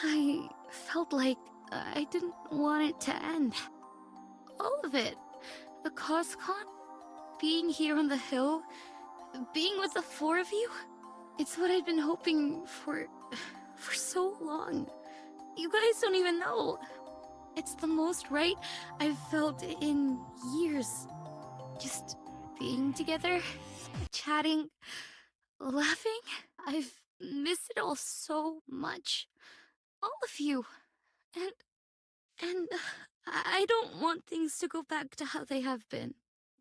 I felt like I didn't want it to end. All of it. The Coscon, being here on the hill, being with the four of you. It's what I'd been hoping for so long. You guys don't even know. It's the most right I've felt in years. Just being together, chatting, laughing. I've missed it all so much. All of you. And I don't want things to go back to how they have been,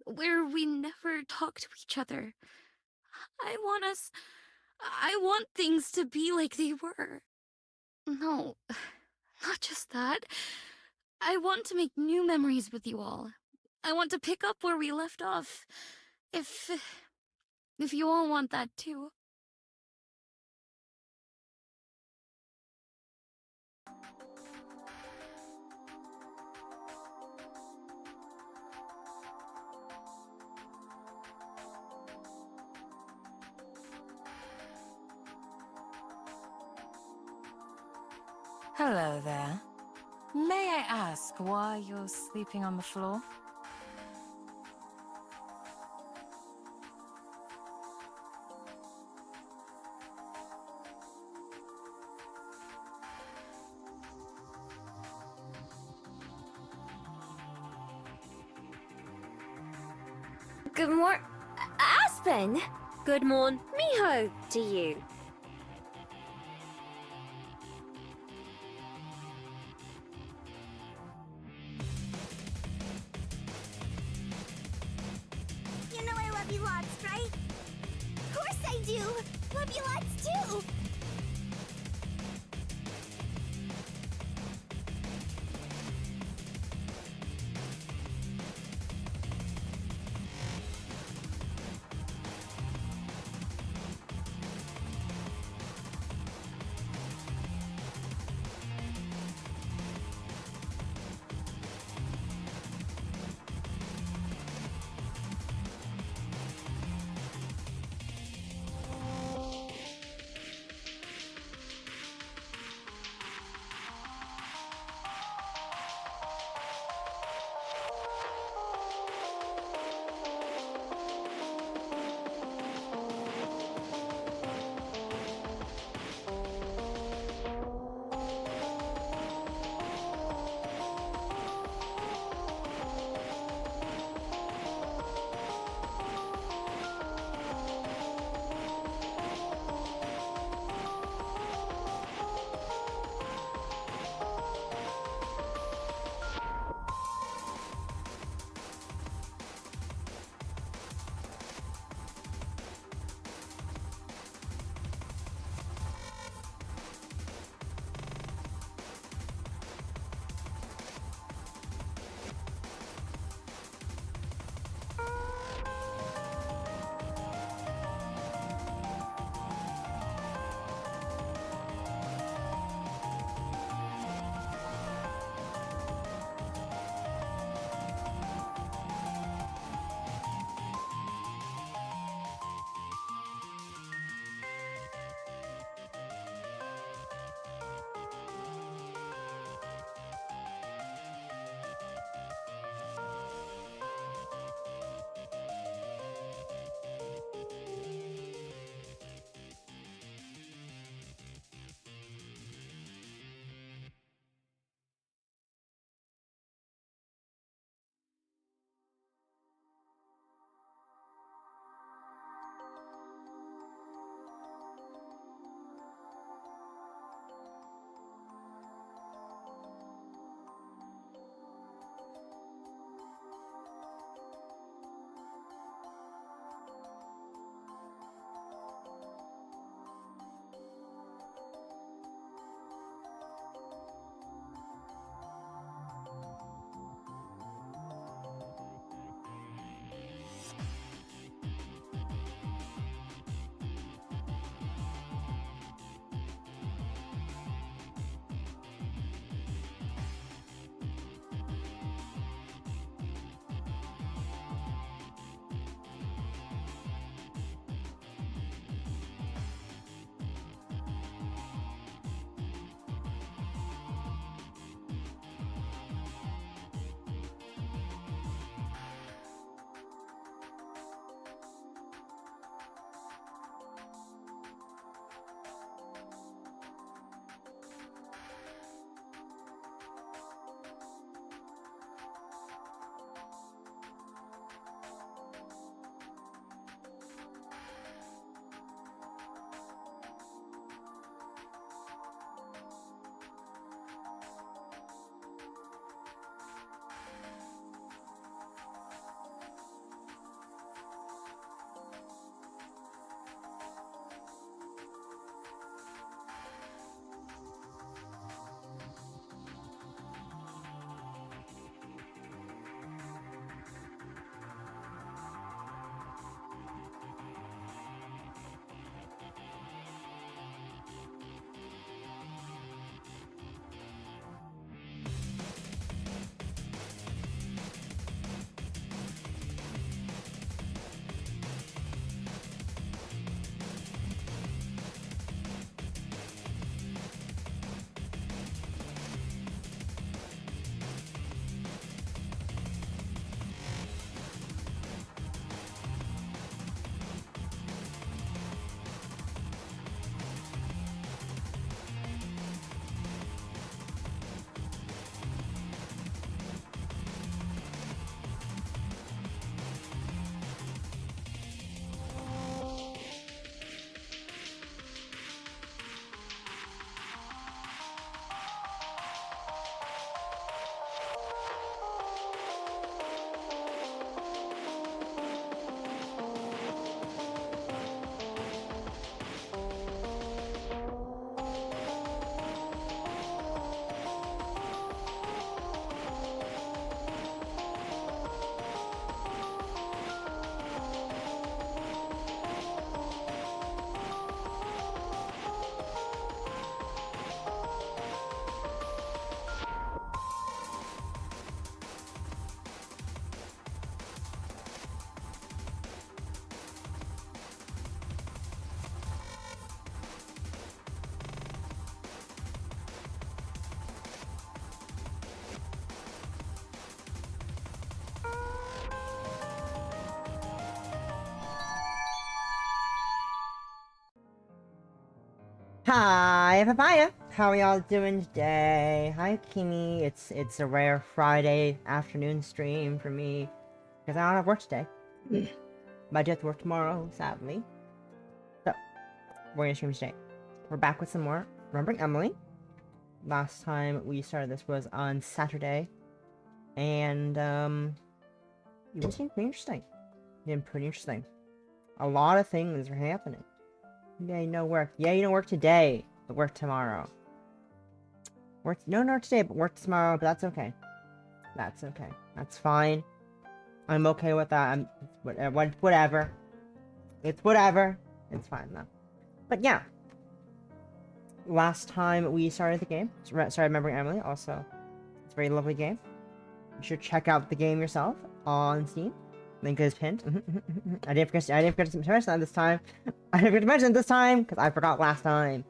where we never talk to each other. I want things to be like they were. No, not just that. I want to make new memories with you all. I want to pick up where we left off. If you all want that too. Hello there. May I ask why you're sleeping on the floor? Good morn... Aspen! Good morn... Miho to you. You know I love you lots, right? Of course I do! Love you lots too! Hi, Papaya. How are y'all doing today? Hi, Kimi. It's a rare Friday afternoon stream for me because I don't have work today. But I do have to work tomorrow, sadly. So we're gonna stream today. We're back with some more Remembering Emily. Last time we started this was on Saturday, and it seemed pretty interesting. A lot of things are happening. Yay, no work. Yay, no work today, but work tomorrow. No, not today, but work tomorrow, but that's okay. That's okay. That's fine. I'm okay with that. Whatever. It's whatever. It's fine, though. But yeah. Last time we started the game. Sorry, Remembering Emily, also. It's a very lovely game. You should check out the game yourself on Steam. Link is pinned. I didn't forget to mention that this time. I didn't forget to mention it this time because I forgot last time.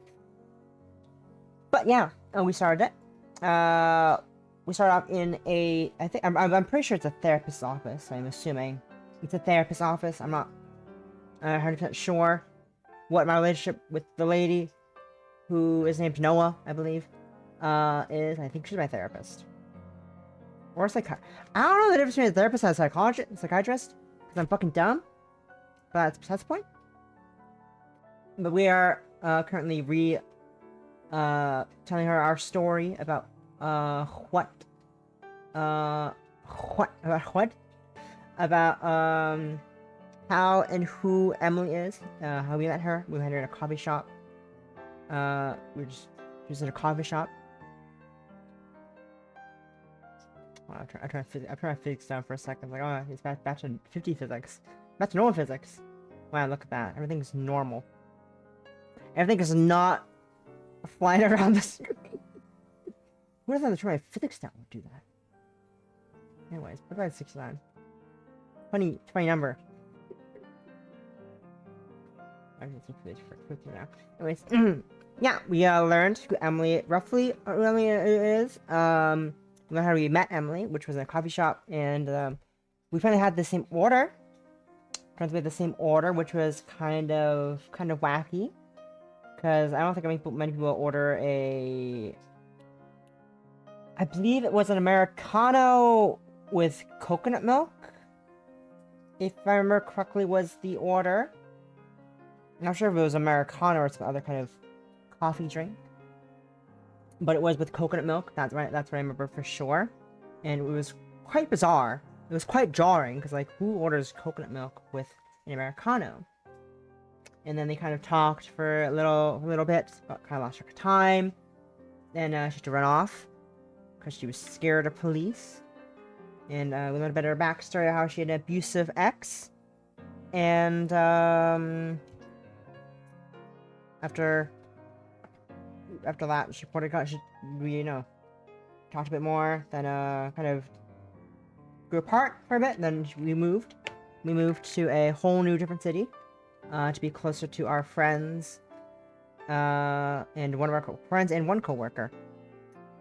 But yeah, we started it. We started off in a. I'm pretty sure it's a therapist's office. I'm assuming it's a therapist's office. I'm not 100% sure what my relationship with the lady, who is named Noah, I believe, is. I think she's my therapist. Or a I don't know the difference between a therapist and a psychiatrist, because I'm fucking dumb. But that's the point. But we are currently telling her our story about about how and who Emily is, how we met her. We met her in a coffee shop. She was in a coffee shop. I'm trying to physics down for a second. Like, oh, it's back to 50 physics. Back to normal physics. Wow, look at that. Everything's normal. Everything is not flying around the screen. Who would have thought to try my physics down would do that? Anyways, what about 69? Funny number. Anyways, yeah, we learned who Emily roughly is. We learned how we met Emily, which was in a coffee shop, and we finally had the same order. Turns out we had the same order, which was kind of wacky, because I don't think many people order a. I believe it was an Americano with coconut milk, if I remember correctly, was the order. I'm not sure if it was Americano or some other kind of coffee drink. But it was with coconut milk. That's what I remember for sure. And it was quite bizarre. It was quite jarring, because, like, who orders coconut milk with an Americano? And then they kind of talked for a little bit, but kind of lost track of time. Then she had to run off, because she was scared of police. And we learned a bit of her backstory, how she had an abusive ex. And after that, she talked a bit more, then kind of grew apart for a bit, then we moved to a whole new different city, to be closer to our friends, and one of our friends and one co-worker.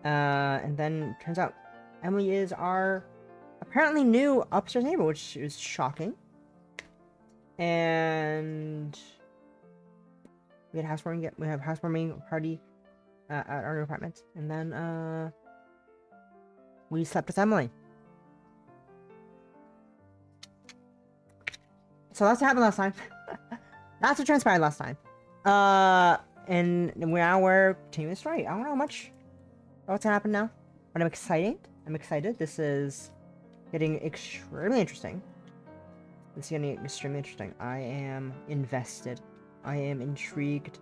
And then turns out Emily is our apparently new upstairs neighbor, which is shocking. And we have a housewarming party at our new apartment, and then we slept with Emily. So that's what happened last time. That's what transpired last time. And now we're continuing the story. I don't know much what's gonna happen now, but I'm excited. This is getting extremely interesting. I am invested. I am intrigued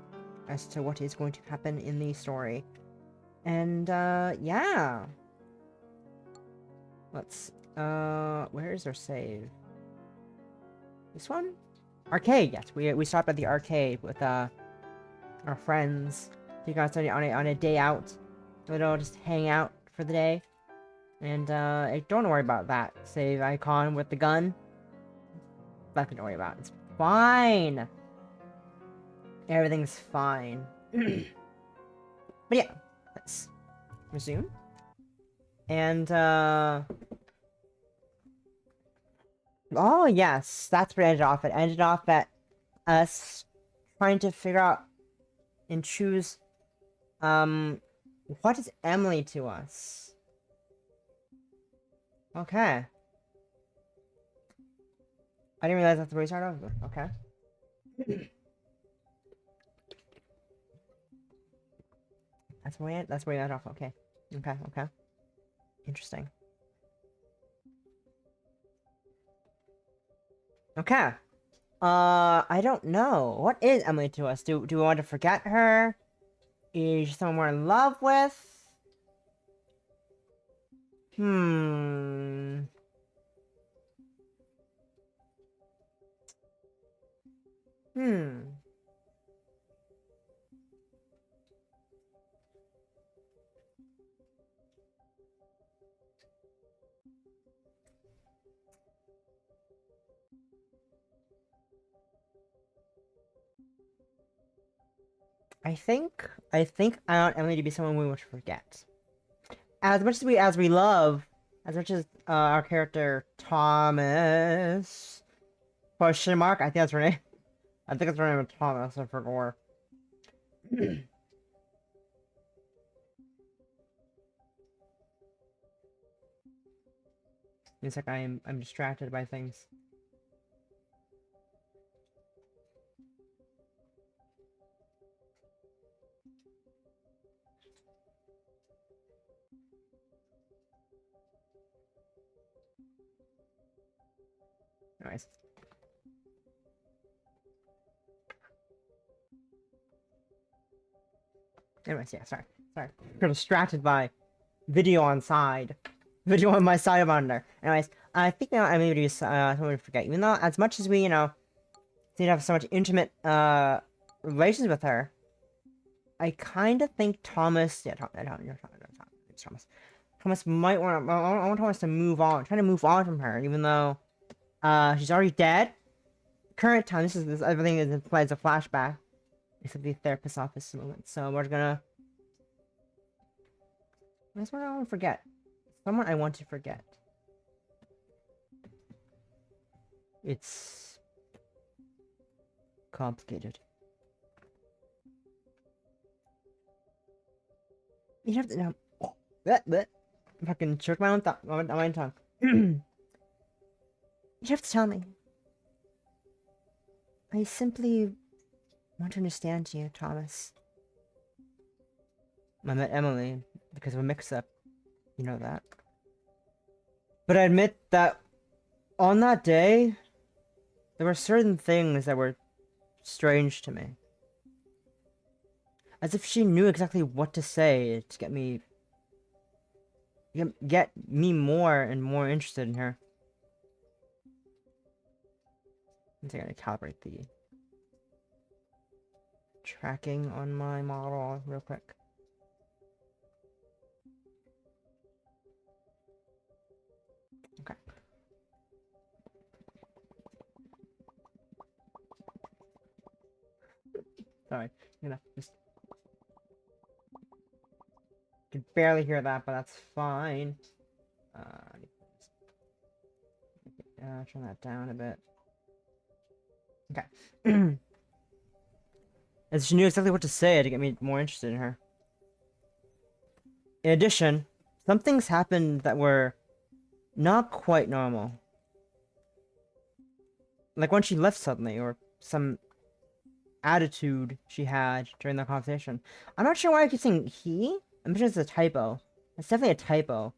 as to what is going to happen in the story. And, yeah. Let's, where is our save? This one? Arcade, yes. We stopped at the arcade with, our friends. We got on a day out. We'll just hang out for the day. And, don't worry about that save icon with the gun. Nothing to worry about. It's fine. Everything's fine. But yeah, let's resume. And, oh, yes, that's where it ended off. It ended off at us trying to figure out and choose, what is Emily to us? Okay. I didn't realize that's where we started off. Okay. That's where we got off. Okay. Okay. Interesting. Okay. I don't know. What is Emily to us? Do we want to forget her? Is she someone we're in love with? Hmm. Hmm. I think I want Emily to be someone we want to forget. As we love, as much as our character Thomas question mark, I think that's her name. I think it's her name is Thomas. I forgot. It's like I'm distracted by things. Anyways. Yeah, sorry. I'm distracted by video on side. Video on my side monitor. Anyways, I think now I'm going to do something to forget. Even though, as much as we, seem to have so much intimate, relations with her, I kind of think Thomas, it's Thomas. Thomas might want to, I want Thomas to move on, trying to move on from her, even though, she's already dead. Current time, this everything is implies a flashback, except the therapist's office moment. So we're gonna, that's what I want to forget. Someone I want to forget. It's complicated. You have to now. That. Fucking choke my own thought. My own tongue. You have to tell me. I simply want to understand you, Thomas. I met Emily because of a mix-up. You know that. But I admit that on that day, there were certain things that were strange to me. As if she knew exactly what to say to get me more and more interested in her. I think I gotta calibrate the tracking on my model real quick. Okay. Sorry, just can barely hear that, but that's fine. Turn that down a bit. Okay. As she knew exactly what to say to get me more interested in her. In addition, some things happened that were not quite normal. Like when she left suddenly, or some attitude she had during the conversation. I'm not sure why I keep saying he. I'm sure it's a typo. It's definitely a typo.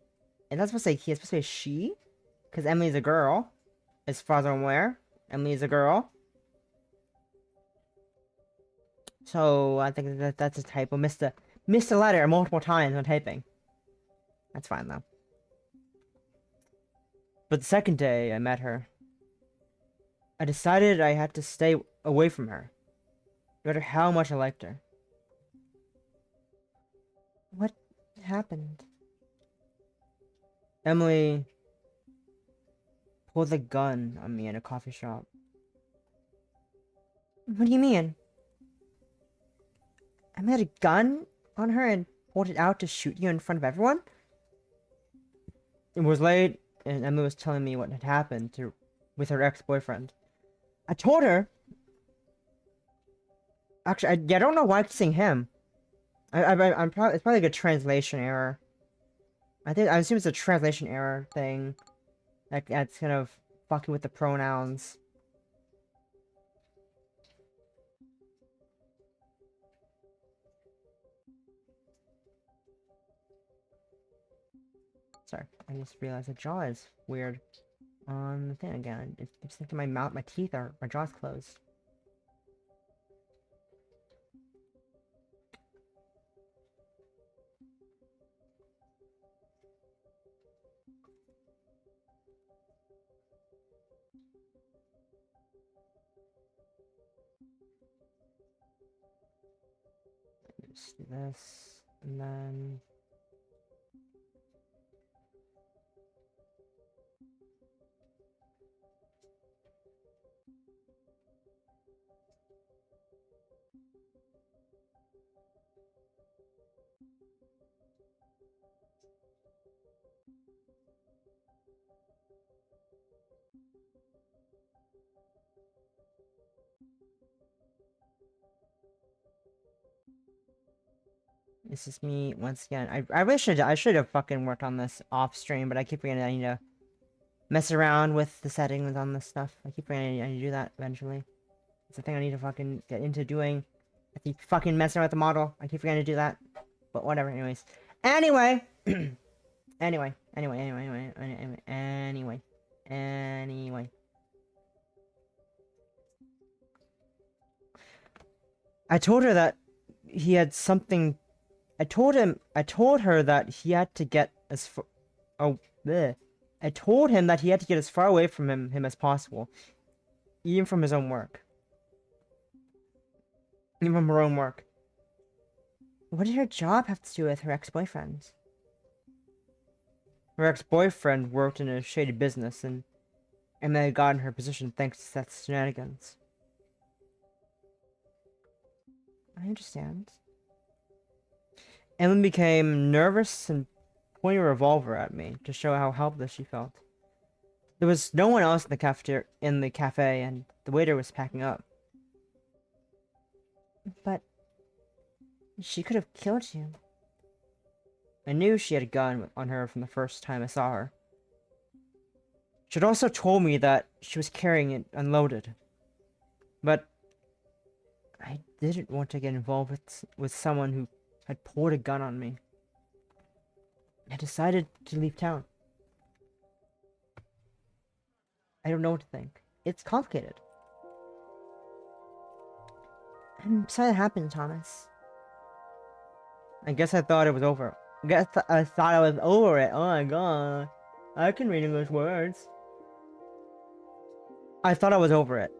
And that's supposed to say he, it's supposed to say she. Because Emily's a girl. As far as I'm aware. Emily is a girl. So I think that's a typo. Missed a letter multiple times when typing. That's fine though. But the second day I met her, I decided I had to stay away from her. No matter how much I liked her. What happened? Emily pulled a gun on me in a coffee shop. What do you mean? Emily had a gun on her and pulled it out to shoot you in front of everyone? It was late, and Emily was telling me what had happened with her ex-boyfriend. I told her Actually, I don't know why I keep saying him. I'm probably it's probably like a translation error. I assume it's a translation error thing. That's kind of fucking with the pronouns. Sorry, I just realized the jaw is weird on the thing again. It keeps thinking my teeth are, my jaw's closed. Just do this, and then... This is me once again. I really I should have fucking worked on this off stream, but I keep forgetting I need to mess around with the settings on this stuff. I keep forgetting I need to do that eventually. It's a thing I need to fucking get into doing. I keep fucking messing around with the model. I keep forgetting to do that. But whatever, anyways. Anyway! Anyway. I told her that he had something... I told her that he had to get as far... Oh, bleh. I told him that he had to get as far away from him as possible. Even from his own work. Even from her own work. What did her job have to do with her ex-boyfriend? Her ex-boyfriend worked in a shady business, and Emma had gotten her position thanks to Seth's shenanigans. I understand. Emma became nervous and pointed a revolver at me to show how helpless she felt. There was no one else in the cafe, and the waiter was packing up. But she could have killed you. I knew she had a gun on her from the first time I saw her. She had also told me that she was carrying it unloaded. But I didn't want to get involved with someone who had pulled a gun on me. I decided to leave town. I don't know what to think. It's complicated. I'm sorry that happened, Thomas. I guess I thought it was over. I thought I was over it. Oh my god. I can read English words. I thought I was over it.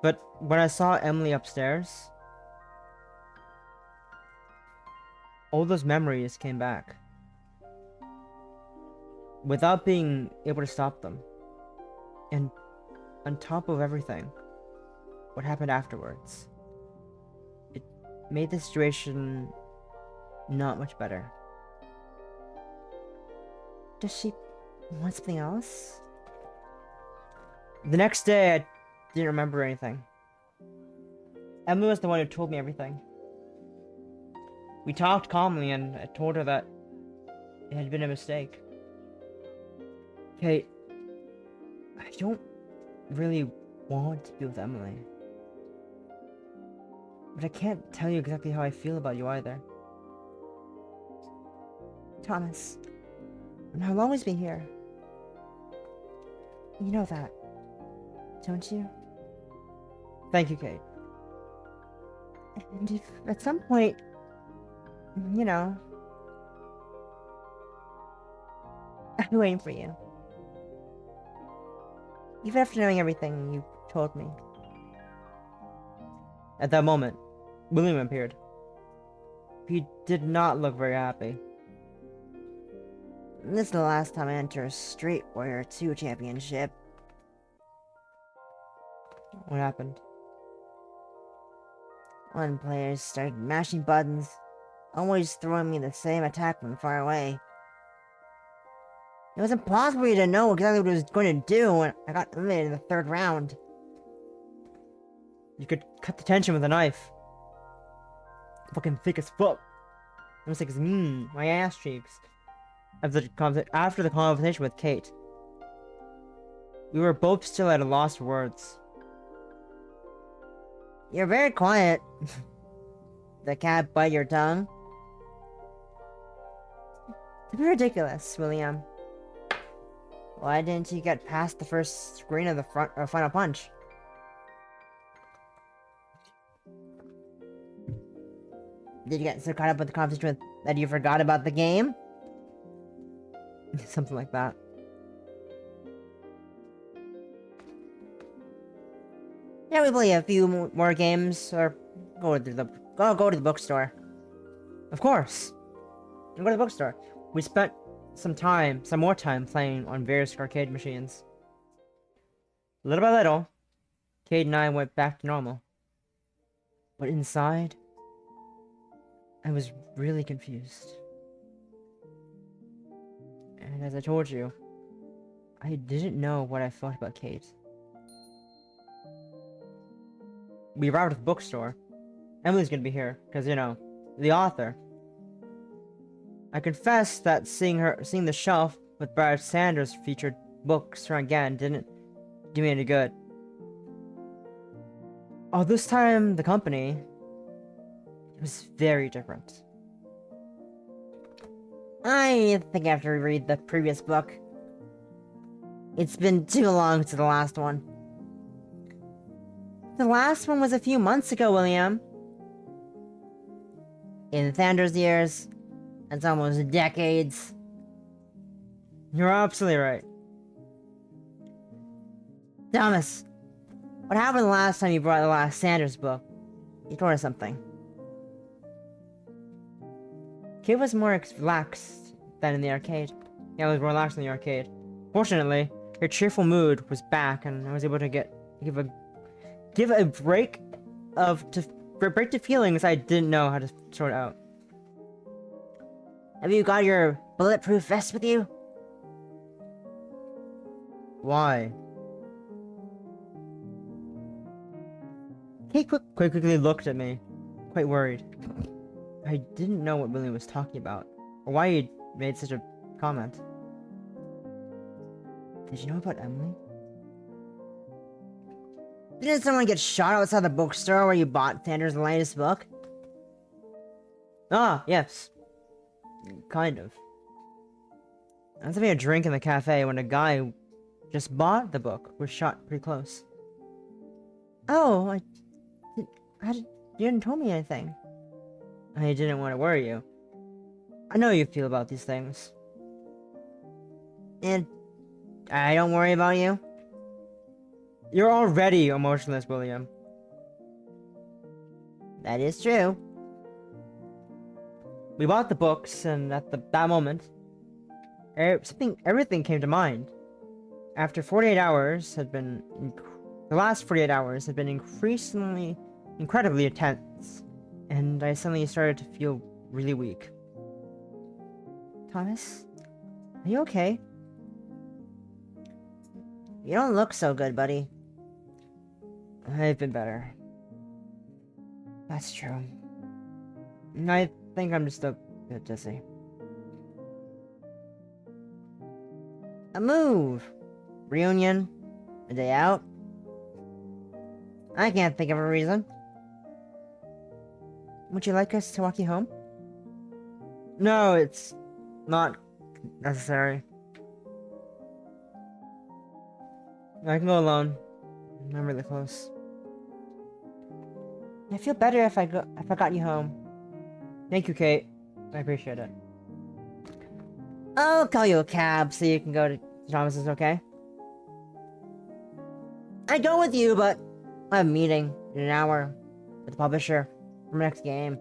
But when I saw Emily upstairs, all those memories came back. Without being able to stop them. And on top of everything, what happened afterwards. It made the situation not much better. Does she want something else? The next day, I didn't remember anything. Emily was the one who told me everything. We talked calmly, and I told her that it had been a mistake. Kate, I don't really want to be with Emily. But I can't tell you exactly how I feel about you either. Thomas, I'll always be here. You know that, don't you? Thank you, Kate. And if at some point, you know, I'll be waiting for you. Even after knowing everything you told me. At that moment, William appeared. He did not look very happy. This is the last time I enter a Street Warrior 2 championship. What happened? One player started mashing buttons, always throwing me the same attack from far away. It was impossible for me to know exactly what he was going to do when I got eliminated in the third round. You could cut the tension with a knife. Fucking thick as fuck. Almost like my ass cheeks. After the conversation with Kate. We were both still at a loss for words. You're very quiet. The cat bite your tongue? To be ridiculous, William. Why didn't you get past the first screen of the final punch? Did you get so caught up with the conversation that you forgot about the game? Something like that. Yeah, we play a few more games, or go to the bookstore. Of course. And go to the bookstore. We spent some more time playing on various arcade machines. Little by little, Cade and I went back to normal. But inside, I was really confused. And as I told you, I didn't know what I felt about Kate. We arrived at the bookstore. Emily's gonna be here, because, you know, the author. I confess that seeing the shelf with Brad Sanders featured books again didn't do me any good. Oh, this time the company was very different. I think I have to reread the previous book. It's been too long since the last one. The last one was a few months ago, William. In Thander's years, that's almost decades. You're absolutely right. Thomas, what happened the last time you brought the last Sanders book? You told us something. Kate was more relaxed than in the arcade. Yeah, I was more relaxed in the arcade. Fortunately, her cheerful mood was back, and I was able to give a break to feelings I didn't know how to sort out. Have you got your bulletproof vest with you? Why? Kate quickly looked at me, quite worried. I didn't know what William was talking about, or why he made such a comment. Did you know about Emily? Didn't someone get shot outside the bookstore where you bought Thander's latest book? Ah, yes. Kind of. I was having a drink in the cafe when a guy who just bought the book was shot pretty close. Oh, you didn't tell me anything. I didn't want to worry you. I know you feel about these things. And I don't worry about you. You're already emotionless, William. That is true. We bought the books, and at that moment, everything came to mind. After 48 hours the last 48 hours had been incredibly intense, and I suddenly started to feel really weak. Thomas, are you okay? You don't look so good, buddy. I've been better. That's true. I think I'm just a bit dizzy. A move! Reunion? A day out? I can't think of a reason. Would you like us to walk you home? No, it's not necessary. I can go alone. I'm really close. I feel better if I got you home. Thank you, Kate. I appreciate it. I'll call you a cab so you can go to Thomas's, okay? I'd go with you, but I have a meeting in an hour with the publisher for my next game.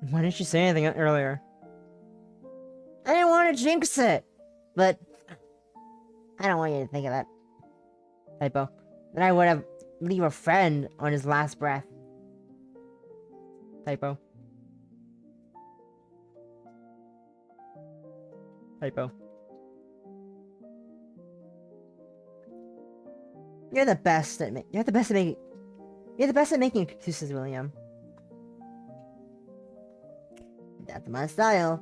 Why didn't you say anything earlier? I didn't want to jinx it, but I don't want you to think of that. Typo. Then I would have leave a friend on his last breath. Typo. Typo. You're the best at You're the best at making excuses, William. That's my style.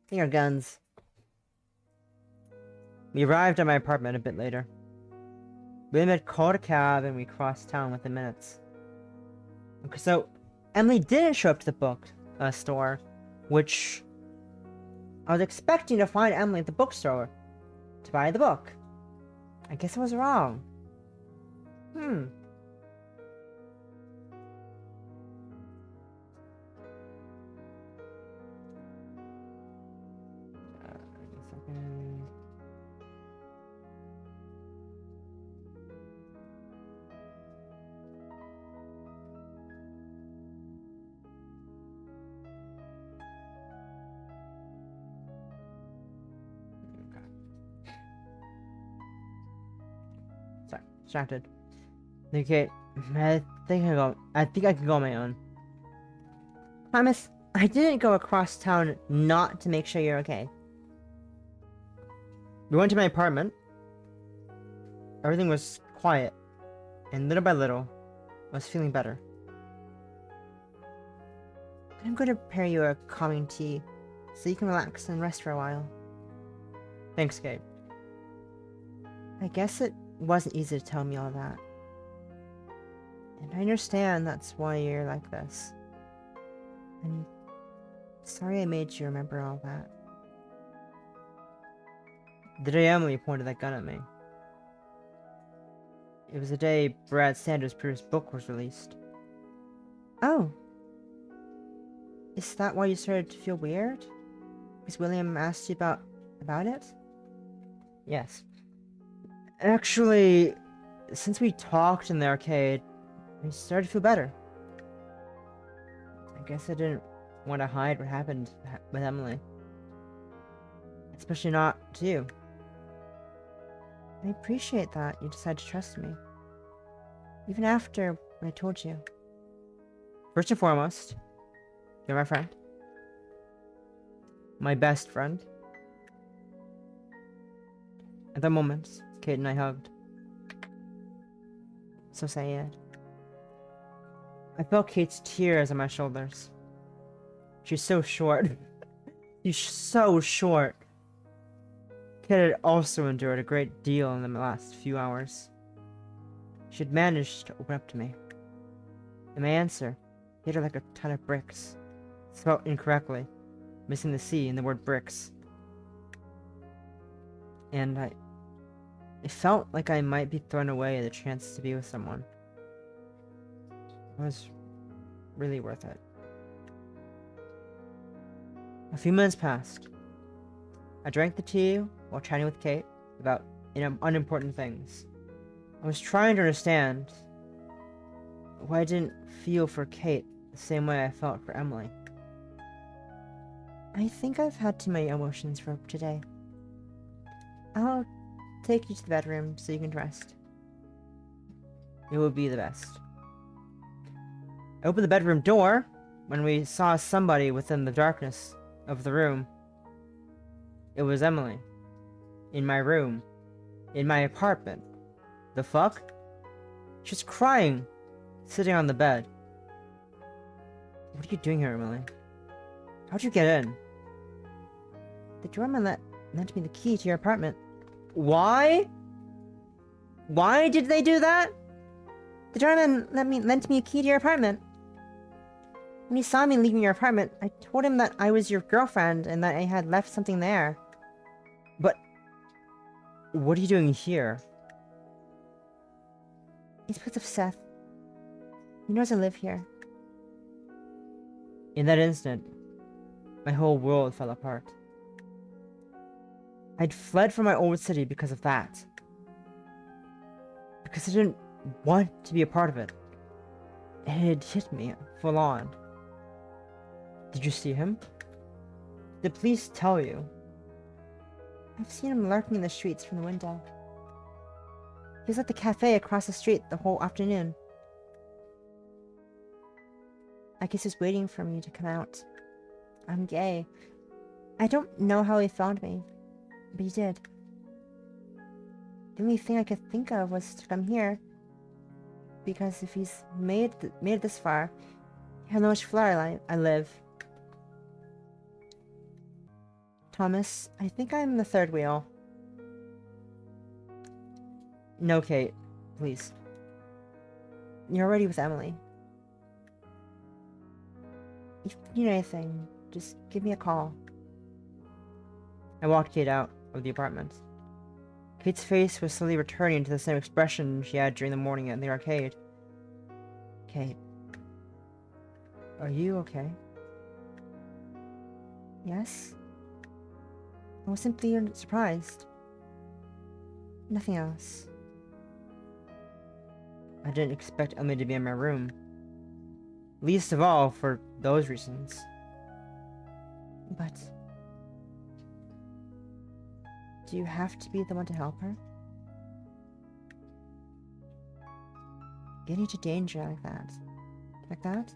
Here are guns. We arrived at my apartment a bit later. William had called a cab and we crossed town within minutes. Okay, so Emily didn't show up to the book store, which I was expecting to find Emily at the bookstore to buy the book. I guess I was wrong. Wait a second. Sorry, distracted. Okay, I think I can go on my own. Promise, I didn't go across town not to make sure you're okay. We went to my apartment. Everything was quiet, and little by little, I was feeling better. I'm going to prepare you a calming tea, so you can relax and rest for a while. Thanks, Kate. I guess it wasn't easy to tell me all that. And I understand that's why you're like this. I'm sorry I made you remember all that. The day Emily pointed that gun at me. It was the day Brad Sanders' previous book was released. Oh. Is that why you started to feel weird? Because William asked you about it? Yes. Actually, since we talked in the arcade, I started to feel better. I guess I didn't want to hide what happened with Emily. Especially not to you. I appreciate that you decided to trust me. Even after what I told you. First and foremost, you're my friend. My best friend. At that moment, Kate and I hugged. So sad. I felt Kate's tears on my shoulders. She's so short. She's so short. Kate had also endured a great deal in the last few hours. She had managed to open up to me. And my answer hit her like a ton of bricks. Spelled incorrectly, missing the C in the word bricks. And it felt like I might be thrown away the chance to be with someone. It was really worth it. A few minutes passed. I drank the tea while chatting with Kate about unimportant things. I was trying to understand why I didn't feel for Kate the same way I felt for Emily. I think I've had too many emotions for today. I'll take you to the bedroom so you can rest. It will be the best. I opened the bedroom door when we saw somebody within the darkness of the room. It was Emily. In my room. In my apartment. The fuck? She was crying, sitting on the bed. What are you doing here, Emily? How'd you get in? The doorman lent me the key to your apartment. Why? Why did they do that? The doorman lent me a key to your apartment. When he saw me leaving your apartment, I told him that I was your girlfriend and that I had left something there. But what are you doing here? It's because of Seth. He knows I live here. In that instant, my whole world fell apart. I'd fled from my old city because of that. Because I didn't want to be a part of it. And it hit me full on. Did you see him? Did the police tell you? I've seen him lurking in the streets from the window. He was at the cafe across the street the whole afternoon. I guess he's waiting for me to come out. I'm gay. I don't know how he found me, but he did. The only thing I could think of was to come here. because if he's made it this far, he'll know which floor I live. Thomas, I think I'm the third wheel. No, Kate. Please. You're already with Emily. If you need anything, just give me a call. I walked Kate out of the apartment. Kate's face was slowly returning to the same expression she had during the morning at the arcade. Kate. Are you okay? Yes? I was simply surprised. Nothing else. I didn't expect Emily to be in my room. Least of all for those reasons. But... do you have to be the one to help her? Getting into danger like that? Like that?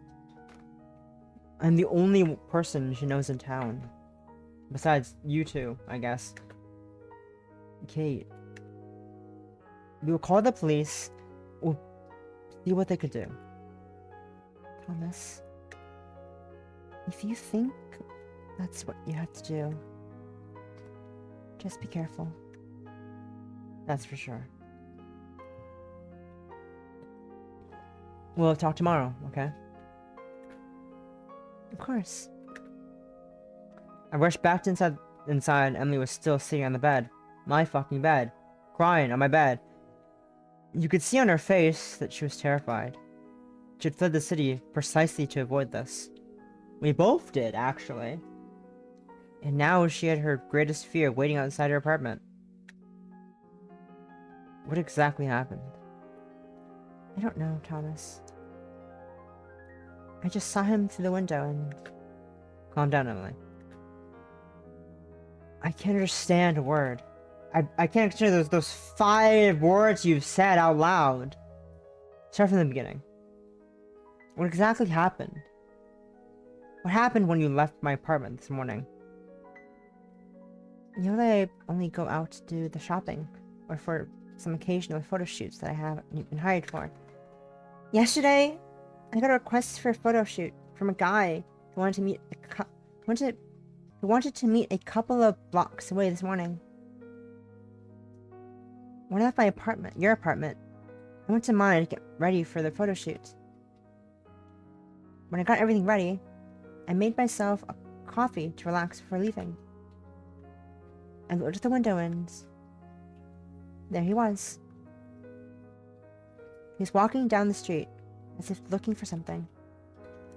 I'm the only person she knows in town. Besides you two, I guess. Kate. We will call the police. We'll see what they could do. Thomas. If you think that's what you have to do, just be careful. That's for sure. We'll talk tomorrow, okay? Of course. I rushed back inside. Emily was still sitting on the bed. My fucking bed. Crying on my bed. You could see on her face that she was terrified. She had fled the city precisely to avoid this. We both did, actually. And now she had her greatest fear waiting outside her apartment. What exactly happened? I don't know, Thomas. I just saw him through the window and... Calm down, Emily. I can't understand a word. I can't understand those 5 words you've said out loud. Start from the beginning. What exactly happened? What happened when you left my apartment this morning? You know that I only go out to do the shopping, or for some occasional photo shoots that I haven't been hired for. Yesterday, I got a request for a photo shoot from a guy who wanted to meet who wanted to meet a couple of blocks away this morning. When I left my apartment, your apartment, I went to mine to get ready for the photo shoot. When I got everything ready, I made myself a coffee to relax before leaving. I looked at the window and there he was. He was walking down the street as if looking for something.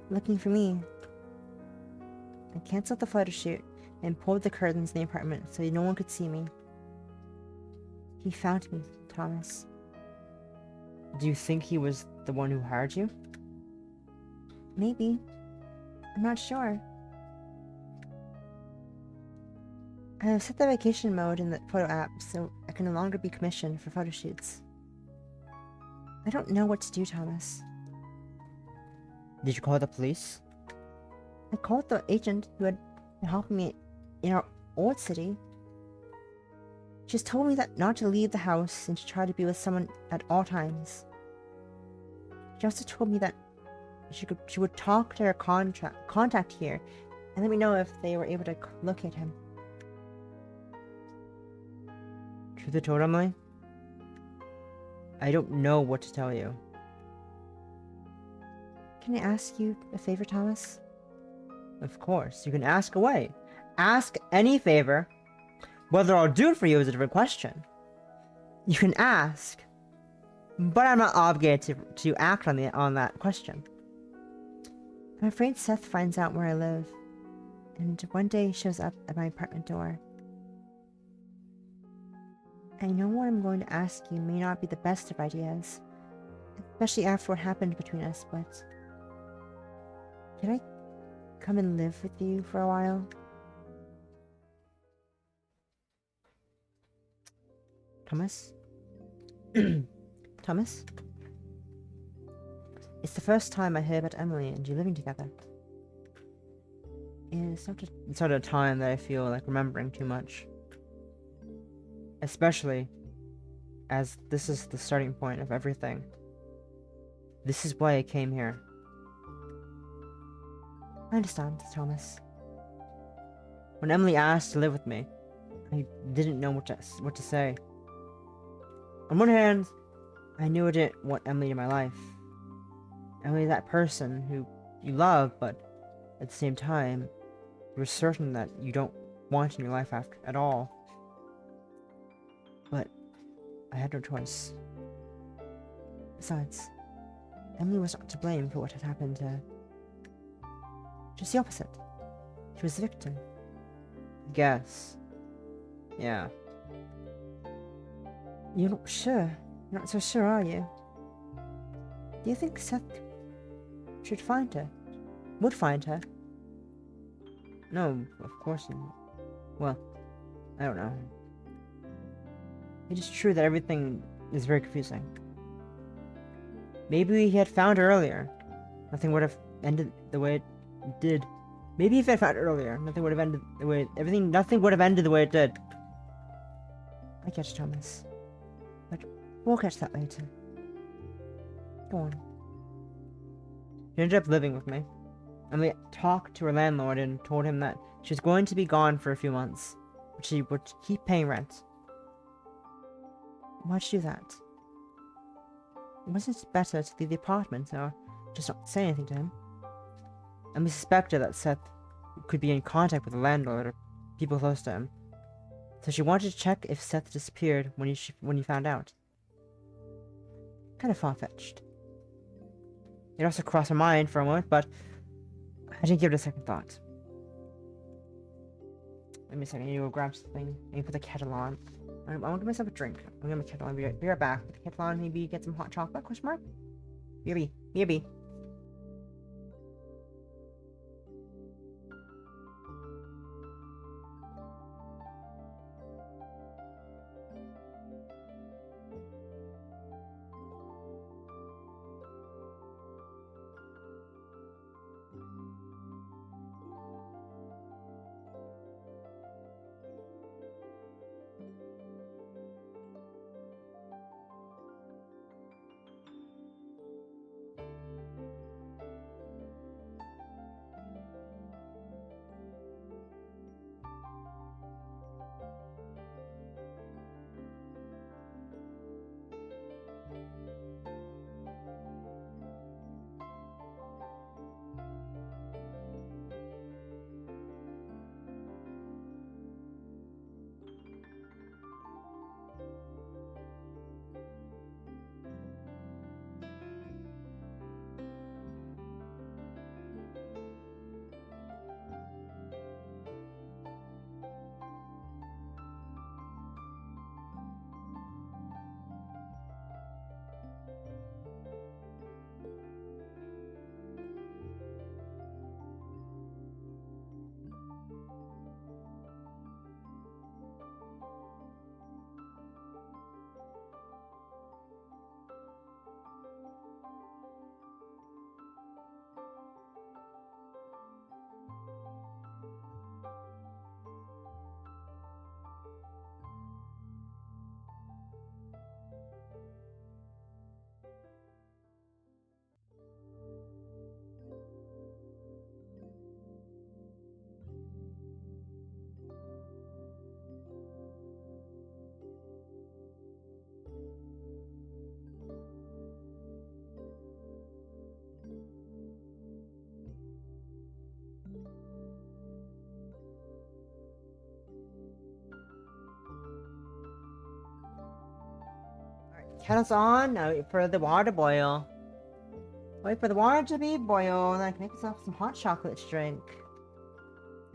Looking for me. I canceled the photo shoot and pulled the curtains in the apartment so no one could see me. He found me, Thomas. Do you think he was the one who hired you? Maybe. I'm not sure. I have set the vacation mode in the photo app so I can no longer be commissioned for photo shoots. I don't know what to do, Thomas. Did you call the police? I called the agent who had been helping me in our old city. She just told me that not to leave the house and to try to be with someone at all times. She also told me that she would talk to her contact here and let me know if they were able to locate him. Truth be told, Emily, I don't know what to tell you. Can I ask you a favor, Thomas? Of course, you can ask away. Ask any favor. Whether I'll do it for you is a different question. You can ask, but I'm not obligated to act on that question. I'm afraid Seth finds out where I live, and one day shows up at my apartment door. I know what I'm going to ask you may not be the best of ideas, especially after what happened between us, but... Can I come and live with you for a while? Thomas? Thomas? It's the first time I hear about Emily and you living together. It's not a time that I feel like remembering too much. Especially as this is the starting point of everything. This is why I came here. I understand, Thomas. When Emily asked to live with me, I didn't know what to say. On one hand, I knew I didn't want Emily in my life. Emily is that person who you love, but at the same time, you're certain that you don't want in your life at all. But I had no choice. Besides, Emily was not to blame for what had happened to her. Just the opposite. She was the victim. I guess. Yeah. You're not sure? You're not so sure, are you? Do you think Seth should find her? Would find her? No, of course not. Well, I don't know. It is true that everything is very confusing. Maybe he had found her earlier. Nothing would have ended the way it did. Maybe if he had found her earlier, nothing would have ended the way nothing would have ended the way it did. I get you, Thomas. But we'll catch that later. Go on. She ended up living with me. Emily talked to her landlord and told him that she was going to be gone for a few months, but she would keep paying rent. Why'd she do that? Wasn't it better to leave the apartment or just not say anything to him? Emily suspected that Seth could be in contact with the landlord or people close to him, so she wanted to check if Seth disappeared when he found out. Kind of far-fetched. It also crossed her mind for a moment, but I didn't give it a second thought. Wait a second, I need to go grab something. I need to put the kettle on. I want to get myself a drink. I'm gonna get my kettle on. Be right back. Put the kettle on, maybe get some hot chocolate, question mark? Maybe. Maybe. Kettle's on. Now wait for the water to boil. Wait for the water to be boiled, and I can make myself some hot chocolate to drink.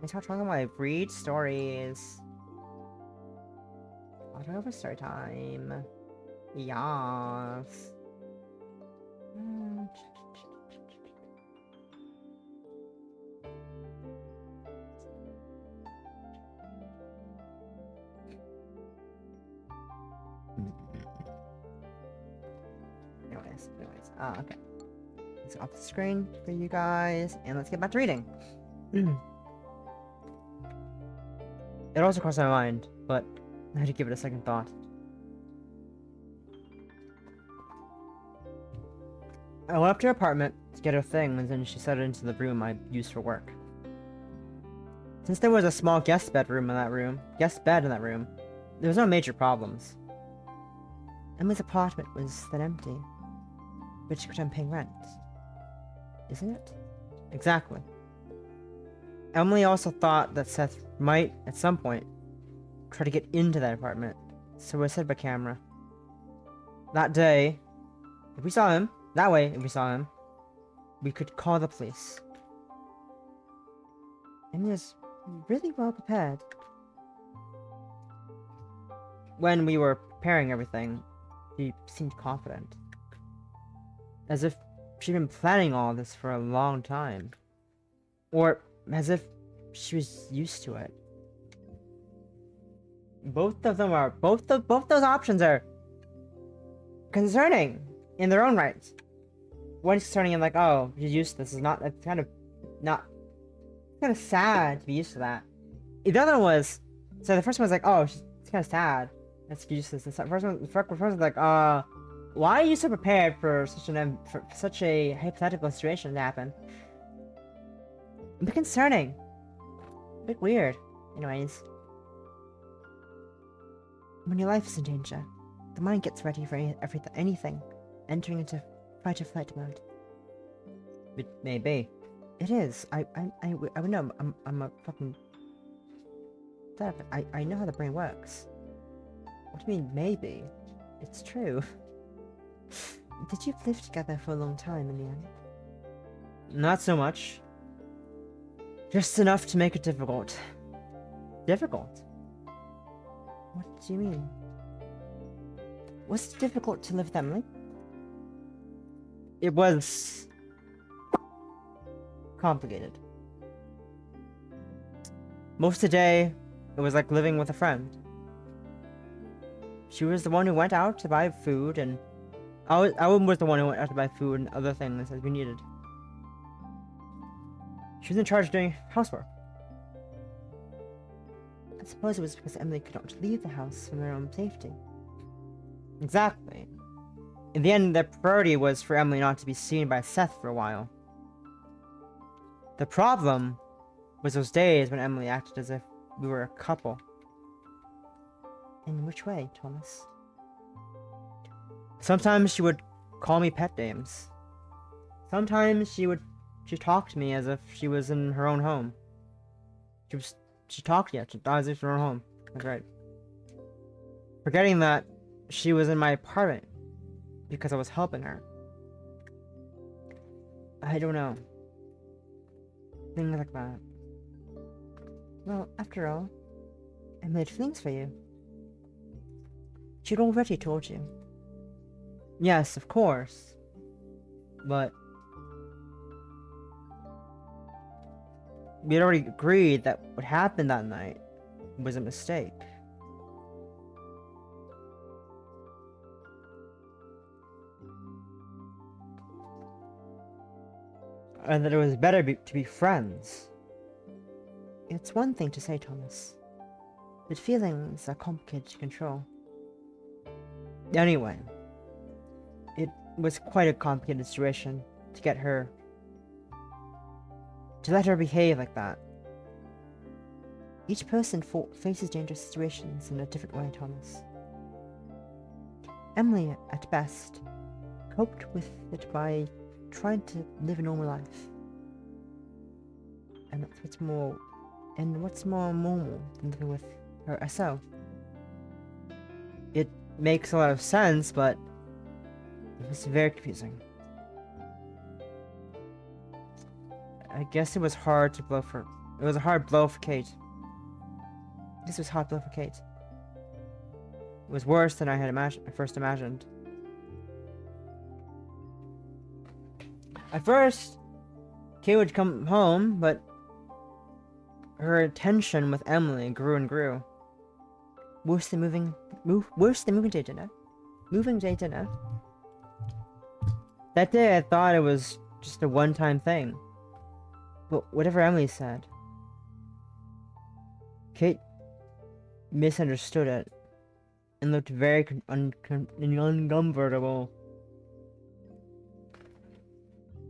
I start talking while I read stories. Water over story time. Yes. Anyways. Okay. Let's off the screen for you guys, and let's get back to reading. It also crossed my mind, but I had to give it a second thought. I went up to her apartment to get her things, and then she set it into the room I used for work. Since there was a small guest bed in that room, there was no major problems. Emily's apartment was then empty, but she could have been paying rent. Isn't it? Exactly. Emily also thought that Seth might, at some point, try to get into that apartment, so we said by camera. That day, if we saw him, we could call the police. Emily was really well prepared. When we were preparing everything, she seemed confident. As if she'd been planning all this for a long time. Or as if she was used to it. Both those options are concerning in their own rights. One's concerning and like, oh, she's used to this. It's kind of sad to be used to that. The other one was, so the first one was like, oh, it's kind of sad. That's used to this. The first one was like, why are you so prepared for such a hypothetical situation to happen? A bit concerning. A bit weird. Anyways. When your life is in danger, the mind gets ready for anything, entering into fight or flight mode. It may be. It is. I would know. I'm a fucking therapist. I know how the brain works. What do you mean, maybe? It's true. Did you live together for a long time in the end? Not so much. Just enough to make it difficult. Difficult? What do you mean? Was it difficult to live with Emily? It was complicated. Most of the day, it was like living with a friend. She was the one who went out to buy food, and I was the one who went out to buy food and other things that we needed. She was in charge of doing housework. I suppose it was because Emily could not leave the house for her own safety. Exactly. In the end, the priority was for Emily not to be seen by Seth for a while. The problem was those days when Emily acted as if we were a couple. In which way, Thomas? Sometimes she would call me pet names. Sometimes she talked to me as if she was in her own home. She talked as if her own home. That's right. Forgetting that she was in my apartment because I was helping her. I don't know. Things like that. Well, after all, I made feelings for you. She'd already told you. Yes, of course. But we had already agreed that what happened that night was a mistake. And that it was better to be friends. It's one thing to say, Thomas, but feelings are complicated to control. Anyway, it was quite a complicated situation to get her to let her behave like that. Each person faces dangerous situations in a different way, Thomas. Emily, at best, coped with it by trying to live a normal life. And what's more normal than living with herself? It makes a lot of sense, but it was very confusing. I guess it was hard to blow for. It was a hard blow for Kate. This was a hard blow for Kate. It was worse than I had first imagined. At first, Kate would come home, but her tension with Emily grew and grew. Worse than moving day dinner. Moving day dinner. That day, I thought it was just a one-time thing. But whatever Emily said, Kate misunderstood it and looked very uncomfortable.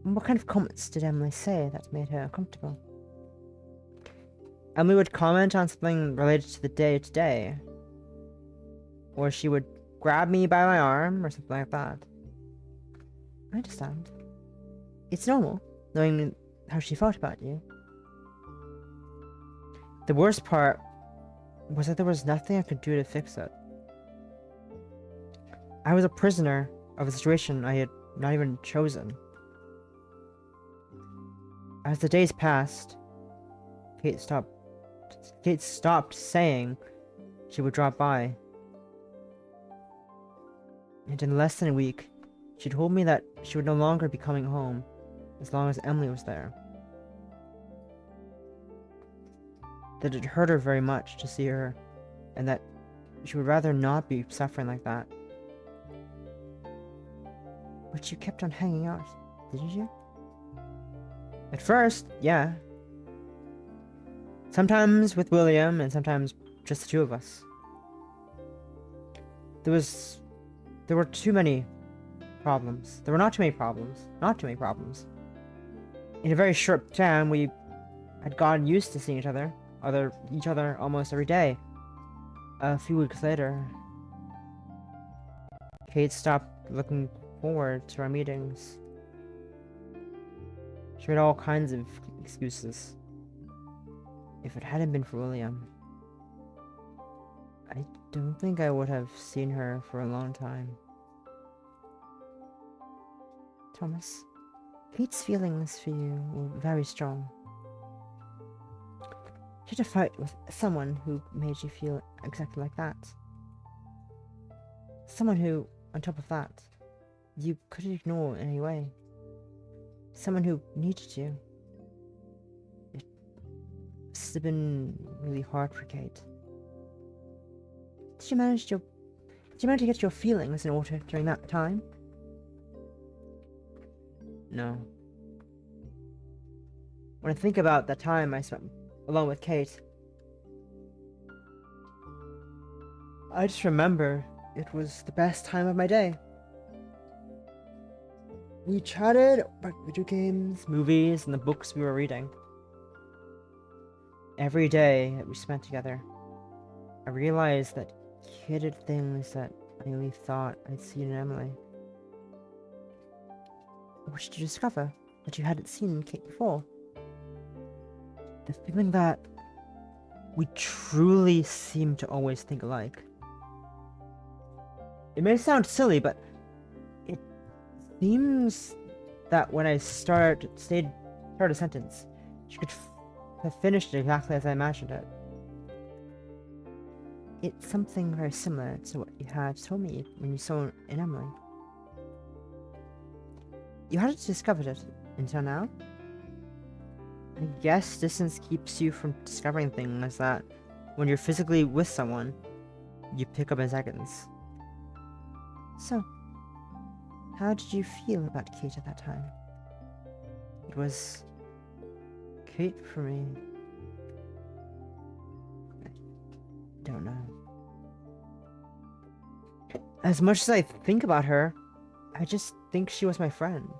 What kind of comments did Emily say that made her uncomfortable? Emily would comment on something related to the day-to-day. Or she would grab me by my arm or something like that. I understand. It's normal, knowing how she felt about you. The worst part was that there was nothing I could do to fix it. I was a prisoner of a situation I had not even chosen. As the days passed, Kate stopped saying she would drop by. And in less than a week, she told me that she would no longer be coming home as long as Emily was there. That it hurt her very much to see her, and that she would rather not be suffering like that. But you kept on hanging out, didn't you? At first, yeah. Sometimes with William, and sometimes just the two of us. There were too many problems. There were not too many problems. Not too many problems. In a very short time, we had gotten used to seeing each other almost every day. A few weeks later, Kate stopped looking forward to our meetings. She made all kinds of excuses. If it hadn't been for William, I don't think I would have seen her for a long time. Thomas, Kate's feelings for you were very strong. She had to fight with someone who made you feel exactly like that. Someone who, on top of that, you couldn't ignore in any way. Someone who needed you. It must have been really hard for Kate. Did you manage to get your feelings in order during that time? No. When I think about that time I spent alone with Kate, I just remember it was the best time of my day. We chatted about video games, movies, and the books we were reading. Every day that we spent together, I realized that Kate did things that I only thought I'd seen in Emily. What did you discover that you hadn't seen in Kate before? The feeling that we truly seem to always think alike. It may sound silly, but it seems that when I start a sentence, she could have finished it exactly as I imagined it. It's something very similar to what you had told me when you saw it in Emily. You hadn't discovered it until now? I guess distance keeps you from discovering things that, when you're physically with someone, you pick up in seconds. So, how did you feel about Kate at that time? It was Kate for me. I don't know. As much as I think about her, I just think she was my friend.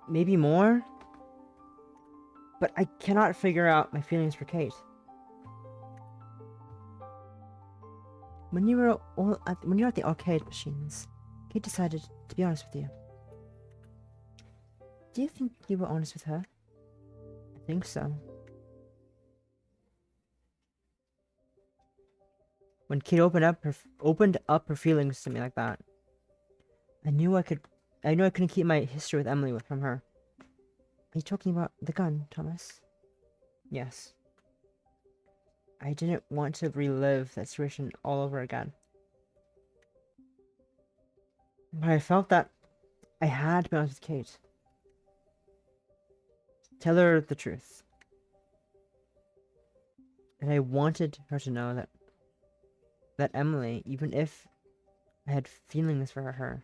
Maybe more? But I cannot figure out my feelings for Kate. When you were at the arcade machines, Kate decided to be honest with you. Do you think you were honest with her? I think so. When Kate opened up her feelings to me like that, I knew I couldn't keep my history with Emily from her. Are you talking about the gun, Thomas? Yes. I didn't want to relive that situation all over again. But I felt that I had to be honest with Kate. Tell her the truth. And I wanted her to know that Emily, even if I had feelings for her,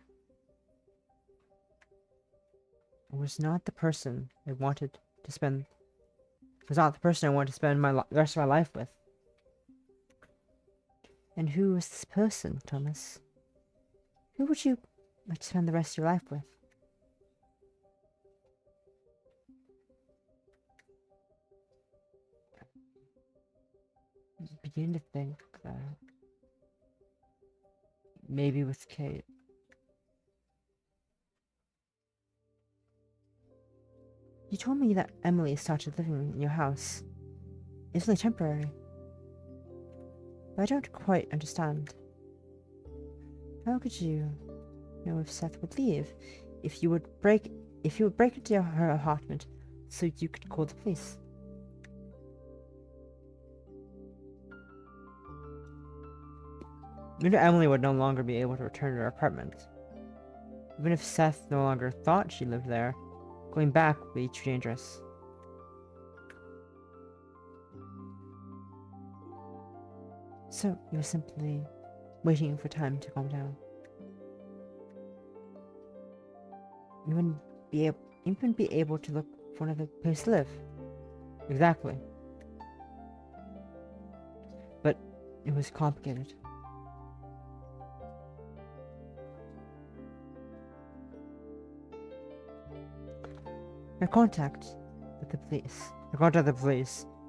was not the person I wanted to spend the rest of my life with. And who was this person, Thomas? Who would you like to spend the rest of your life with? beginning to think that maybe with Kate. You told me that Emily started living in your house. It's only temporary. But I don't quite understand. How could you know if Seth would leave? If you would break into her apartment so you could call the police? Maybe Emily would no longer be able to return to her apartment. Even if Seth no longer thought she lived there, going back would be too dangerous. So you were simply waiting for time to calm down. You wouldn't be able to look for another place to live. Exactly. But it was complicated. Her contact the police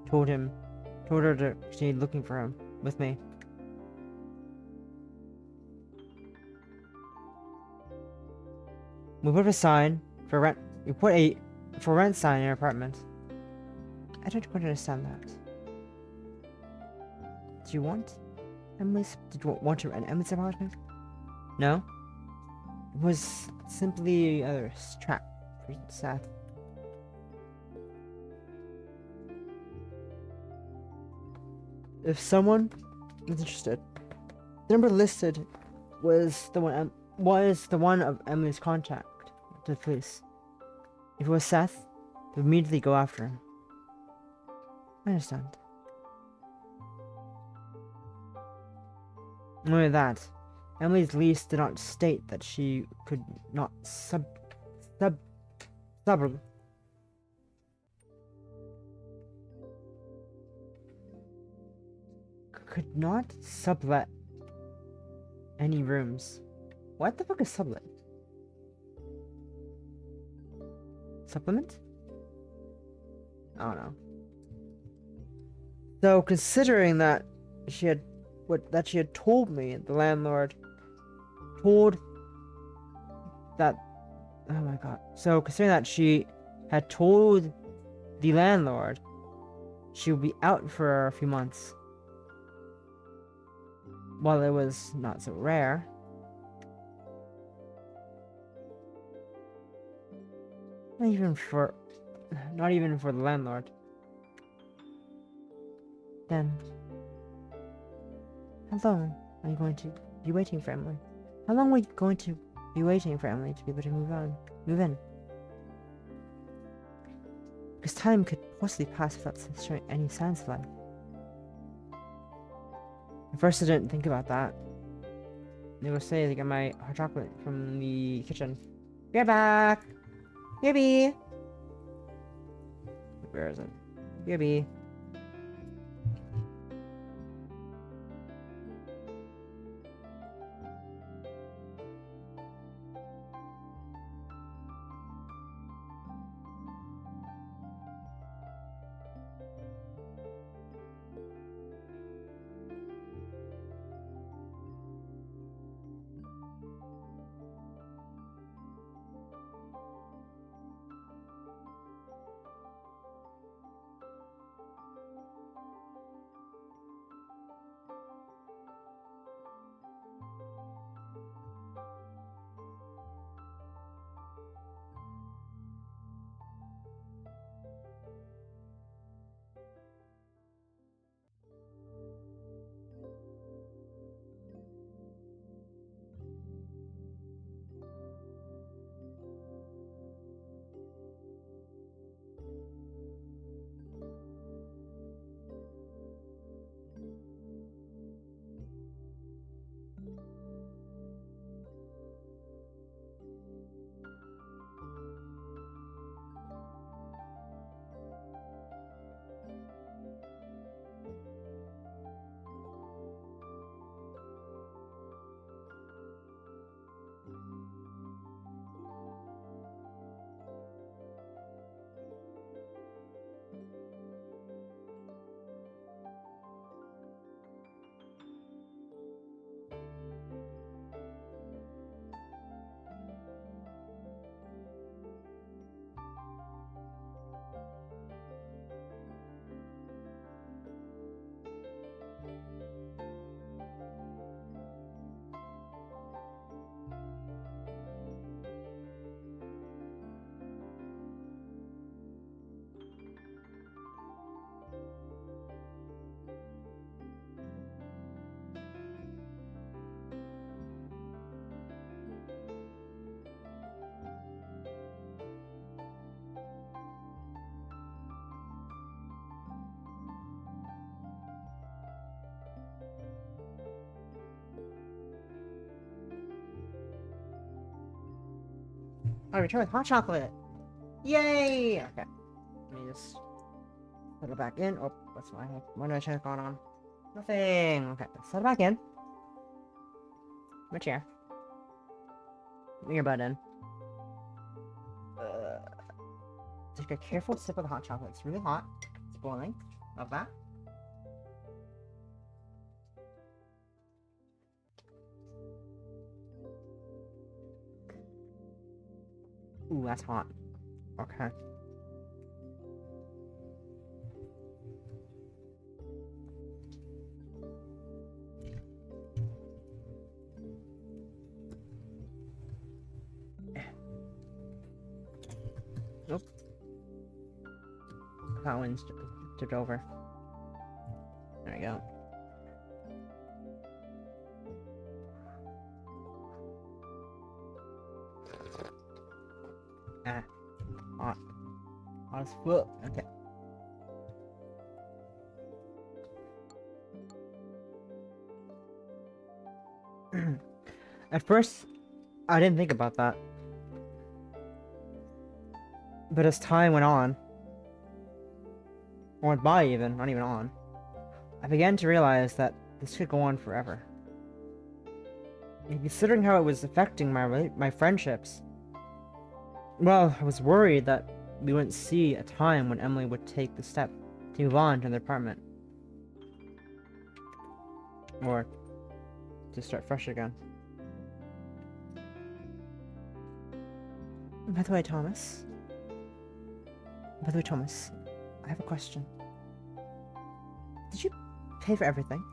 told her to continue looking for him with me. We put a sign for rent. We put a for rent sign in her apartment. I don't quite understand that. Do you want Emily's? Did you want to rent Emily's apartment? No. It was simply a trap for Seth. If someone was interested, the number listed was the one of Emily's contact to the police. If it was Seth, they would immediately go after him. I understand. Not only that, Emily's lease did not state that she could not could not sublet any rooms. What the fuck is sublet? Supplement? I don't know. So considering that she had told me, the landlord told that, oh my god. So considering that she had told the landlord she would be out for a few months, while it was not so rare, not even for the landlord, then how long are you going to be waiting for Emily? How long are you going to be waiting for Emily to be able to move in? Because time could possibly pass without showing any signs of life. At first I didn't think about that. They will say they got my hot chocolate from the kitchen. Be right back! BRB! Where is it? BRB. I return with hot chocolate. Yay! Okay. Let me just put it back in. Oh, what's my check going on? Nothing. Okay, let's set it back in. My chair. Bring your butt in. Take a careful sip of the hot chocolate. It's really hot. It's boiling. Love that. Ooh, that's hot. Okay. Nope. That one's tipped over. There we go. Ah. Hot. Hot as fuck. Okay. At first, I didn't think about that. But as time went on, or went by even, not even on, I began to realize that this could go on forever. And considering how it was affecting my friendships, well, I was worried that we wouldn't see a time when Emily would take the step to move on to another apartment. Or to start fresh again. By the way, Thomas, I have a question. Did you pay for everything?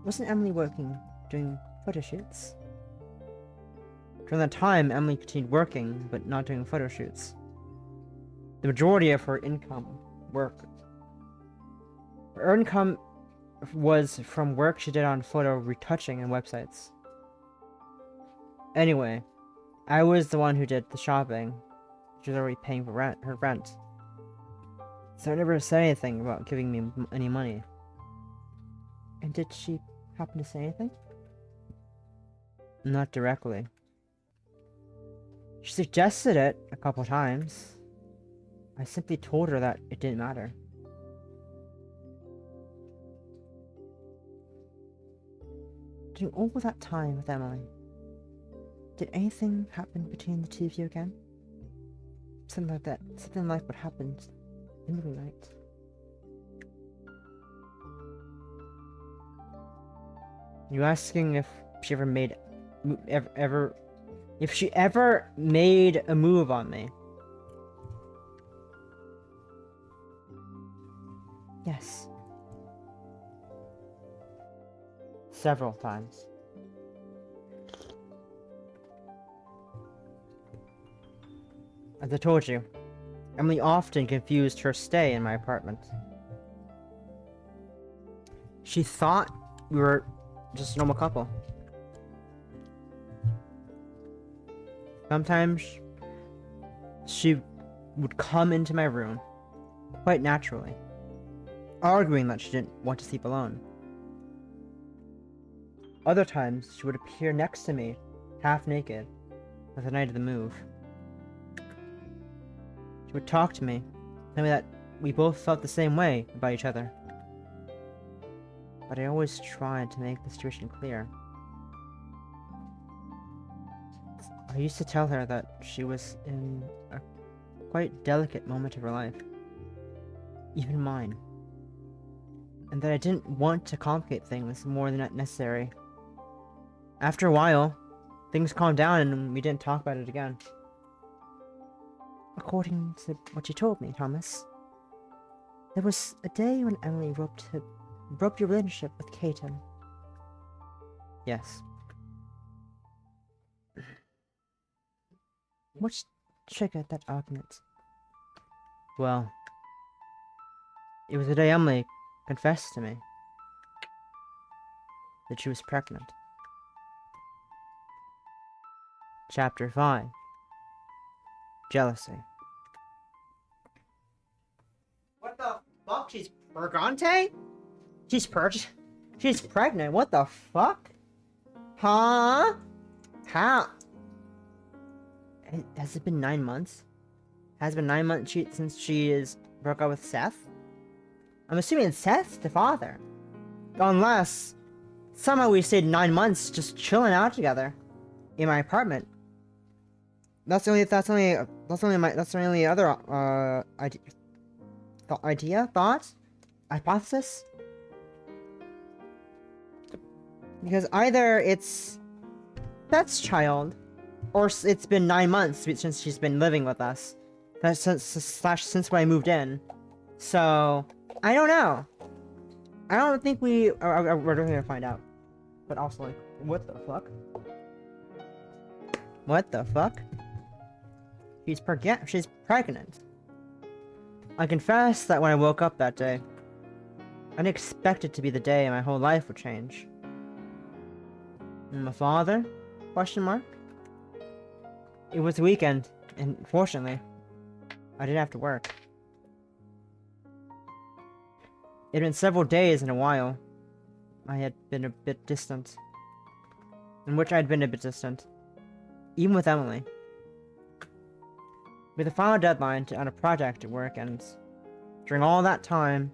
Wasn't Emily working, doing photo shoots? During that time, Emily continued working, but not doing photo shoots. The majority of her income was from work she did on photo retouching and websites. Anyway, I was the one who did the shopping. She was already paying for her rent. So I never said anything about giving me any money. And did she happen to say anything? Not directly. She suggested it a couple times. I simply told her that it didn't matter. During all that time with Emily, did anything happen between the two of you again? Something like that. Something like what happened in the night. You asking if she ever made if she ever made a move on me? Yes. Several times. As I told you, Emily often confused her stay in my apartment. She thought we were just a normal couple. Sometimes she would come into my room, quite naturally, arguing that she didn't want to sleep alone. Other times, she would appear next to me, half naked, on the night of the move. She would talk to me, tell me that we both felt the same way about each other. But I always tried to make the situation clear. I used to tell her that she was in a quite delicate moment of her life, even mine, and that I didn't want to complicate things more than necessary. After a while, things calmed down and we didn't talk about it again. According to what you told me, Thomas, there was a day when Emily broke your relationship with Caton. Yes. What triggered that argument? Well, it was the day Emily confessed to me that she was pregnant. Chapter 5. Jealousy. What the fuck? She's Bergante? She's pregnant? What the fuck? Huh? How? Has it been 9 months? Has it been 9 months since she is broke up with Seth? I'm assuming Seth's the father. Unless somehow we stayed 9 months just chilling out together in my apartment. That's the only other thought, hypothesis. Because either it's Seth's child, or it's been 9 months since she's been living with us. That's since when I moved in. So I don't know. I don't think we're gonna find out. But also, like, what the fuck? What the fuck? She's pregnant. I confess that when I woke up that day, I didn't expect it to be the day my whole life would change. And my father? Question mark? It was the weekend, and fortunately, I didn't have to work. It had been several days and a while. I had been a bit distant. In which I had been a bit distant. Even with Emily. With a final deadline on a project at work, and during all that time,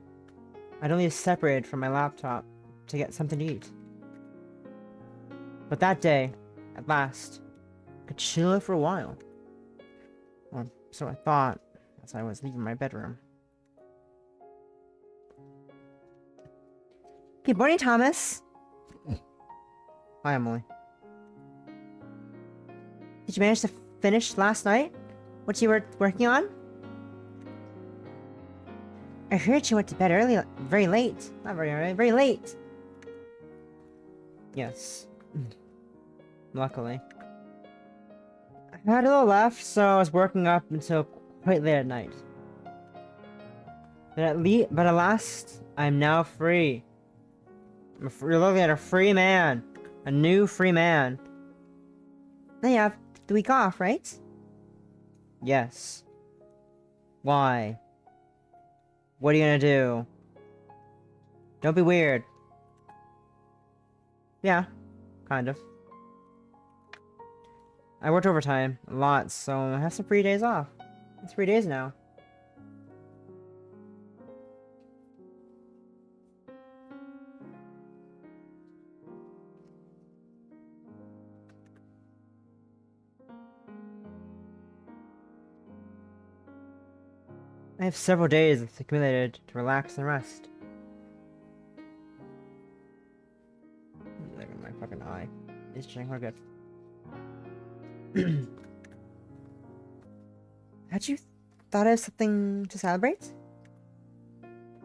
I'd only separated from my laptop to get something to eat. But that day, at last, I could chill for a while. Or so I thought as I was leaving my bedroom. Good morning, Thomas. Hi, Emily. Did you manage to finish last night what you were working on? I heard you went to bed early, very late. Not very early, very late. Yes. Luckily. I had a little left, so I was working up until quite late at night. But at last, I'm now free. You're looking at a free man. A new free man. Now you have the week off, right? Yes. Why? What are you gonna do? Don't be weird. Yeah, kind of. I worked overtime a lot, so I have some free days off. It's 3 days now. I have several days accumulated to relax and rest. Look at my fucking eye. It's checking, we're good. Had you thought of something to celebrate?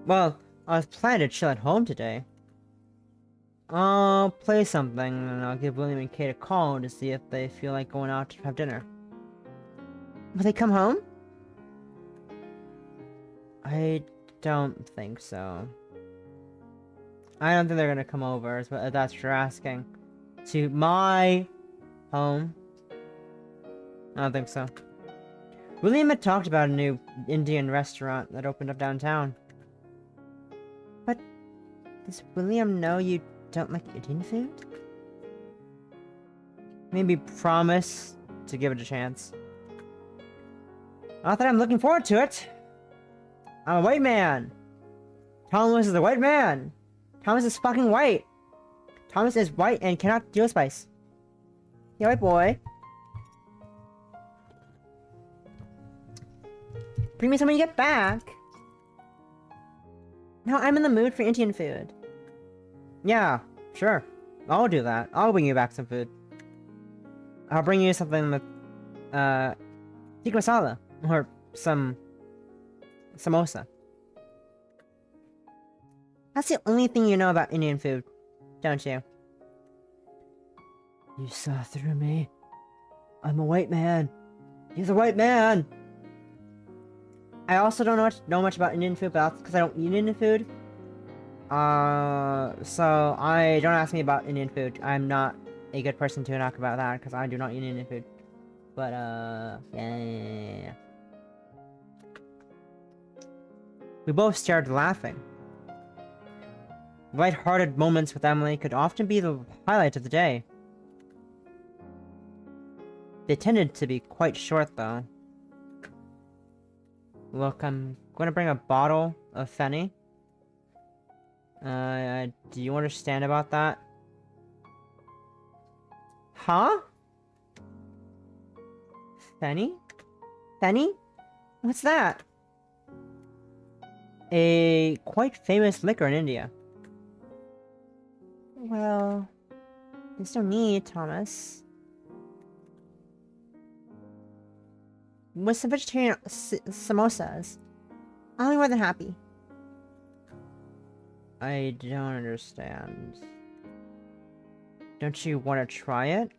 Well, I was planning to chill at home today. I'll play something, and I'll give William and Kate a call to see if they feel like going out to have dinner. Will they come home? I don't think so. I don't think they're gonna come over, if that's what you're asking. To my home? I don't think so. William had talked about a new Indian restaurant that opened up downtown. But does William know you don't like Indian food? Maybe promise to give it a chance. Not that I'm looking forward to it. I'm a white man. Thomas is a white man. Thomas is fucking white. Thomas is white and cannot deal with spice. Yeah, white boy. Bring me some when you get back. No, I'm in the mood for Indian food. Yeah, sure. I'll do that. I'll bring you back some food. I'll bring you something with, tikka masala. Or some samosa. That's the only thing you know about Indian food, don't you? You saw through me. I'm a white man. He's a white man! I also don't know much about Indian food, but that's because I don't eat Indian food. So don't ask me about Indian food. I'm not a good person to talk about that, because I do not eat Indian food. But, yeah. We both started laughing. Light-hearted moments with Emily could often be the highlight of the day. They tended to be quite short, though. Look, I'm going to bring a bottle of Fenny. Do you understand about that? Huh? Fenny? Fenny? What's that? A quite famous liquor in India. Well, there's no need, Thomas. With some vegetarian samosas, I'll be more than happy. I don't understand. Don't you want to try it?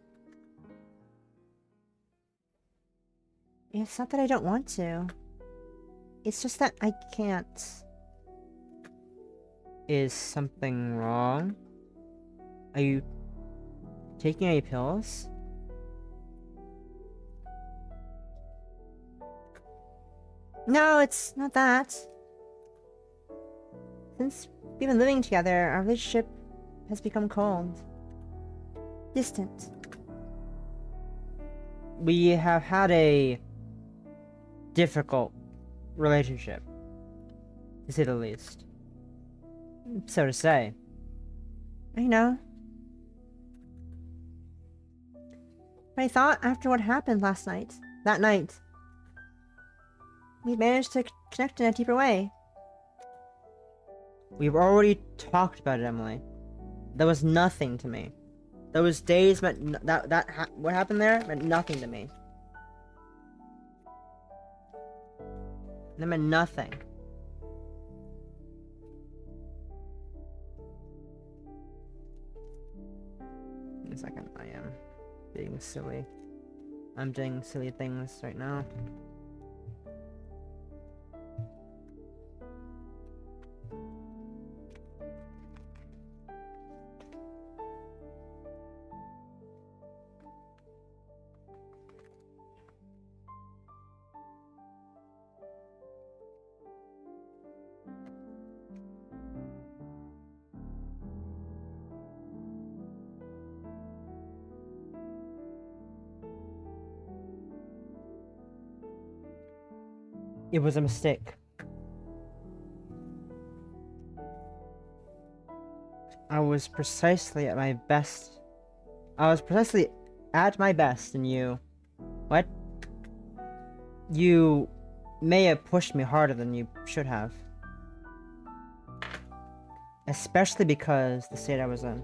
It's not that I don't want to. It's just that I can't. Is something wrong? Are you taking any pills? No, it's not that. Since we've been living together, our relationship has become cold. Distant. We have had a difficult relationship, to say the least. So to say. I know. But I thought after what happened that night, we managed to connect in a deeper way. We've already talked about it, Emily. That was nothing to me. Those days meant what happened there meant nothing to me. That meant nothing. Wait a second, I am being silly. I'm doing silly things right now. It was a mistake. I was precisely at my best. I was precisely at my best, and you... What? You may have pushed me harder than you should have. Especially because the state I was in.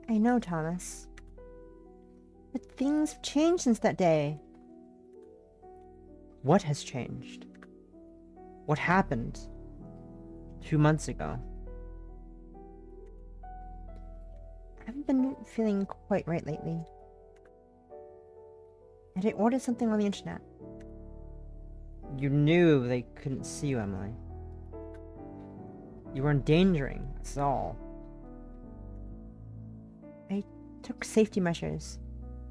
I know, Thomas. But things have changed since that day. What has changed? What happened 2 months ago? I haven't been feeling quite right lately. And I ordered something on the internet. You knew they couldn't see you, Emily. You were endangering us all. I took safety measures.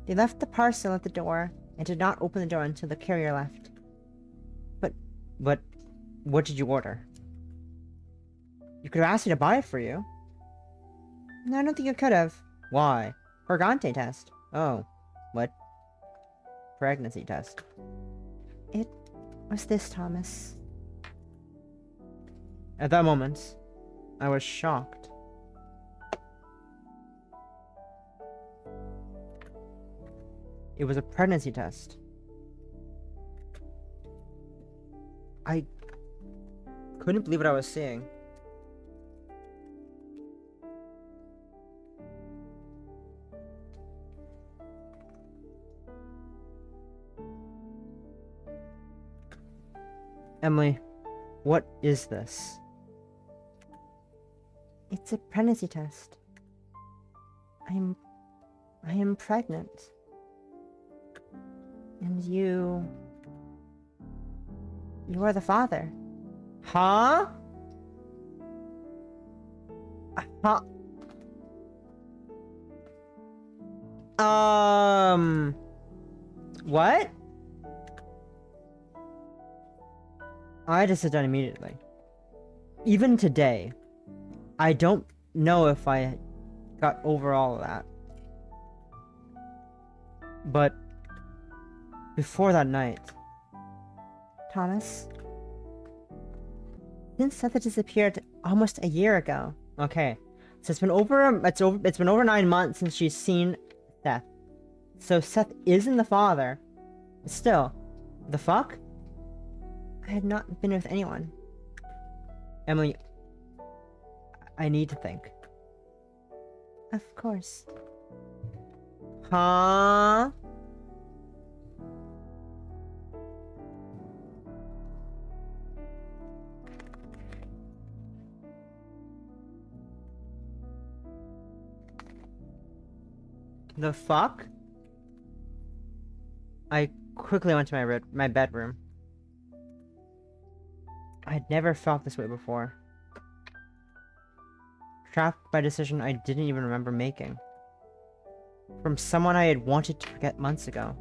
They left the parcel at the door and did not open the door until the carrier left. But what did you order? You could have asked me to buy it for you. No, I don't think you could have. Why? Pergante test. Oh. What? Pregnancy test. It was this, Thomas. At that moment, I was shocked. It was a pregnancy test. I couldn't believe what I was seeing. Emily, what is this? It's a pregnancy test. I am pregnant. And you are the father. Huh? Huh? What? I had to sit down immediately. Even today, I don't know if I got over all of that. But before that night, Thomas, since Seth had disappeared almost a year ago. Okay, so it's been over 9 months since she's seen Seth. So Seth isn't the father. But still, the fuck? I had not been with anyone. Emily, I need to think. Of course. Huh? The fuck? I quickly went to my bedroom. I had never felt this way before. Trapped by a decision I didn't even remember making. From someone I had wanted to forget months ago.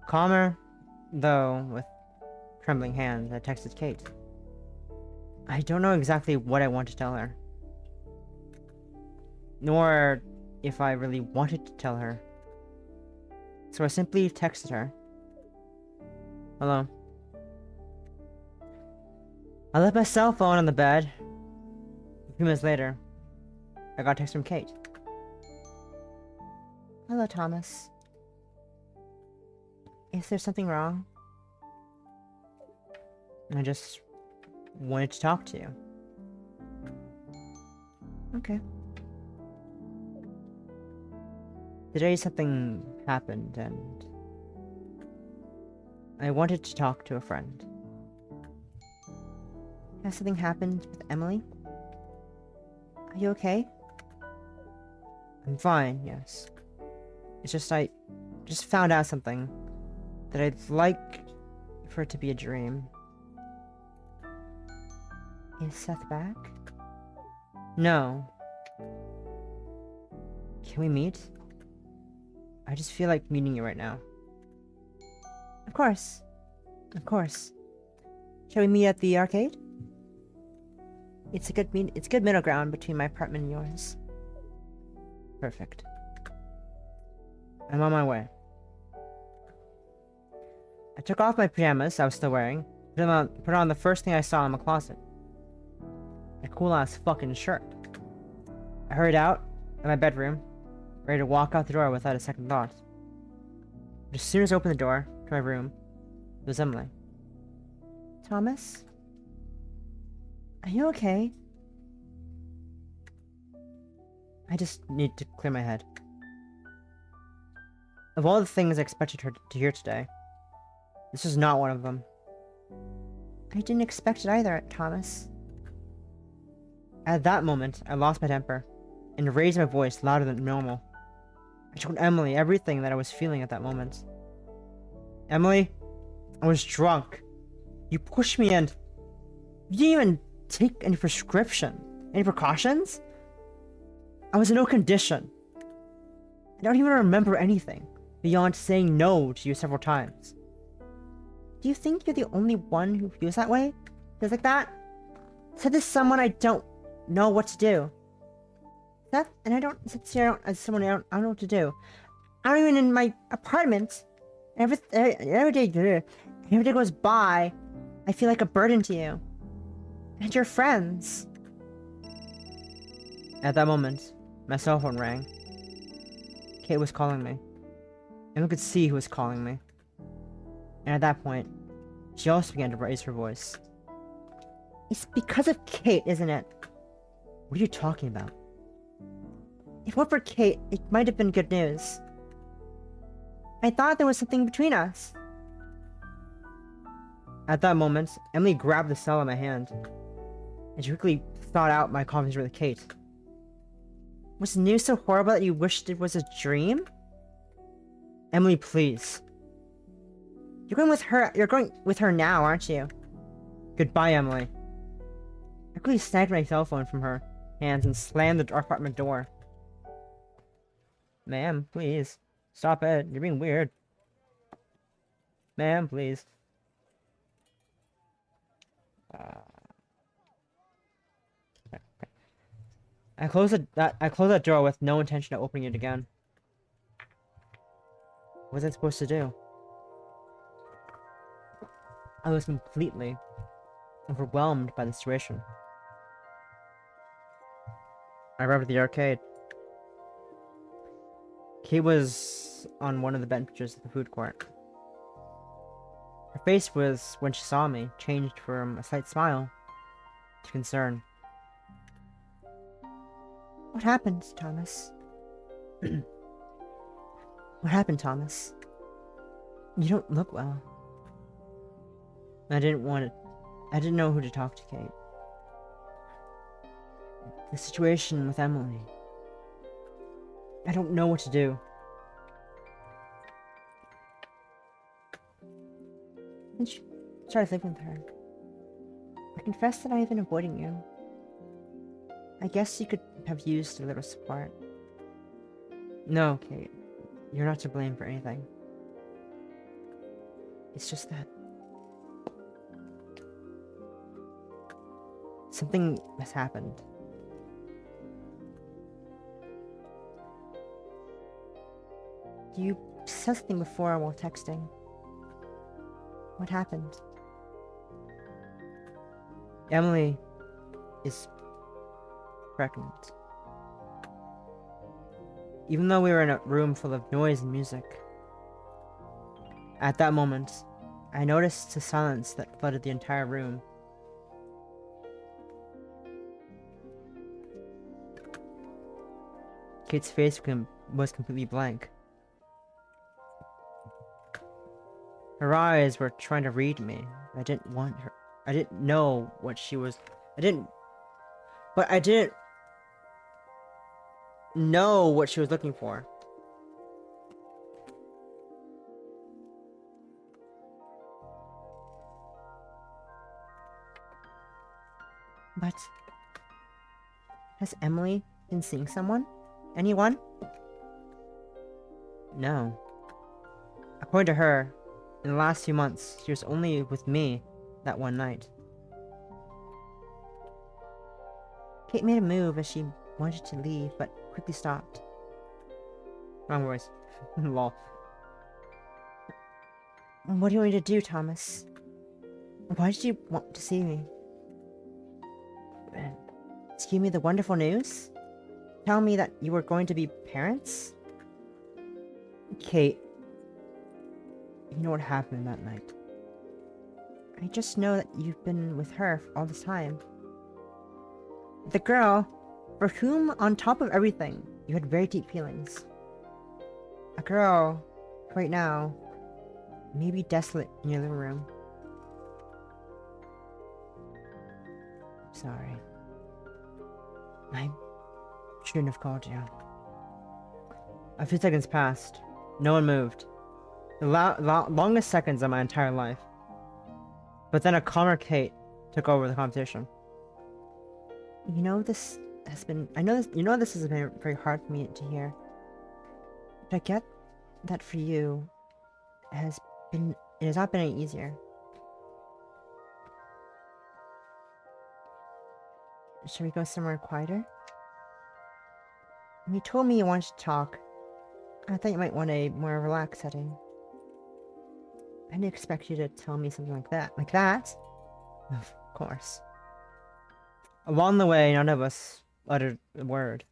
Calmer, though, with trembling hands, I texted Kate. I don't know exactly what I want to tell her. Nor if I really wanted to tell her. So I simply texted her. Hello. I left my cell phone on the bed. A few minutes later, I got a text from Kate. Hello, Thomas. Is there something wrong? I just wanted to talk to you. Okay. Today something happened and I wanted to talk to a friend. Has something happened with Emily? Are you okay? I'm fine, yes. It's just I just found out something that I'd like for it to be a dream. Is Seth back? No. Can we meet? I just feel like meeting you right now. Of course. Of course. Shall we meet at the arcade? It's good middle ground between my apartment and yours. Perfect. I'm on my way. I took off my pajamas I was still wearing, put on the first thing I saw in my closet. A cool ass fucking shirt. I hurried out of my bedroom, ready to walk out the door without a second thought. But as soon as I opened the door to my room, it was Emily. Thomas? Are you okay? I just need to clear my head. Of all the things I expected her to hear today, this was not one of them. I didn't expect it either, Thomas. At that moment, I lost my temper and raised my voice louder than normal. I told Emily everything that I was feeling at that moment. Emily, I was drunk. You pushed me and you didn't even take any prescription, any precautions? I was in no condition. I don't even remember anything beyond saying no to you several times. Do you think you're the only one who feels that way? Feels like that? Said this someone I don't know what to do. Seth, and I don't sit here as someone I don't know what to do. I'm even in my apartment. Every day goes by, I feel like a burden to you. And your friends. At that moment, my cell phone rang. Kate was calling me. Emma could see who was calling me. And at that point, she also began to raise her voice. It's because of Kate, isn't it? What are you talking about? If it weren't for Kate, it might have been good news. I thought there was something between us. At that moment, Emily grabbed the cell in my hand, and she quickly thought out my conversation with Kate. Was the news so horrible that you wished it was a dream? Emily, please. You're going with her now, aren't you? Goodbye, Emily. I quickly snatched my cell phone from her hands and slammed the apartment door. Ma'am, please. Stop it. You're being weird. Ma'am, please. I closed that door with no intention of opening it again. What was I supposed to do? I was completely overwhelmed by the situation. I arrived at the arcade. Kate was on one of the benches of the food court. Her face was, when she saw me, changed from a slight smile to concern. What happened, Thomas? What happened, Thomas? You don't look well. I didn't know who to talk to, Kate. The situation with Emily. I don't know what to do. And she started living with her. I confess that I've been avoiding you. I guess you could have used a little support. No, Kate. You're not to blame for anything. It's just that something has happened. You said something before while texting. What happened? Emily is pregnant. Even though we were in a room full of noise and music, at that moment, I noticed the silence that flooded the entire room. Kate's face was completely blank. Her eyes were trying to read me. I didn't want her. I didn't know what she was. I didn't know what she was looking for. But has Emily been seeing someone? Anyone? No. According to her, in the last few months, she was only with me that one night. Kate made a move as she wanted to leave, but quickly stopped. Wrong voice. Lol. What do you want me to do, Thomas? Why did you want to see me? To give me the wonderful news? Tell me that you were going to be parents? Kate, you know what happened that night. I just know that you've been with her all this time. The girl for whom, on top of everything, you had very deep feelings. A girl, right now, may be desolate in your living room. Sorry. I shouldn't have called you. A few seconds passed. No one moved. The longest seconds of my entire life. But then a calmer Kate took over the conversation. You know this has been. This has been very hard for me to hear. But I get that for you, it has not been any easier. Should we go somewhere quieter? When you told me you wanted to talk, I thought you might want a more relaxed setting. I didn't expect you to tell me something like that. Like that? Of course. Along the way, none of us uttered a word.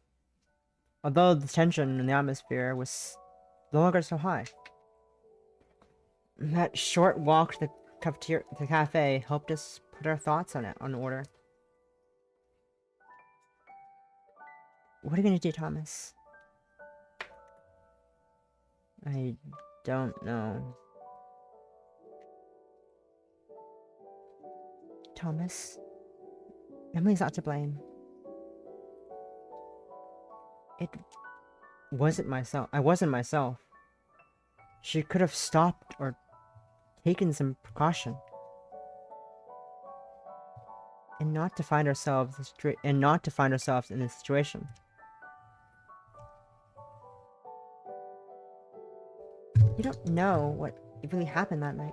Although the tension in the atmosphere was no longer so high. That short walk to the cafe helped us put our thoughts on order. What are you gonna do, Thomas? I don't know. Thomas, Emily's not to blame. It wasn't myself. I wasn't myself. She could have stopped or taken some precaution. And not to find ourselves in this situation. You don't know what really happened that night.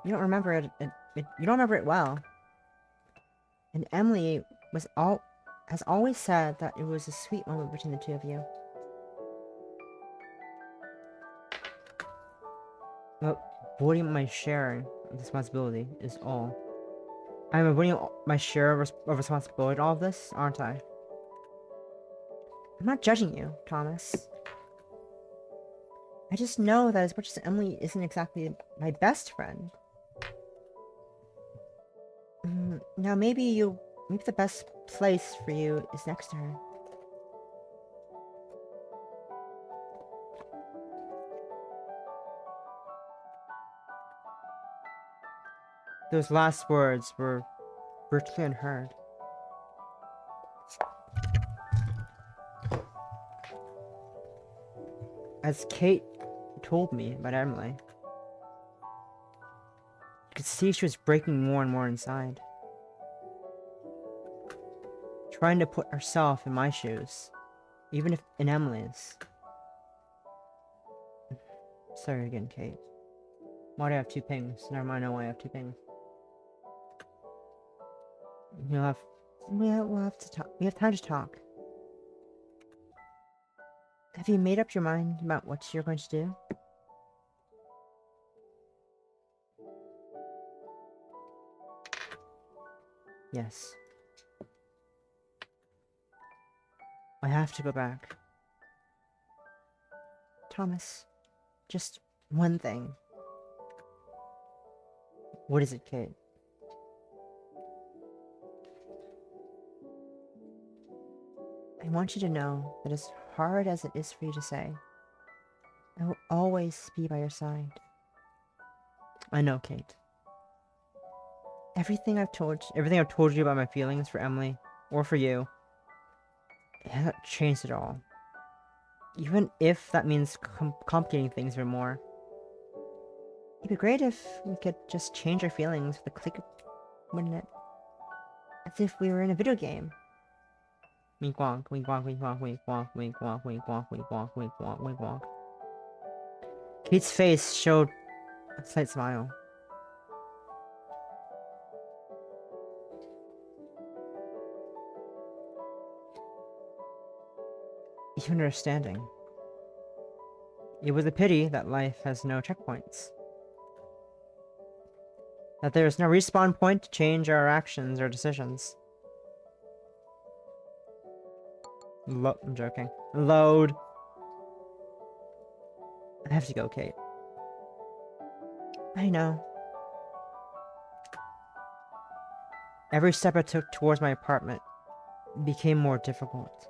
You don't remember it. You don't remember it well. And Emily has always said that it was a sweet moment between the two of you. Well, avoiding my share of responsibility is all. I'm avoiding my share of responsibility in all of this, aren't I? I'm not judging you, Thomas. I just know that as much as Emily isn't exactly my best friend, now maybe the best place for you is next to her. Those last words were virtually unheard. As Kate told me about Emily, you could see she was breaking more and more inside. Trying to put herself in my shoes, even if in Emily's. Sorry again, Kate. Why do I have two pings? Never mind, I know why I have two pings. We'll have to talk. We have time to talk. Have you made up your mind about what you're going to do? Yes. I have to go back. Thomas, just one thing. What is it, Kate? I want you to know that as hard as it is for you to say, I will always be by your side. I know, Kate. Everything I've told you about my feelings for Emily, or for you, it hasn't changed at all. Even if that means complicating things even more. It'd be great if we could just change our feelings with a click, wouldn't it? As if we were in a video game. Wink wonk, wink wonk, wink wonk, wink wonk, wink wonk, wink wonk, wink wonk, wink wonk, wink wonk. Kate's face showed a slight smile. Even understanding. It was a pity that life has no checkpoints. That there is no respawn point to change our actions or decisions. I'm joking. Load. I have to go, Kate. I know. Every step I took towards my apartment became more difficult.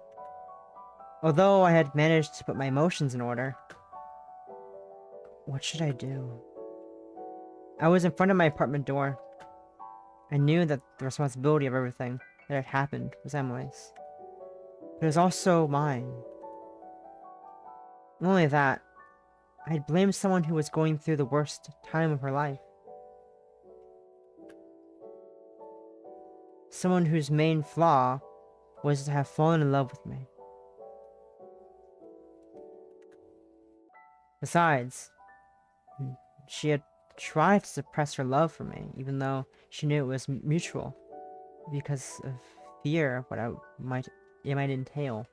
Although I had managed to put my emotions in order, what should I do? I was in front of my apartment door. I knew that the responsibility of everything that had happened was Emily's. But it was also mine. Not only that, I had blamed someone who was going through the worst time of her life. Someone whose main flaw was to have fallen in love with me. Besides, she had tried to suppress her love for me, even though she knew it was mutual, because of fear of what it might entail.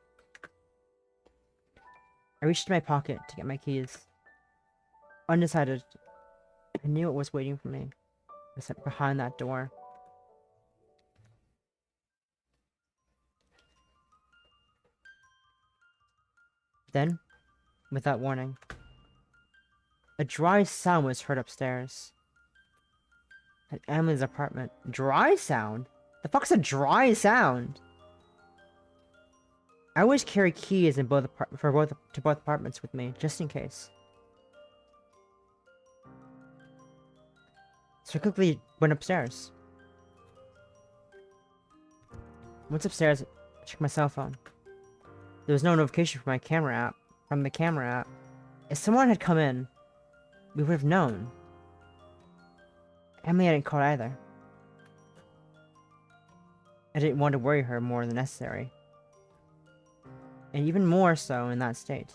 I reached in my pocket to get my keys. Undecided, I knew what was waiting for me. It was behind that door. Then, without warning, a dry sound was heard upstairs. At Emily's apartment. Dry sound? The fuck's a dry sound? I always carry keys to both apartments with me, just in case. So I quickly went upstairs. Once upstairs, I checked my cell phone. There was no notification from the camera app. If someone had come in, we would have known. Emily hadn't called either. I didn't want to worry her more than necessary. And even more so in that state.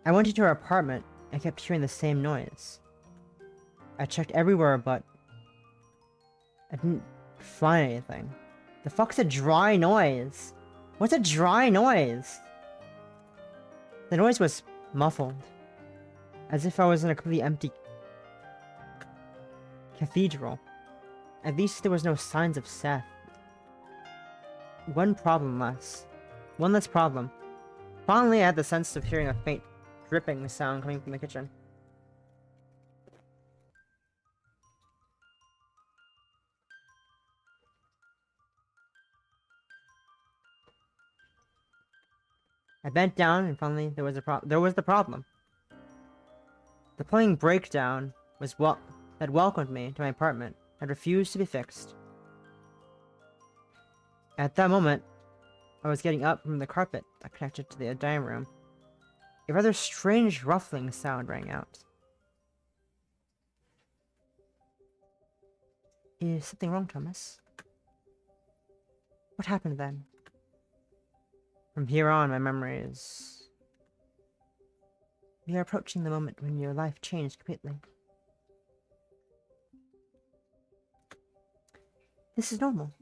I went into her apartment and kept hearing the same noise. I checked everywhere, but I didn't find anything. The fuck's a dry noise? What's a dry noise? The noise was muffled, as if I was in a completely empty cathedral. At least there was no signs of Seth. One problem less. One less problem. Finally, I had the sense of hearing a faint dripping sound coming from the kitchen. I bent down, and finally there was the problem. The plumbing breakdown had welcomed me to my apartment had refused to be fixed. At that moment, I was getting up from the carpet that connected to the dining room. A rather strange ruffling sound rang out. Is something wrong, Thomas? What happened then? From here on, my memory is... We are approaching the moment when your life changed completely. This is normal.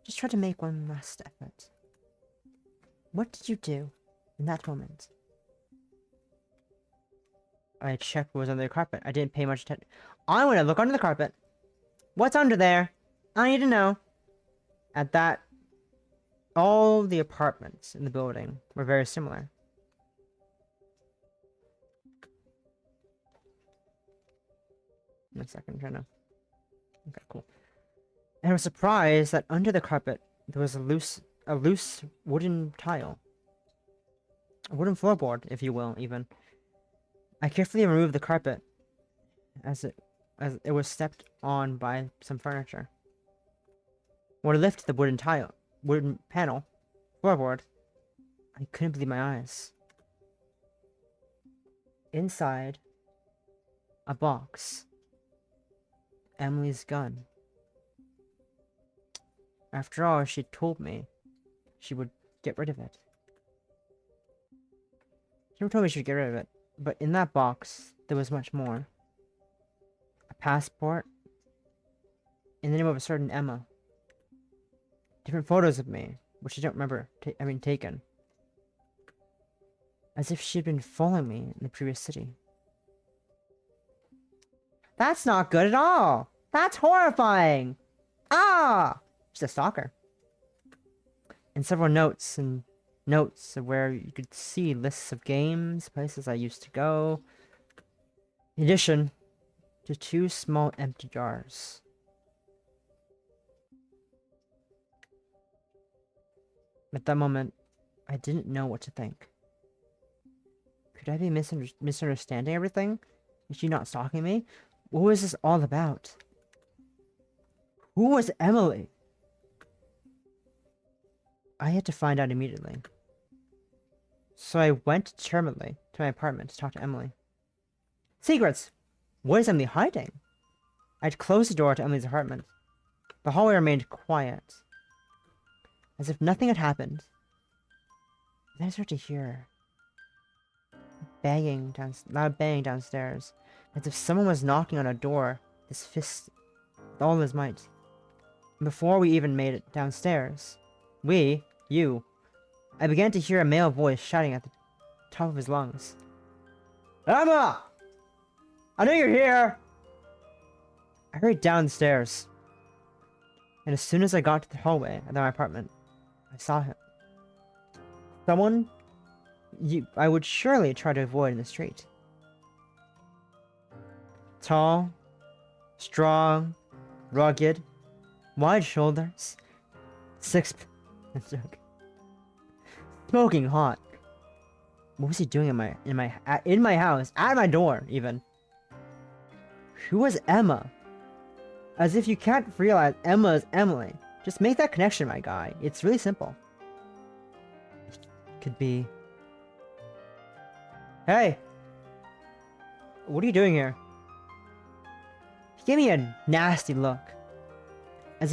Just try to make one last effort. What did you do in that moment? I checked what was under the carpet. I didn't pay much attention. I want to look under the carpet. What's under there? I need to know. At that, all the apartments in the building were very similar. One second, I'm trying to... Okay, cool. And I was surprised that under the carpet there was a loose wooden tile. A wooden floorboard, if you will, even. I carefully removed the carpet as it was stepped on by some furniture. When I lifted the wooden panel, floorboard, I couldn't believe my eyes. Inside, a box. Emily's gun. After all, she told me she would get rid of it. She never told me she would get rid of it, but in that box, there was much more. A passport, in the name of a certain Emma. Different photos of me, which I don't remember taken. As if she'd been following me in the previous city. That's not good at all! That's horrifying! Ah! She's a stalker. And several notes of where you could see lists of games, places I used to go. In addition to 2 small empty jars. At that moment, I didn't know what to think. Could I be misunderstanding everything? Is she not stalking me? What was this all about? Who was Emily? I had to find out immediately. So I went determinedly to my apartment to talk to Emily. Secrets! What is Emily hiding? I'd closed the door to Emily's apartment. The hallway remained quiet, as if nothing had happened. Then I started to hear loud banging downstairs, as if someone was knocking on a door, his fist with all his might. And before we even made it downstairs, I began to hear a male voice shouting at the top of his lungs. Emma! I know you're here! I hurried downstairs, and as soon as I got to the hallway of my apartment, I saw him. Someone I would surely try to avoid in the street. Tall, strong, rugged, wide shoulders, smoking hot. What was he doing in my house, at my door, even? Who was Emma? As if you can't realize Emma is Emily. Just make that connection, my guy. It's really simple. Could be... Hey! What are you doing here? He gave me a nasty look. As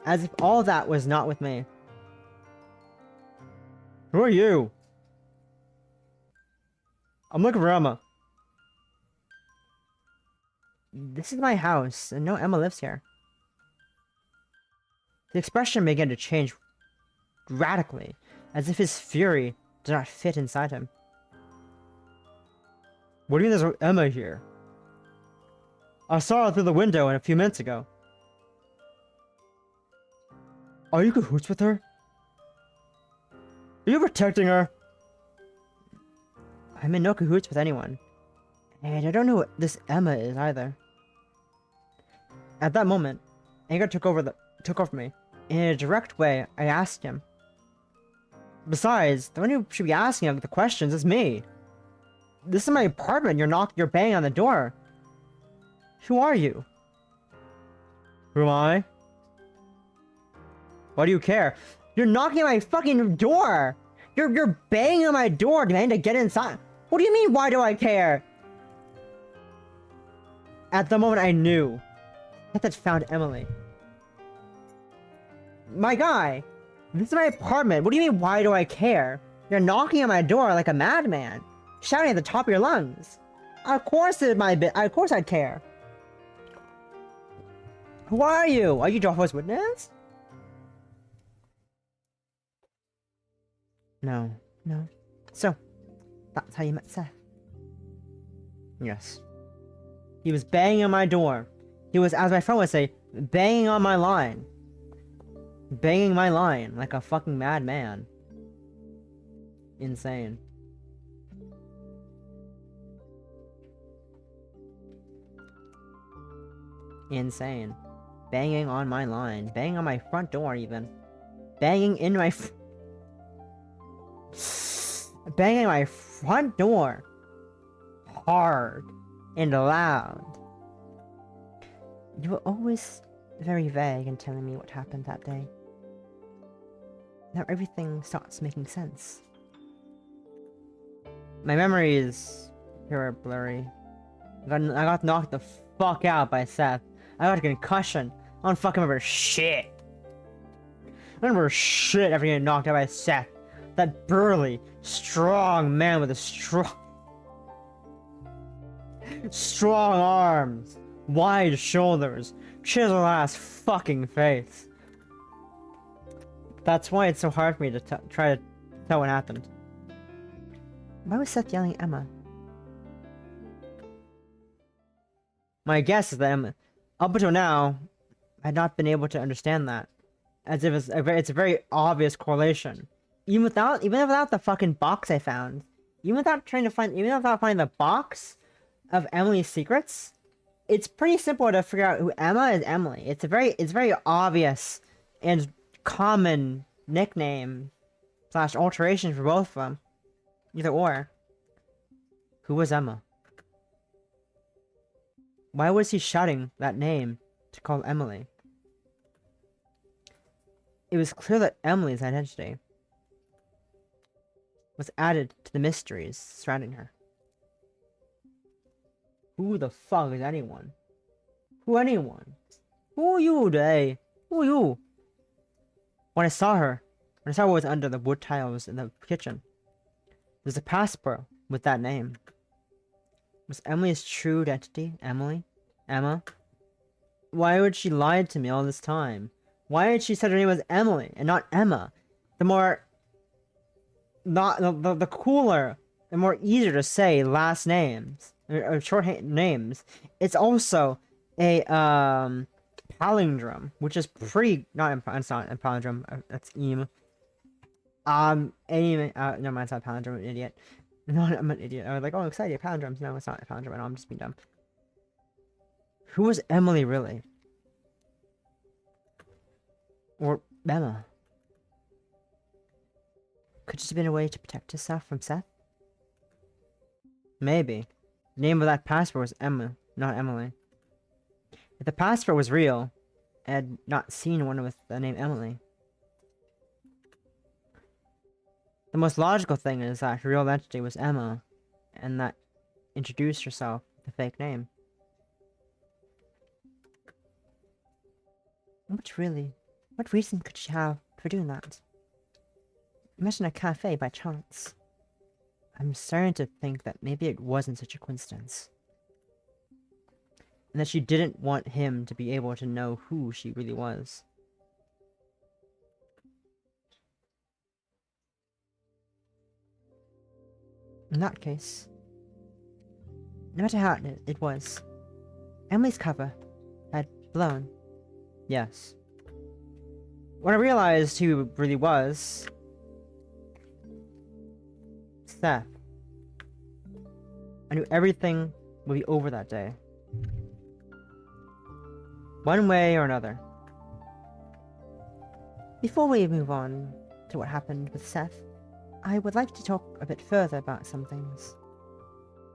if all that was not with me. Who are you? I'm looking for Emma. This is my house, and no Emma lives here. The expression began to change radically, as if his fury did not fit inside him. What do you mean there's no Emma here? I saw her through the window a few minutes ago. Are you cahoots with her? Are you protecting her? I'm in no cahoots with anyone. And I don't know what this Emma is either. At that moment, anger took over me. In a direct way, I asked him. Besides, the one who should be asking the questions is me. This is my apartment. You're banging on the door. Who are you? Who am I? Why do you care? You're knocking at my fucking door! You're banging on my door demanding to get inside. What do you mean, why do I care? At the moment I knew. That had found Emily. My guy! This is my apartment. What do you mean, why do I care? You're knocking at my door like a madman. Shouting at the top of your lungs. Of course of course I'd care. Who are you? Are you Jehovah's Witness? No. So, that's how you met Seth. Yes. He was banging on my door. He was, as my friend would say, banging on my line. Banging my line like a fucking madman. Insane. Insane. Banging on my line. Banging on my front door even. Banging in my banging my front door. Hard. And loud. You were always very vague in telling me what happened that day. Now everything starts making sense. My memory is pure blurry. I got knocked the fuck out by Seth. I got a concussion. I don't fucking remember shit. I don't remember shit after getting knocked out by Seth. That burly, strong man with a strong arms, wide shoulders, chisel ass fucking face. That's why it's so hard for me to try to tell what happened. Why was Seth yelling at Emma? My guess is that Emma, up until now, had not been able to understand that, as if it's a very obvious correlation. Even without the fucking box I found, even without finding the box of Emily's secrets, it's pretty simple to figure out who Emma is. Emily. It's very obvious and common nickname / alteration for both of them. Either or. Who was Emma? Why was he shouting that name to call Emily? It was clear that Emily's identity was added to the mysteries surrounding her. Who the fuck is anyone? Who are you today? Who are you? When I saw what was under the wood tiles in the kitchen, there's a passport with that name. Was Emily's true identity Emily? Emma? Why would she lie to me all this time? Why had she said her name was Emily and not Emma? The cooler and more easier to say last names or short names. It's also a palindrome, which is pretty it's not a palindrome. That's never mind, it's not a palindrome. I'm an idiot. No, I'm an idiot. I was like, oh, excited, palindromes. No, it's not a palindrome. No, I'm just being dumb. Who was Emily really? Or Emma? Could it have been a way to protect herself from Seth? Maybe. The name of that passport was Emma, not Emily. If the passport was real, I had not seen one with the name Emily. The most logical thing is that her real identity was Emma, and that introduced herself with a fake name. What reason could she have for doing that? Imagine a cafe by chance. I'm starting to think that maybe it wasn't such a coincidence. and that she didn't want him to be able to know who she really was. In that case, no matter how it was, Emily's cover had blown. Yes. When I realized who he really was, Seth, I knew everything would be over that day. One way or another. Before we move on to what happened with Seth, I would like to talk a bit further about some things.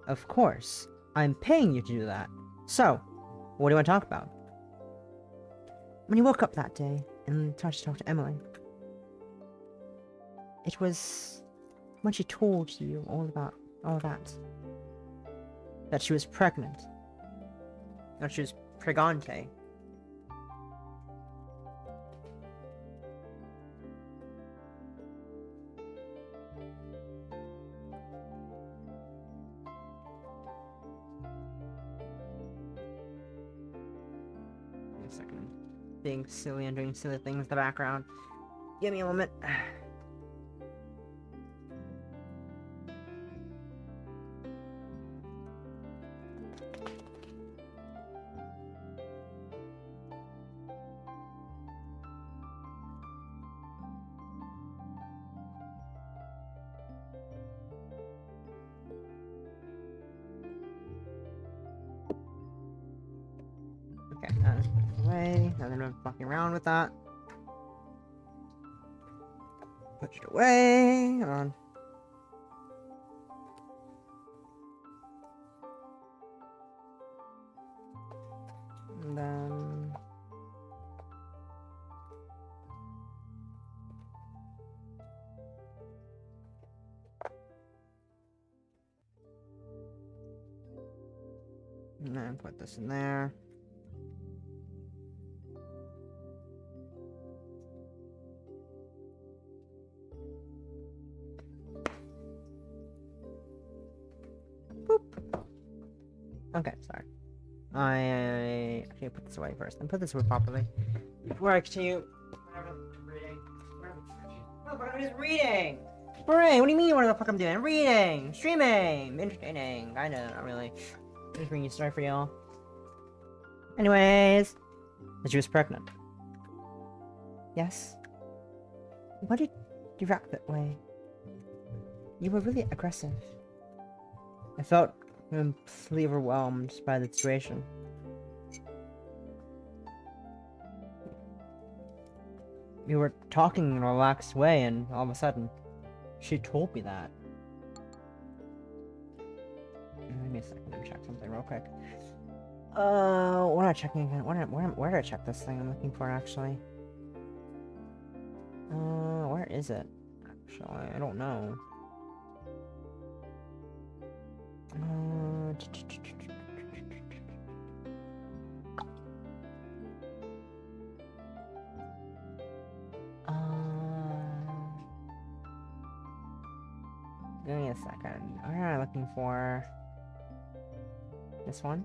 Of course, I'm paying you to do that. So, what do you want to talk about? When you woke up that day and tried to talk to Emily, it was when she told you all about all that. That she was pregnant. That she was pregante. Wait a second. Being silly and doing silly things in the background. Give me a moment. Okay, let's put it away. Now that I'm fucking around with that. Put it away. Hold on. And then... and then put this in there. Okay, sorry. I actually put this away first and put this away properly before I continue. Reading. What I'm just reading. Hooray! What do you mean? What the fuck I'm doing? Reading, streaming, entertaining. I know, not really. I'm just reading a story for y'all. Anyways, that she was pregnant. Yes. Why did you react that way? You were really aggressive. I felt completely overwhelmed by the situation. We were talking in a relaxed way, and all of a sudden, she told me that. Give me a second, let me check something real quick. What am I checking again? Where did I check this thing I'm looking for, actually? Where is it? Actually, I don't know. Give me a second. What am I looking for? This one?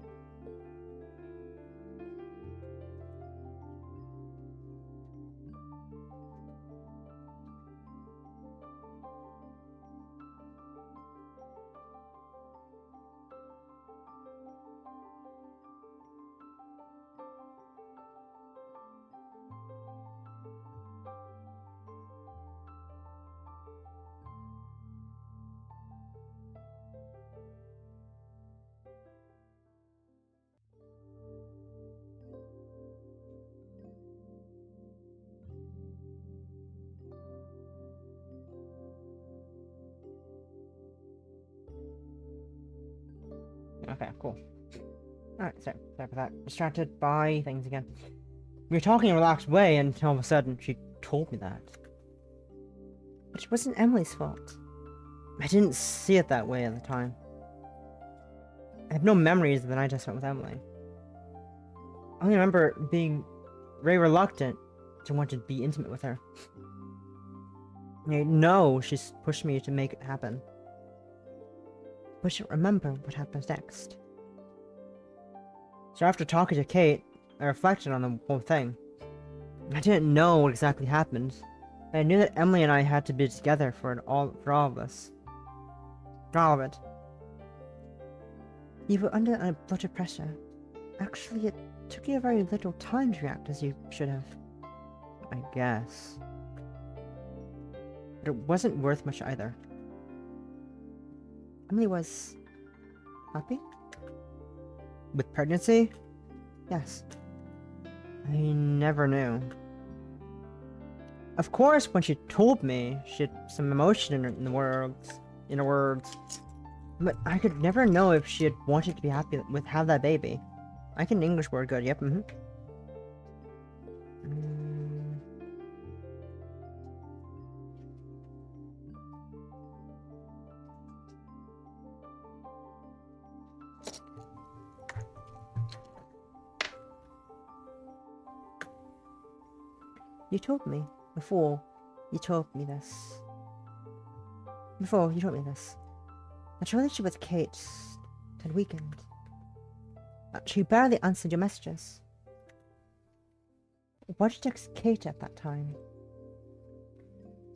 Okay, cool. Alright, sorry for that. Distracted by things again. We were talking in a relaxed way, and all of a sudden, she told me that. But it wasn't Emily's fault. I didn't see it that way at the time. I have no memories of the night I spent with Emily. I only remember being very reluctant to want to be intimate with her. I know she's pushed me to make it happen. But I don't remember what happens next. So after talking to Kate, I reflected on the whole thing. I didn't know what exactly happened. But I knew that Emily and I had to be together for all of this. For all of it. You were under a lot of pressure. Actually, it took you very little time to react as you should have. I guess. But it wasn't worth much either. Emily was happy? With pregnancy? Yes. I never knew. Of course, when she told me, she had some emotion in her words. But I could never know if she had wanted to be happy with have that baby. I can English word good, yep, You told me before you told me this. Before you told me this. That your relationship with Kate had weakened. That she barely answered your messages. Why did you text Kate at that time?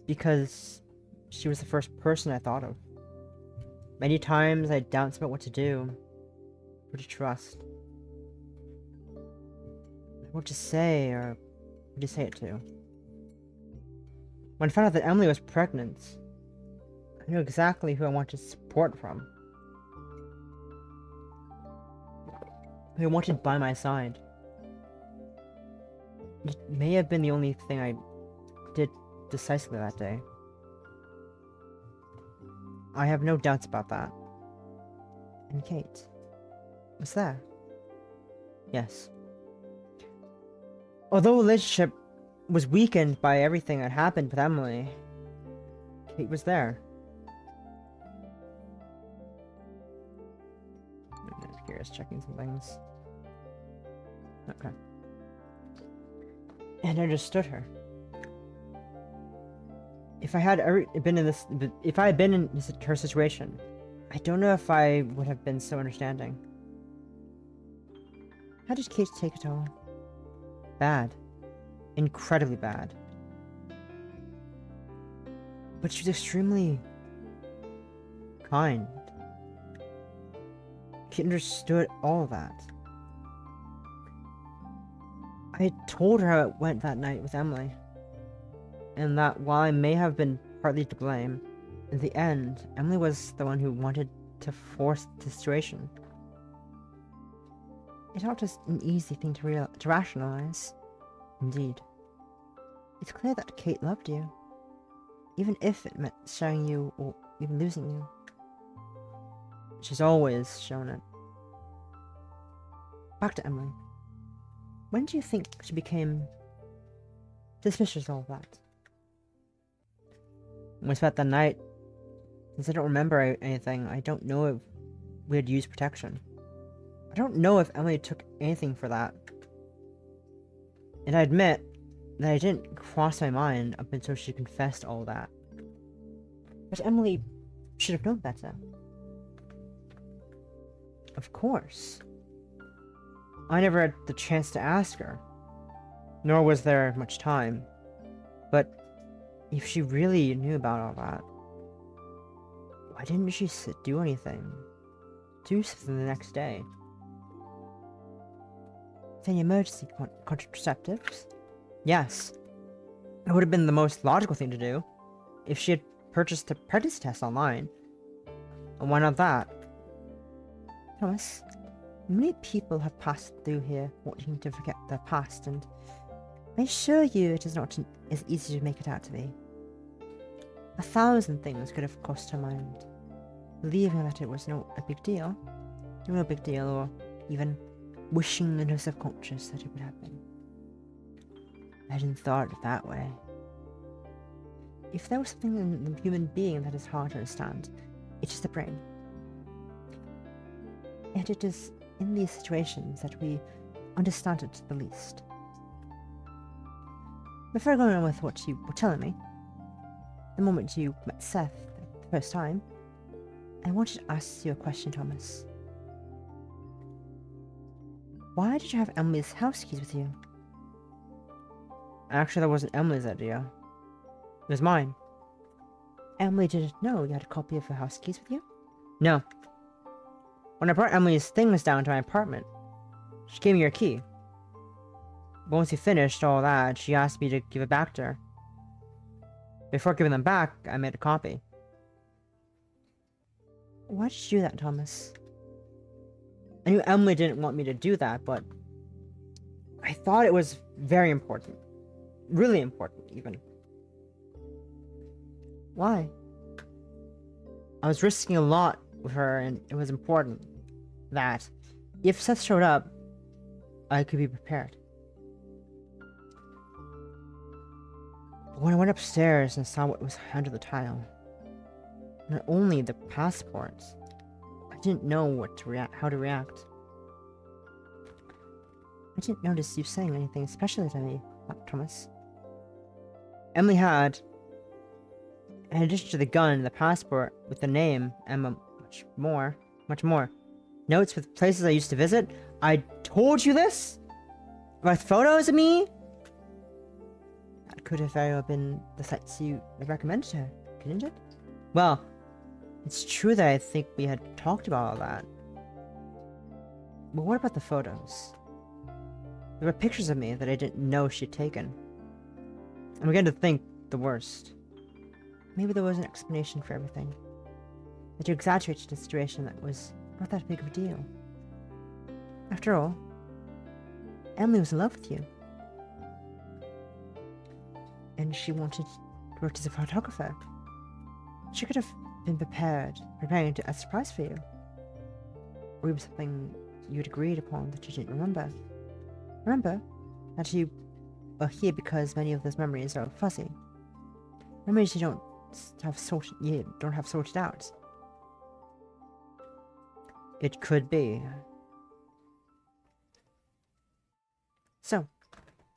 Because she was the first person I thought of. Many times I had doubts about what to do, who to trust, what to say, or who to say it to. When I found out that Emily was pregnant, I knew exactly who I wanted support from. Who I wanted by my side. It may have been the only thing I did decisively that day. I have no doubts about that. And Kate was there. Yes. Although the relationship was weakened by everything that happened with Emily, Kate was there. I'm just curious, checking some things. Okay. And I understood her. If I had been in this, if I had been in her situation, I don't know if I would have been so understanding. How did Kate take it all? Bad. Incredibly bad. But she was extremely kind. She understood all of that. I had told her how it went that night with Emily, and that while I may have been partly to blame, in the end, Emily was the one who wanted to force the situation. It's not just an easy thing to rationalize. Indeed. It's clear that Kate loved you, even if it meant sharing you or even losing you. She's always shown it. Back to Emily. When do you think she became suspicious of all of that? When we spent that night, since I don't remember anything, I don't know if we had used protection. I don't know if Emily took anything for that. And I admit that I didn't cross my mind up until she confessed all that. But Emily should have known better. Of course. I never had the chance to ask her, nor was there much time. But if she really knew about all that, why didn't she do anything? Do something the next day? Any emergency contraceptives? Yes. It would have been the most logical thing to do if she had purchased a pregnancy test online. And why not that? Thomas, many people have passed through here wanting to forget their past, and I assure you it is not as easy to make it out to be. 1,000 things could have crossed her mind, believing that it was no big deal, or even wishing in her subconscious that it would happen. I hadn't thought it that way. If there was something in the human being that is hard to understand, it is the brain. And it is in these situations that we understand it the least. Before going on with what you were telling me, the moment you met Seth the first time, I wanted to ask you a question, Thomas. Why did you have Emily's house keys with you? Actually, that wasn't Emily's idea. It was mine. Emily didn't know you had a copy of the house keys with you? No. When I brought Emily's things down to my apartment, she gave me your key. But once we finished all that, she asked me to give it back to her. Before giving them back, I made a copy. Why did you do that, Thomas? I knew Emily didn't want me to do that, but I thought it was very important. Really important, even. Why? I was risking a lot with her, and it was important that if Seth showed up, I could be prepared. But when I went upstairs and saw what was under the tile, not only the passports, I didn't know how to react. I didn't notice you saying anything especially to me, Thomas. Emily had, in addition to the gun and the passport with the name and much more, notes with places I used to visit. I told you this? With photos of me? That could have very well been the sites you recommended to her, couldn't it? Well, it's true that I think we had talked about all that. But what about the photos? There were pictures of me that I didn't know she'd taken. I'm beginning to think the worst. Maybe there was an explanation for everything. That you exaggerated a situation that was not that big of a deal. After all, Emily was in love with you. And she wanted to work as a photographer. She could have been preparing a surprise for you. Or even something you'd agreed upon that you didn't remember. Remember that you are here because many of those memories are fuzzy. Memories you don't have sorted out. It could be. So,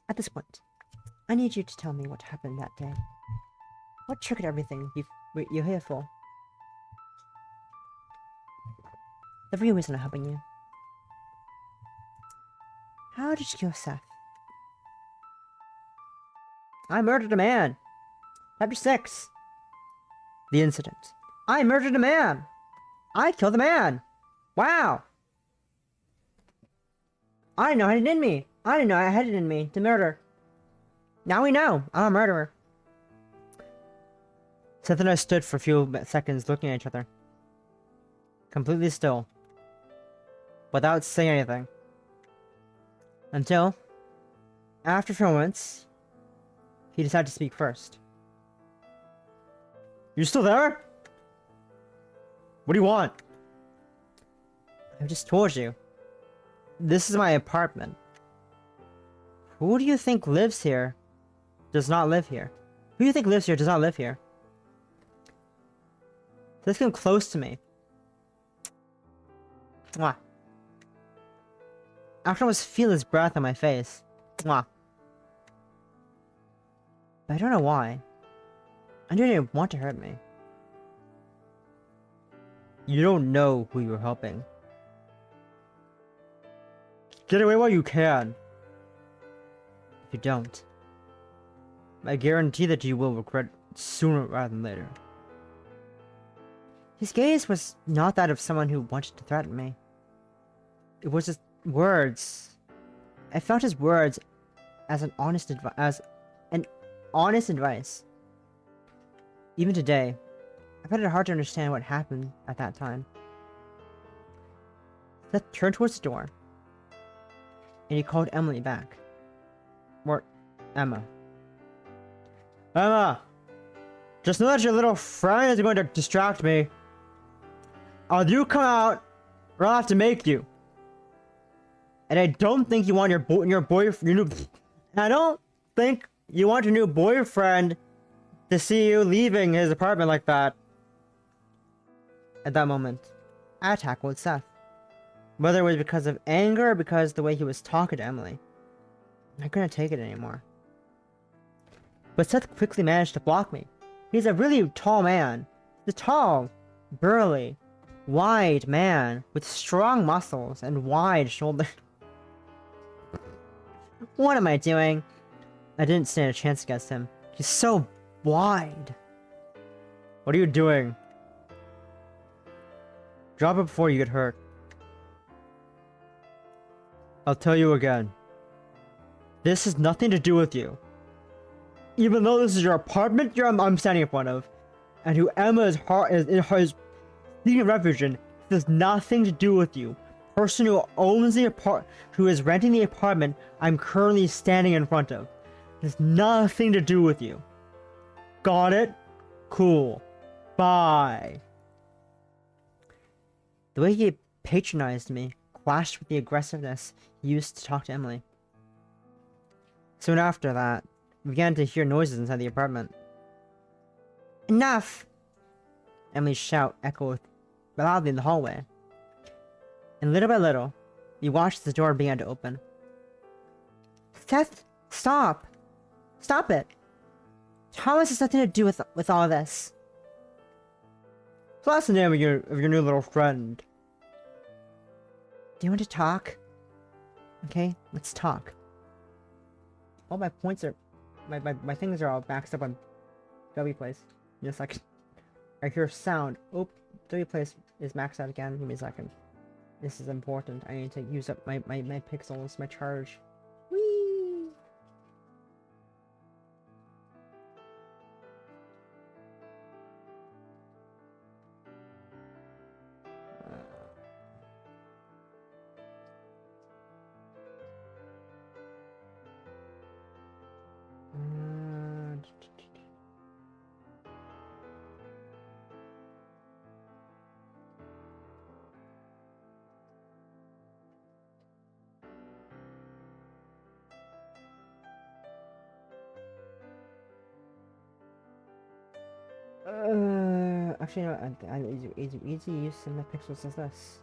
at this point, I need you to tell me what happened that day. What triggered everything you're here for? The real reason I'm helping you. How did you kill Seth? I murdered a man. Chapter 6. The incident. I murdered a man. I killed a man. Wow. I didn't know I had it in me. I didn't know I had it in me to murder. Now we know. I'm a murderer. Seth and I stood for a few seconds looking at each other. Completely still. Without saying anything. Until, after a few moments, he decided to speak first. You still there? What do you want? I just told you. This is my apartment. Who do you think lives here? Does not live here. Who do you think lives here? Does not live here. Let's come close to me. Mwah. I can almost feel his breath on my face. Mwah. But I don't know why. I didn't want to hurt me. You don't know who you're helping. Get away while you can. If you don't, I guarantee that you will regret it sooner rather than later. His gaze was not that of someone who wanted to threaten me. It was his words. I felt his words as an honest advice. Even today, I found it hard to understand what happened at that time. Seth turned towards the door, and he called Emily back. Or Emma. Emma! Just know that your little friend is going to distract me. Either you come out, or I'll have to make you. And I don't think you want I don't think you want your new boyfriend to see you leaving his apartment like that. At that moment, I tackled Seth. Whether it was because of anger or because of the way he was talking to Emily. I couldn't take it anymore. But Seth quickly managed to block me. He's a really tall man. He's a tall, burly, wide man with strong muscles and wide shoulders. What am I doing? I didn't stand a chance against him. He's so wide. What are you doing? Drop it before you get hurt. I'll tell you again. This has nothing to do with you. Even though this is your apartment I'm standing in front of, and who Emma is seeking refuge in, this has nothing to do with you. Person who owns the who is renting the apartment I'm currently standing in front of. It has nothing to do with you. Got it? Cool. Bye. The way he patronized me clashed with the aggressiveness he used to talk to Emily. Soon after that, we began to hear noises inside the apartment. Enough! Emily's shout echoed loudly in the hallway. And little by little, we watched the door begin to open. Seth, stop! Stop it! Thomas has nothing to do with all this. So that's the name of your new little friend. Do you want to talk? Okay, let's talk. All my points are... My things are all maxed up on W place. In a second. I hear sound. Oh, W place is maxed out again. Give me a second. This is important. I need to use up my pixels, my charge. Whee! Actually, no, easy use in the pixels as this.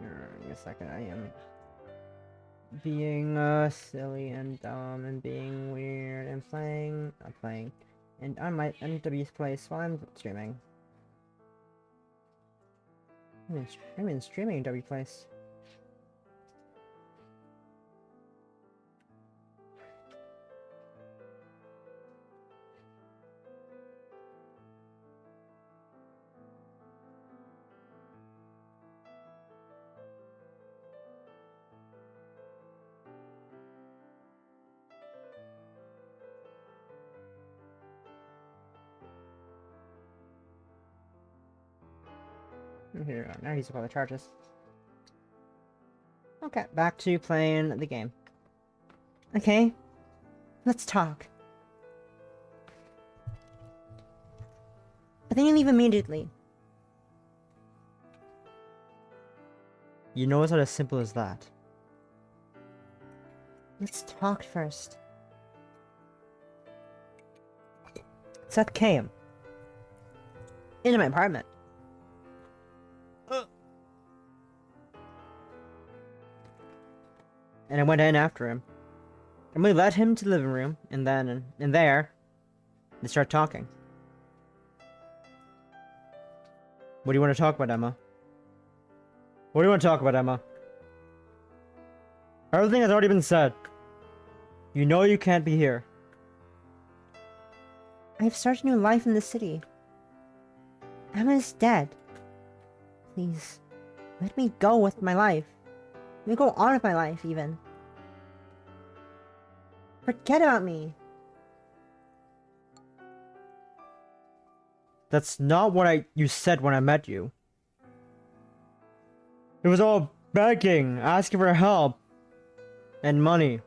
Give me a second, I am being silly and dumb and being weird and not playing, and on my NW's place while I'm streaming. I'm in streaming W place. Here, now he's up all the charges. Okay, back to playing the game. Okay, let's talk. I think you leave immediately. You know, it's not as simple as that. Let's talk first. Seth came into my apartment. And I went in after him. And we led him to the living room, and then, in there, they started talking. What do you want to talk about, Emma? What do you want to talk about, Emma? Everything has already been said. You know you can't be here. I've started a new life in the city. Emma's dead. Please, let me go with my life. Let me go on with my life, even. Forget about me. That's not what you said when I met you. It was all begging, asking for help, and money.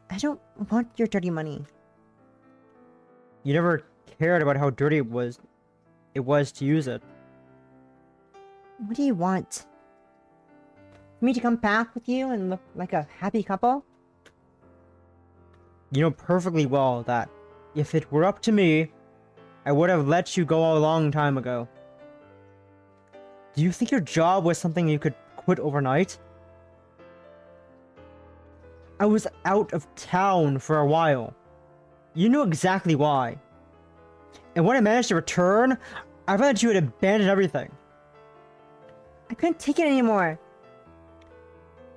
I don't want your dirty money. You never cared about how dirty it was to use it. What do you want? For me to come back with you and look like a happy couple? You know perfectly well that if it were up to me, I would have let you go a long time ago. Do you think your job was something you could quit overnight? I was out of town for a while. You knew exactly why. And when I managed to return, I found that you had abandoned everything. I couldn't take it anymore.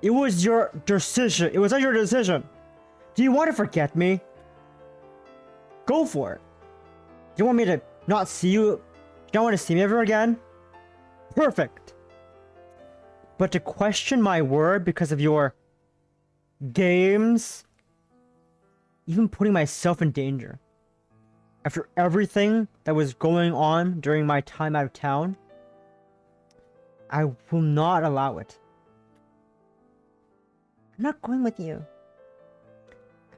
It was your decision. It was not your decision. Do you want to forget me? Go for it. You want me to not see you? You don't want to see me ever again? Perfect. But to question my word because of your games, even putting myself in danger. After everything that was going on during my time out of town, I will not allow it. I'm not going with you.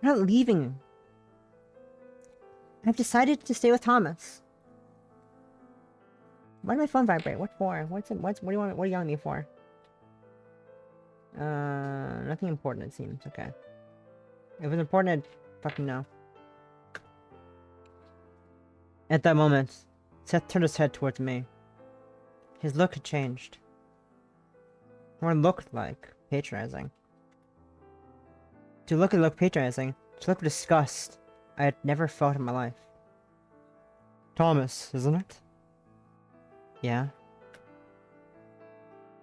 I'm not leaving. I've decided to stay with Thomas. Why did my phone vibrate? What for? What do you want? What are you yelling at me for? Nothing important, it seems. Okay. If it was important, I'd fucking know. At that moment, Seth turned his head towards me. His look had changed. Or looked like patronizing. To look patronizing, to look disgust I had never felt in my life. Thomas, isn't it? Yeah.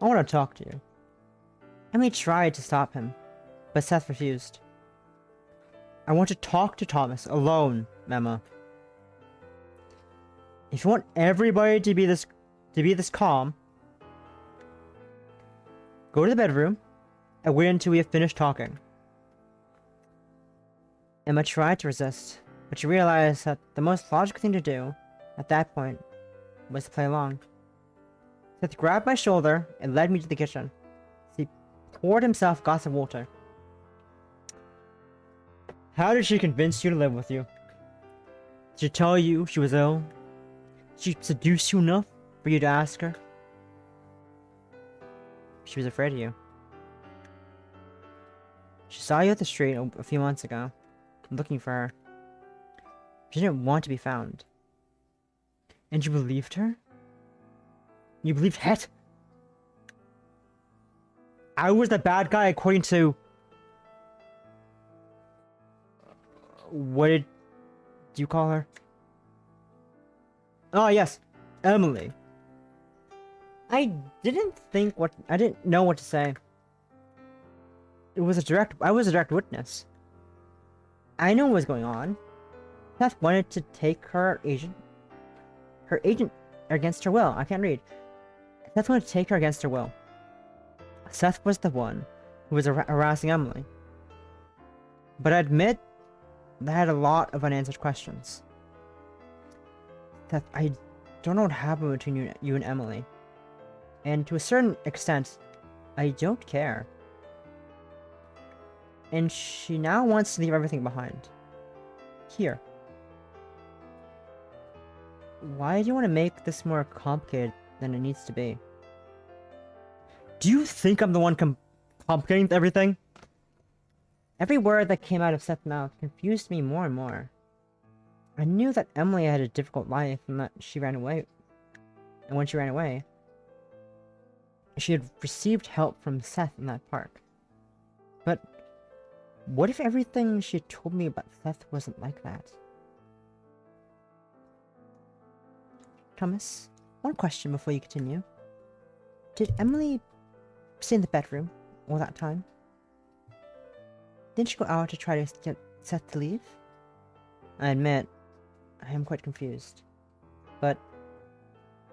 I want to talk to you. Emily tried to stop him, but Seth refused. I want to talk to Thomas alone, Emma. If you want everybody to be this calm, go to the bedroom and wait until we have finished talking. Emma tried to resist, but she realized that the most logical thing to do at that point was to play along. Seth grabbed my shoulder and led me to the kitchen. He poured himself a glass of water. How did she convince you to live with you? Did she tell you she was ill? Did she seduce you enough for you to ask her? She was afraid of you. She saw you at the street a few months ago, looking for her. She didn't want to be found. And you believed her? You believed Het? I was the bad guy according to... What did you call her? Oh yes, Emily. I didn't know what to say. I was a direct witness. I knew what was going on. Seth wanted to take her agent against her will. I can't read. Seth wanted to take her against her will. Seth was the one who was harassing Emily. But I admit that I had a lot of unanswered questions. Seth, I don't know what happened between you and Emily. And to a certain extent, I don't care. And she now wants to leave everything behind. Here. Why do you want to make this more complicated than it needs to be? Do you think I'm the one complicating everything? Every word that came out of Seth's mouth confused me more and more. I knew that Emily had a difficult life and that she ran away. And when she ran away, she had received help from Seth in that park. But what if everything she had told me about Seth wasn't like that? Thomas, one question before you continue. Did Emily stay in the bedroom all that time? Didn't she go out to try to get Seth to leave? I admit, I am quite confused. But,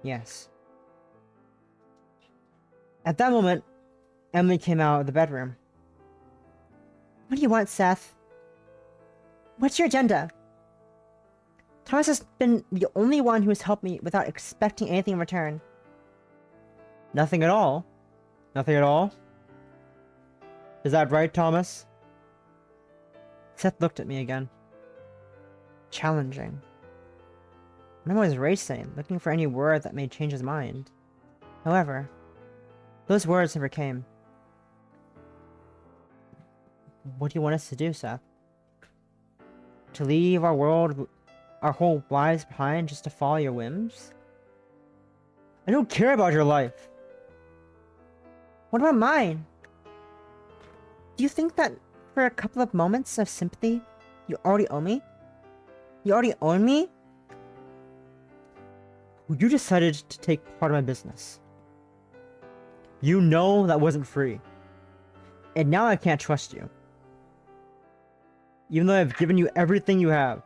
yes. At that moment, Emily came out of the bedroom. What do you want, Seth? What's your agenda? Thomas has been the only one who has helped me without expecting anything in return. Nothing at all? Nothing at all? Is that right, Thomas? Seth looked at me again. Challenging. My mind was racing, looking for any word that may change his mind. However, those words never came. What do you want us to do, Seth? To leave our world, our whole lives behind just to follow your whims? I don't care about your life. What about mine? Do you think that for a couple of moments of sympathy, you already owe me? You already own me? You decided to take part of my business. You know that wasn't free. And now I can't trust you. Even though I've given you everything you have.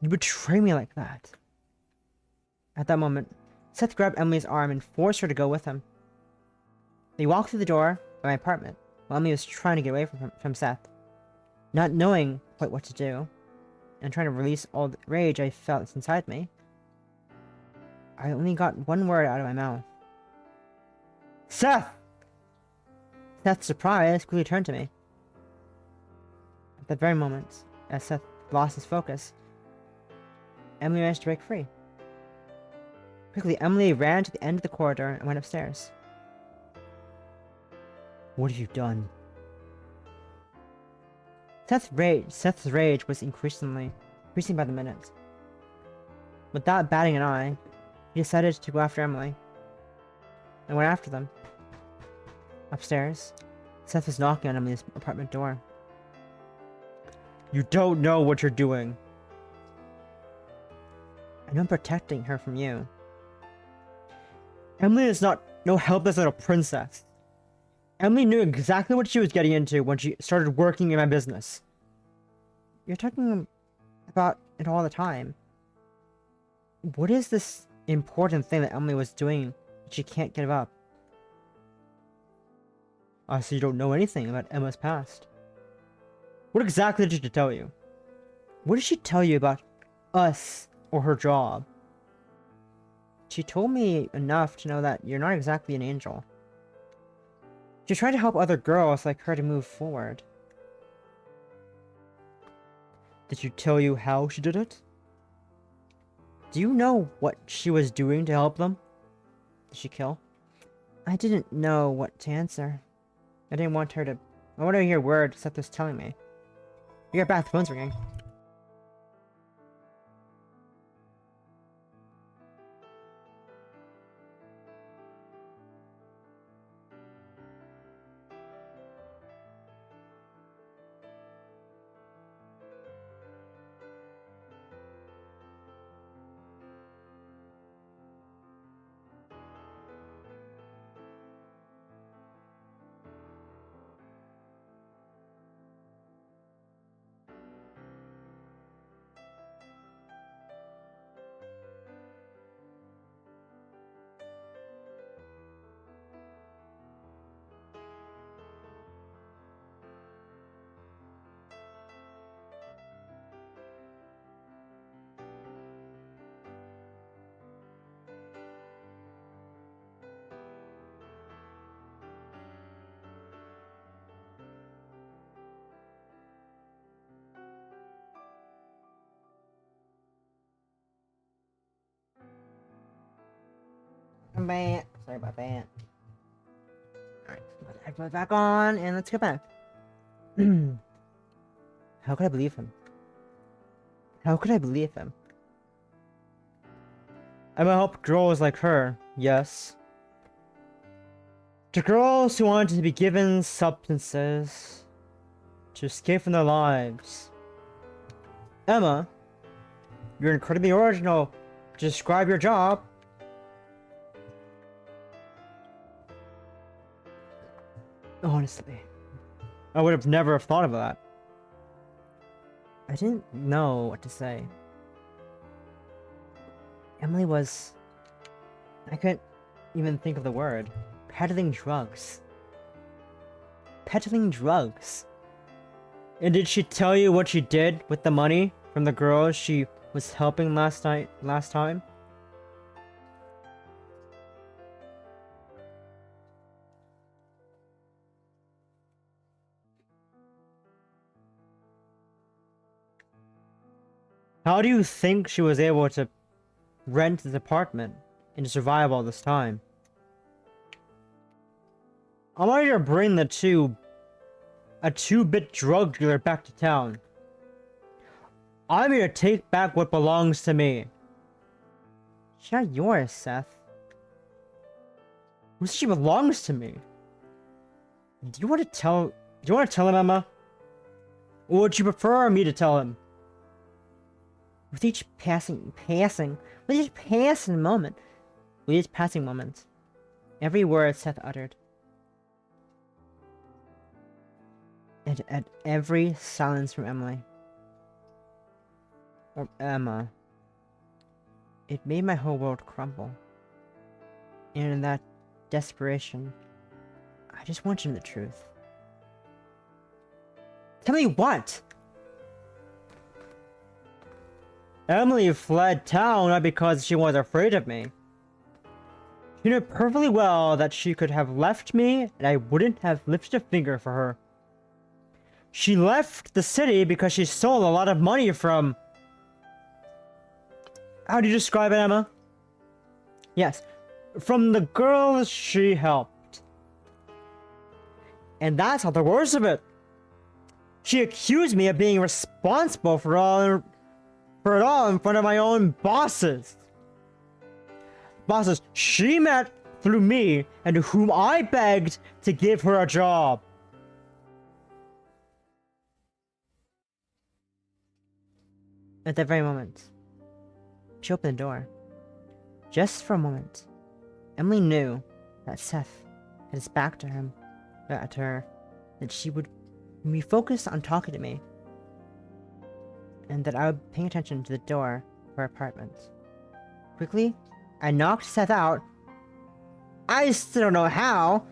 You betray me like that. At that moment, Seth grabbed Emily's arm and forced her to go with him. They walked through the door of my apartment while Emily was trying to get away from Seth. Not knowing quite what to do, and trying to release all the rage I felt inside me, I only got one word out of my mouth. Seth! Seth's surprise quickly turned to me. At that very moment, as Seth lost his focus, Emily managed to break free. Quickly, Emily ran to the end of the corridor and went upstairs. What have you done? Seth's rage was increasing by the minute. Without batting an eye, he decided to go after Emily, and went after them. Upstairs, Seth was knocking on Emily's apartment door. You don't know what you're doing. I know I'm protecting her from you. Emily is not no helpless little princess. Emily knew exactly what she was getting into when she started working in my business. You're talking about it all the time. What is this important thing that Emily was doing that she can't give up? I see you don't know anything about Emma's past. What exactly did she tell you? What did she tell you about us or her job? She told me enough to know that you're not exactly an angel. She tried to help other girls like her to move forward. Did she tell you how she did it? Do you know what she was doing to help them? Did she kill? I didn't know what to answer. I didn't want her to... I wanted to hear words Seth was telling me. We got back, the phone's ringing. I'm back. Sorry about that. Alright, put it back on, and let's get back. How could I believe him? How could I believe him? Emma helped girls like her, yes. To girls who wanted to be given substances to escape from their lives. Emma, you're incredibly original, describe your job. Honestly, I would have never have thought of that. I didn't know what to say. Emily was... I couldn't even think of the word. Peddling drugs. Peddling drugs. And did she tell you what she did with the money from the girl she was helping last time? How do you think she was able to rent this apartment and to survive all this time? I want you to bring a two-bit drug dealer back to town. I'm here to take back what belongs to me. She's not yours, Seth. Who says she belongs to me? Do you want to tell him, Emma? Or would you prefer me to tell him? With each passing moment, every word Seth uttered, and at every silence from Emily, or Emma, it made my whole world crumble. And in that desperation, I just want to know the truth. Tell me what? Emily fled town not because she was afraid of me. She knew perfectly well that she could have left me and I wouldn't have lifted a finger for her. She left the city because she stole a lot of money from... How do you describe it, Emma? Yes, from the girls she helped. And that's not the worst of it. She accused me of being responsible for it all in front of my own bosses. Bosses she met through me and whom I begged to give her a job. At that very moment, she opened the door. Just for a moment, Emily knew that Seth had his back to her, that she would be focused on talking to me, and that I would be paying attention to the door of her apartment. Quickly, I knocked Seth out. I still don't know how.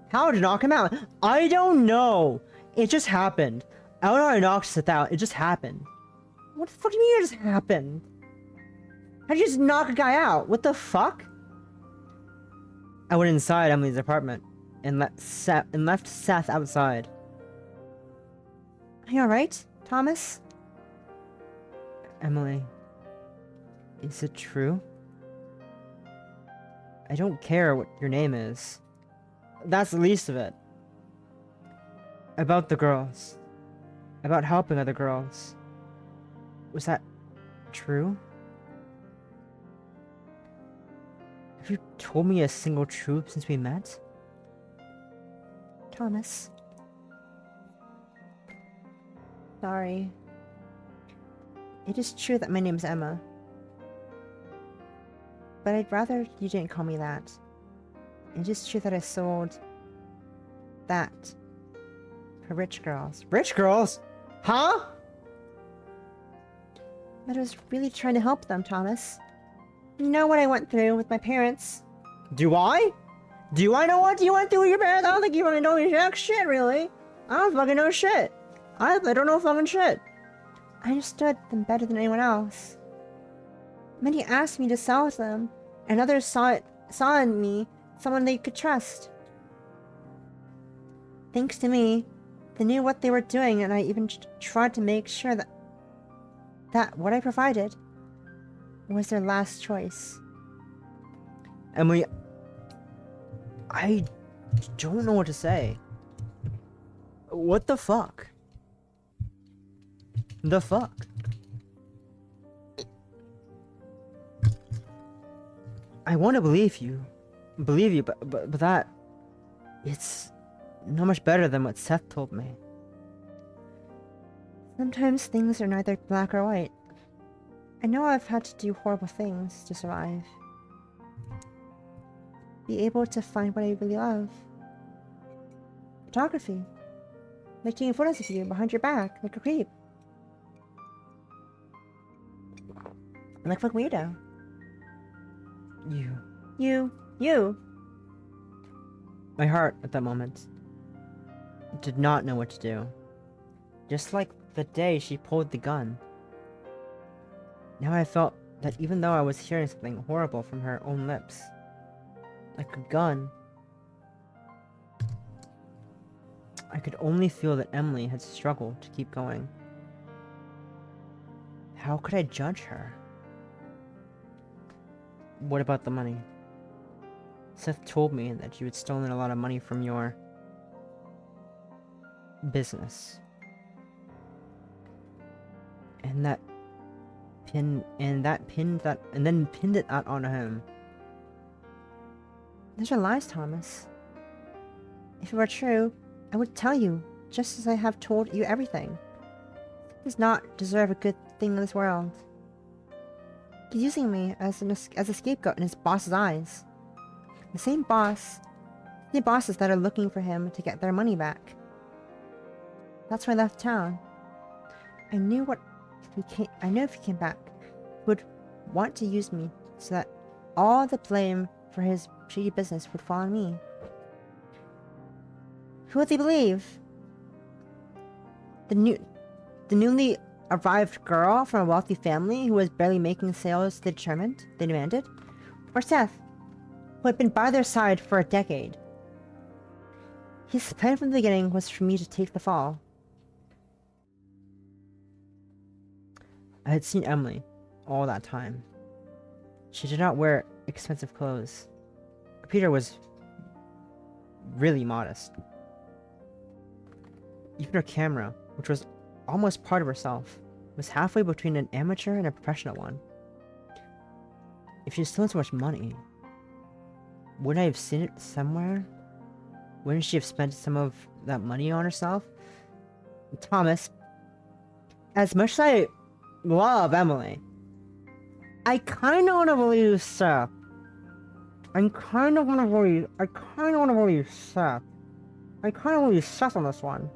How to knock him out? I don't know. It just happened. I don't know how I knocked Seth out. It just happened. What the fuck do you mean it just happened? How'd you just knock a guy out? What the fuck? I went inside Emily's apartment and left Seth outside. Are you alright, Thomas? Emily, is it true? I don't care what your name is. That's the least of it. About the girls. About helping other girls. Was that true? Have you told me a single truth since we met? Thomas. Sorry. It is true that my name's Emma. But I'd rather you didn't call me that. It is true that I sold... that. For rich girls. Rich girls? Huh? But I was really trying to help them, Thomas. You know what I went through with my parents. Do I? Do I know what you went through with your parents? I don't think you really know jack shit, really. I don't fucking know shit. I don't know fucking shit. I understood them better than anyone else. Many asked me to sell to them, and others saw in me someone they could trust. Thanks to me, they knew what they were doing, and I even tried to make sure that what I provided was their last choice. Emily, I don't know what to say. What the fuck? The fuck? I want to believe you, but that... it's not much better than what Seth told me. Sometimes things are neither black or white. I know I've had to do horrible things to survive. Be able to find what I really love. Photography. Like taking photos of you behind your back, like a creep. Like a weirdo. You. My heart, at that moment, did not know what to do. Just like the day she pulled the gun. Now I felt that even though I was hearing something horrible from her own lips, like a gun, I could only feel that Emily had struggled to keep going. How could I judge her? What about the money? Seth told me that you had stolen a lot of money from your business. And then pinned it out on him. Those are lies, Thomas. If it were true, I would tell you, just as I have told you everything. He does not deserve a good thing in this world. He's using me as a scapegoat in his boss's eyes. The same bosses that are looking for him to get their money back. That's why I left town. I knew if he came back, he would want to use me so that all the blame for his shady business would fall on me. Who would they believe? The newly arrived girl from a wealthy family who was barely making sales they demanded? Or Seth, who had been by their side for a decade? His plan from the beginning was for me to take the fall. I had seen Emily all that time. She did not wear expensive clothes. Peter was really modest. Even her camera, which was almost part of herself, was halfway between an amateur and a professional one. If she had stolen so much money, wouldn't I have seen it somewhere? Wouldn't she have spent some of that money on herself? Thomas, as much as I love Emily, I kind of want to believe Seth. I kind of want to believe Seth. I kind of believe Seth on this one.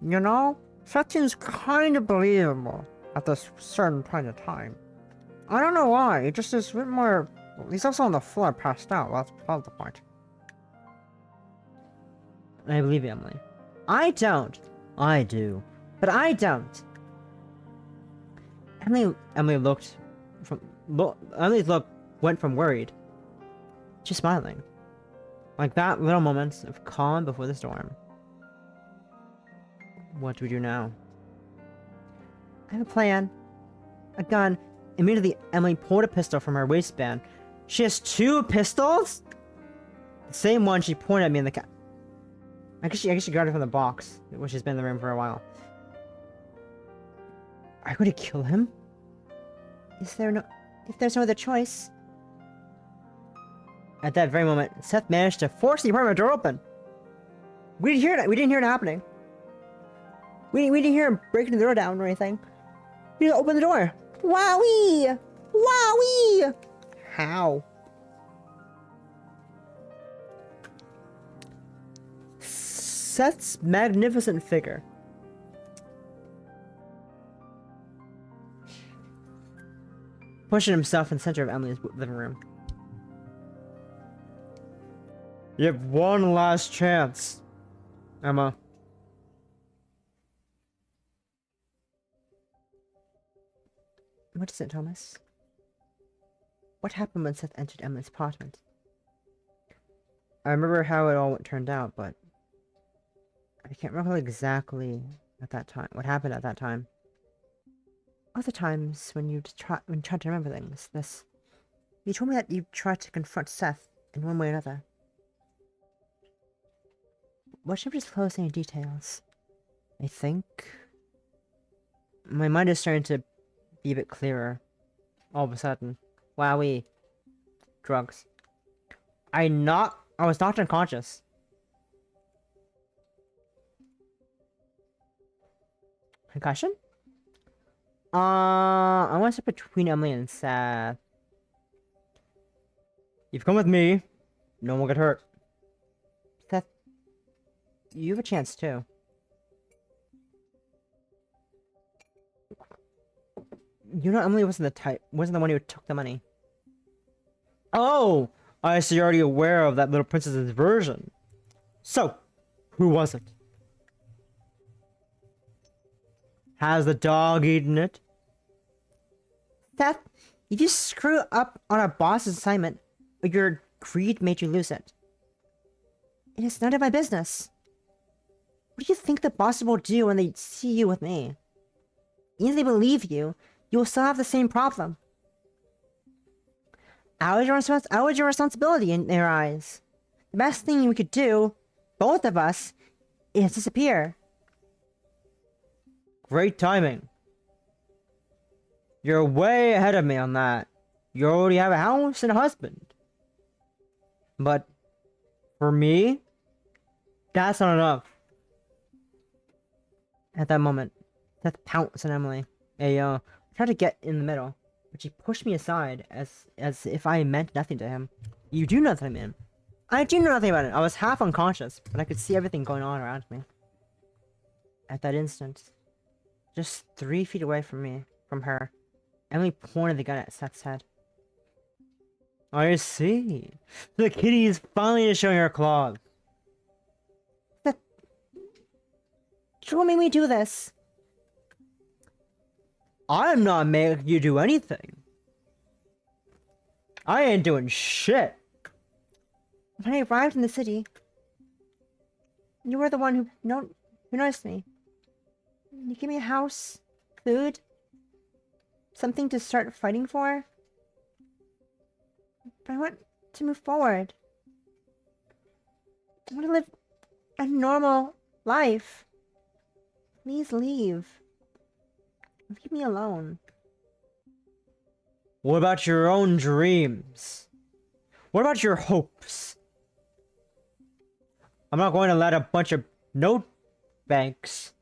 You know, Seth seems kind of believable at this certain point in time. I don't know why, it just is a bit more... He's also on the floor, passed out. Well, that's the point. I believe Emily. I don't. I do. But I don't. Emily's look went from worried to smiling. Like that little moment of calm before the storm. What do we do now? I have a plan. A gun. Immediately, Emily pulled a pistol from her waistband. She has 2 pistols? The same one she pointed at me in the I guess she got it from the box, which has been in the room for a while. Are you going to kill him? If there's no other choice. At that very moment, Seth managed to force the apartment door open. We didn't hear that. We didn't hear it happening. We didn't hear him breaking the door down or anything. He just opened the door. Wowee! Wowee! How? Seth's magnificent figure. Pushing himself in the center of Emily's living room. You have one last chance, Emma. What is it, Thomas? What happened when Seth entered Emily's apartment? I remember how it all turned out, but I can't remember exactly at that time. What happened at that time? Other times when you tried to remember things, you told me that you tried to confront Seth in one way or another. Why should we disclose any details? I think my mind is starting to be a bit clearer. All of a sudden. Wowee. Drugs. I was knocked unconscious. Concussion? I want to sit between Emily and Seth. You've come with me. No one will get hurt. Seth, you have a chance too. You know Emily wasn't the one who took the money. Oh! I see you're already aware of that little princess's version. So, who was it? Has the dog eaten it? Seth, if you screw up on our boss's assignment, or your greed made you lose it, it is none of my business. What do you think the bosses will do when they see you with me? Even if they believe you, you will still have the same problem. I was your responsibility in their eyes. The best thing we could do, both of us, is disappear. Great timing. You're way ahead of me on that. You already have a house and a husband. But for me, that's not enough. At that moment, Seth pounced on Emily. I tried to get in the middle, but she pushed me aside as if I meant nothing to him. You do know nothing about him. I do know nothing about it. I was half unconscious, but I could see everything going on around me. At that instant, just 3 feet away from her, Emily pointed the gun at Seth's head. I see. The kitty is finally showing her claws. Seth, don't make me do this. I'm not making you do anything. I ain't doing shit. When I arrived in the city, you were the one who noticed me. You gave me a house, food, something to start fighting for. But I want to move forward. I want to live a normal life. Please leave. Leave me alone. What about your own dreams? What about your hopes? I'm not going to let a bunch of note banks,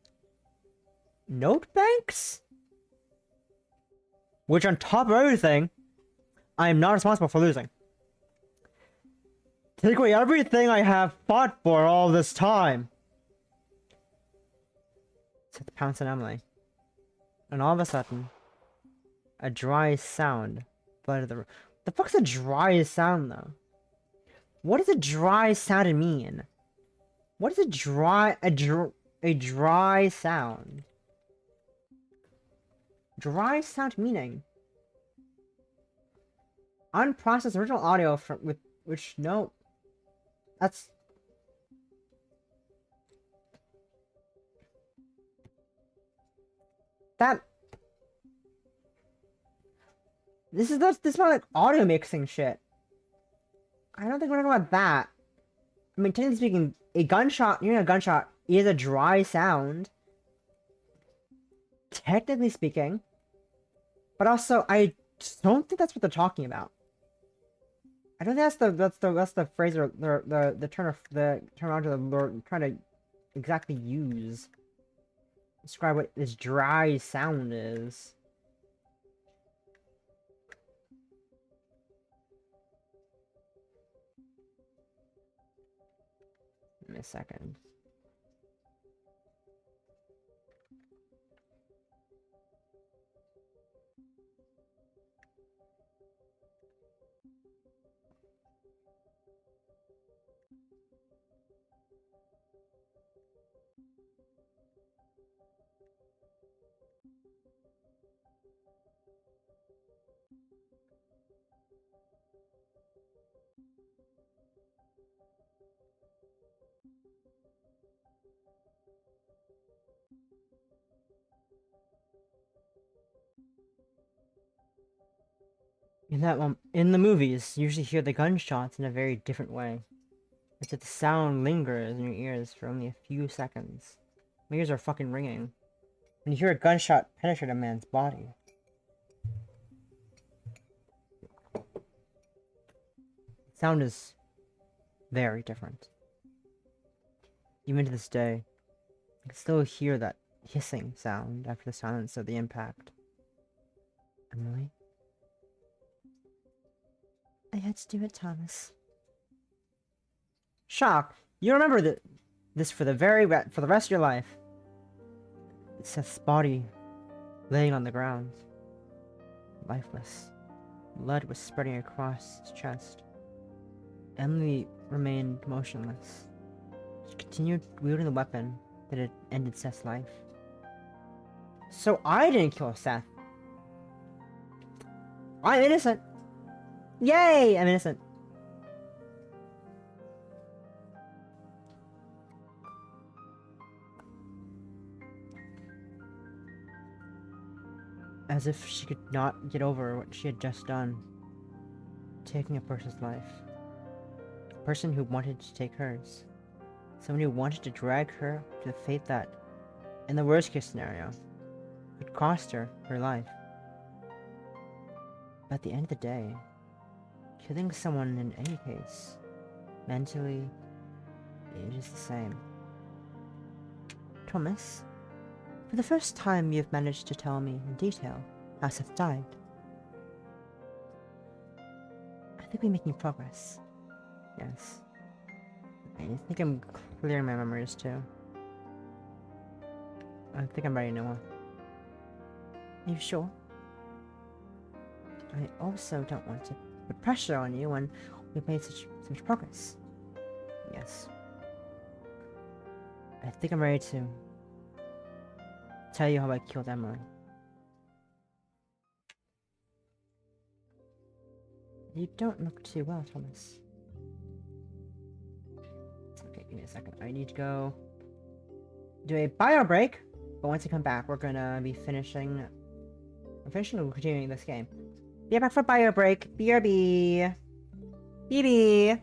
which on top of everything, I am not responsible for losing. Take away everything I have fought for all this time. Said the pounce on Emily. And all of a sudden, a dry sound flooded the room. The fuck's a dry sound, though? What does a dry sound mean? What is a dry sound? Dry sound meaning? Unprocessed original audio from which no, that's that. This is not like audio mixing shit. I don't think we're talking about that. I mean, technically speaking, a gunshot, hearing a gunshot is a dry sound. Technically speaking. But also, I don't think that's what they're talking about. I don't think that's the phrase or the terminology that they're trying to exactly use. Describe what this dry sound is. Give me a second. In the movies, you usually hear the gunshots in a very different way. It's that the sound lingers in your ears for only a few seconds. My ears are fucking ringing. When you hear a gunshot penetrate a man's body. Sound is very different. Even to this day, I can still hear that hissing sound after the silence of the impact. Emily? I had to do it, Thomas. Shock! You remember this for the for the rest of your life. Seth's body laying on the ground, lifeless. Blood was spreading across his chest. Emily remained motionless. She continued wielding the weapon that had ended Seth's life. So I didn't kill Seth. I'm innocent. Yay! I'm innocent. As if she could not get over what she had just done. Taking a person's life. A person who wanted to take hers. Someone who wanted to drag her to the fate that, in the worst case scenario, could cost her her life. But at the end of the day, killing someone in any case, mentally, it is the same. Thomas, for the first time you've managed to tell me in detail how Seth died. I think we're making progress. Yes. I think I'm clearing my memories too. I think I'm ready now. Are you sure? I also don't want to put pressure on you when we've made such progress. Yes. I think I'm ready to tell you how I killed Emily. You don't look too well, Thomas. Okay, give me a second. I need to go do a bio break, but once I come back, we're gonna be finishing. I'm finishing and continuing this game. Be back for bio break. BRB. BB.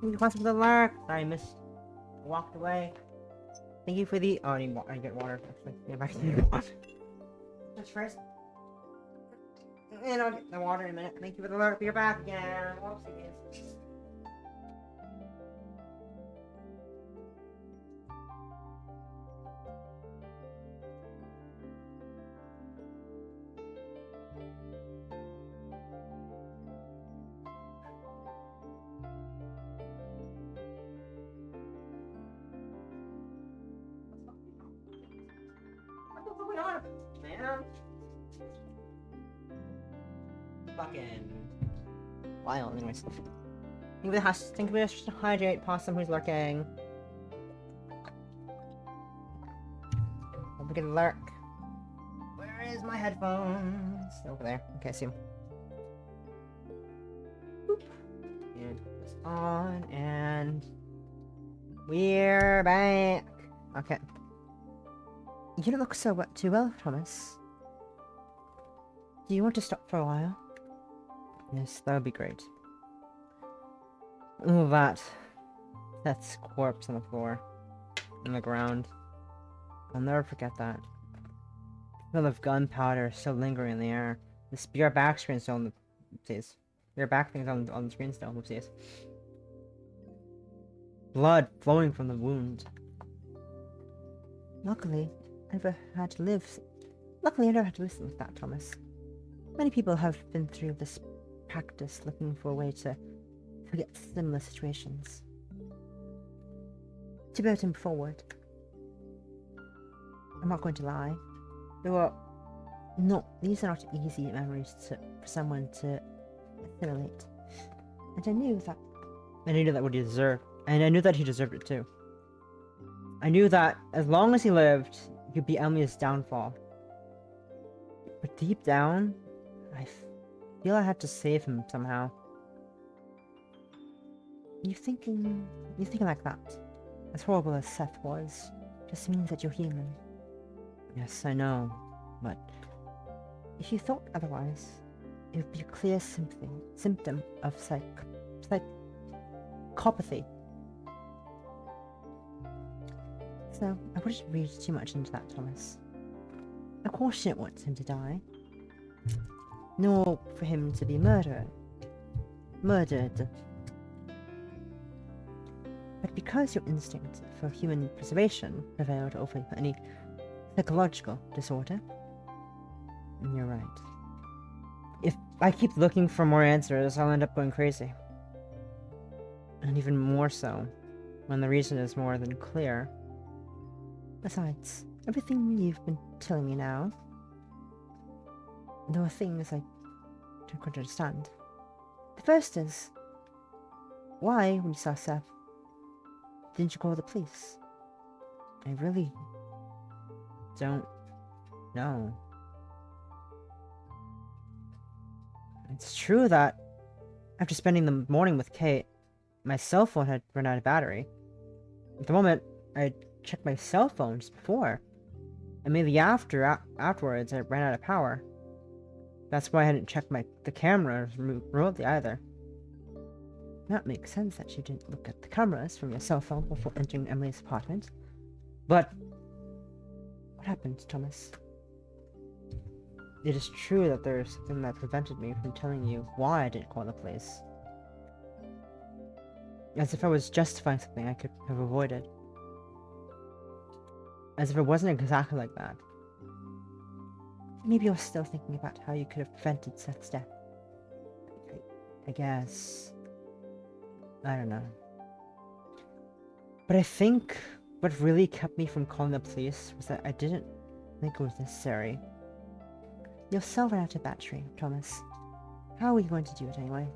Thank you for the lurk. Sorry, I missed. Walked away. Thank you for the. Oh, I need water. I get water. Actually, get back to the water. Just first. And I'll get the water in a minute. Thank you for the alert. You're back again. Whoopsies. What's going on, man? Fucking wild, anyways. Think of it as hydrate possum who's lurking. Look at lurk. Where is my headphones? Over there. Okay, I see him. Boop. And it's on, and we're back. Okay. You don't look too well, Thomas. Do you want to stop for a while? Yes, that would be great. Oh, that's corpse on the floor, on the ground. I'll never forget that. The smell of gunpowder still lingering in the air. Your back screen still on the whoopsies. Your back thing's on the screen still. Whoopsies. Blood flowing from the wound. Luckily, I never had to live with that, Thomas. Many people have been through this practice looking for a way to forget similar situations. To bear him forward. I'm not going to lie. These are not easy memories for someone to assimilate. And I knew that what he deserved. And I knew that he deserved it too. I knew that as long as he lived, he'd be Emily's downfall. But deep down, I feel I had to save him somehow. You thinking like that? As horrible as Seth was, just means that you're human. Yes, I know, but if you thought otherwise, it would be a clear symptom of psychopathy. So, I wouldn't read too much into that, Thomas. Of course you don't want him to die. Nor for him to be murdered. But because your instinct for human preservation prevailed over any psychological disorder, you're right. If I keep looking for more answers, I'll end up going crazy. And even more so, when the reason is more than clear. Besides, everything you've been telling me now, there are things I don't quite understand. The first is, why, when you saw Seth, didn't you call the police? I really don't know. It's true that after spending the morning with Kate, my cell phone had run out of battery. At the moment, I checked my cell phone just before. And maybe afterwards, I ran out of power. That's why I hadn't checked the camera remotely either. That makes sense that you didn't look at the cameras from your cell phone before entering Emily's apartment. But what happened, Thomas? It is true that there is something that prevented me from telling you why I didn't call the police. As if I was justifying something I could have avoided. As if it wasn't exactly like that. Maybe you're still thinking about how you could have prevented Seth's death. I guess. I don't know. But I think what really kept me from calling the police was that I didn't think it was necessary. Your cell ran out of battery, Thomas. How are we going to do it anyway?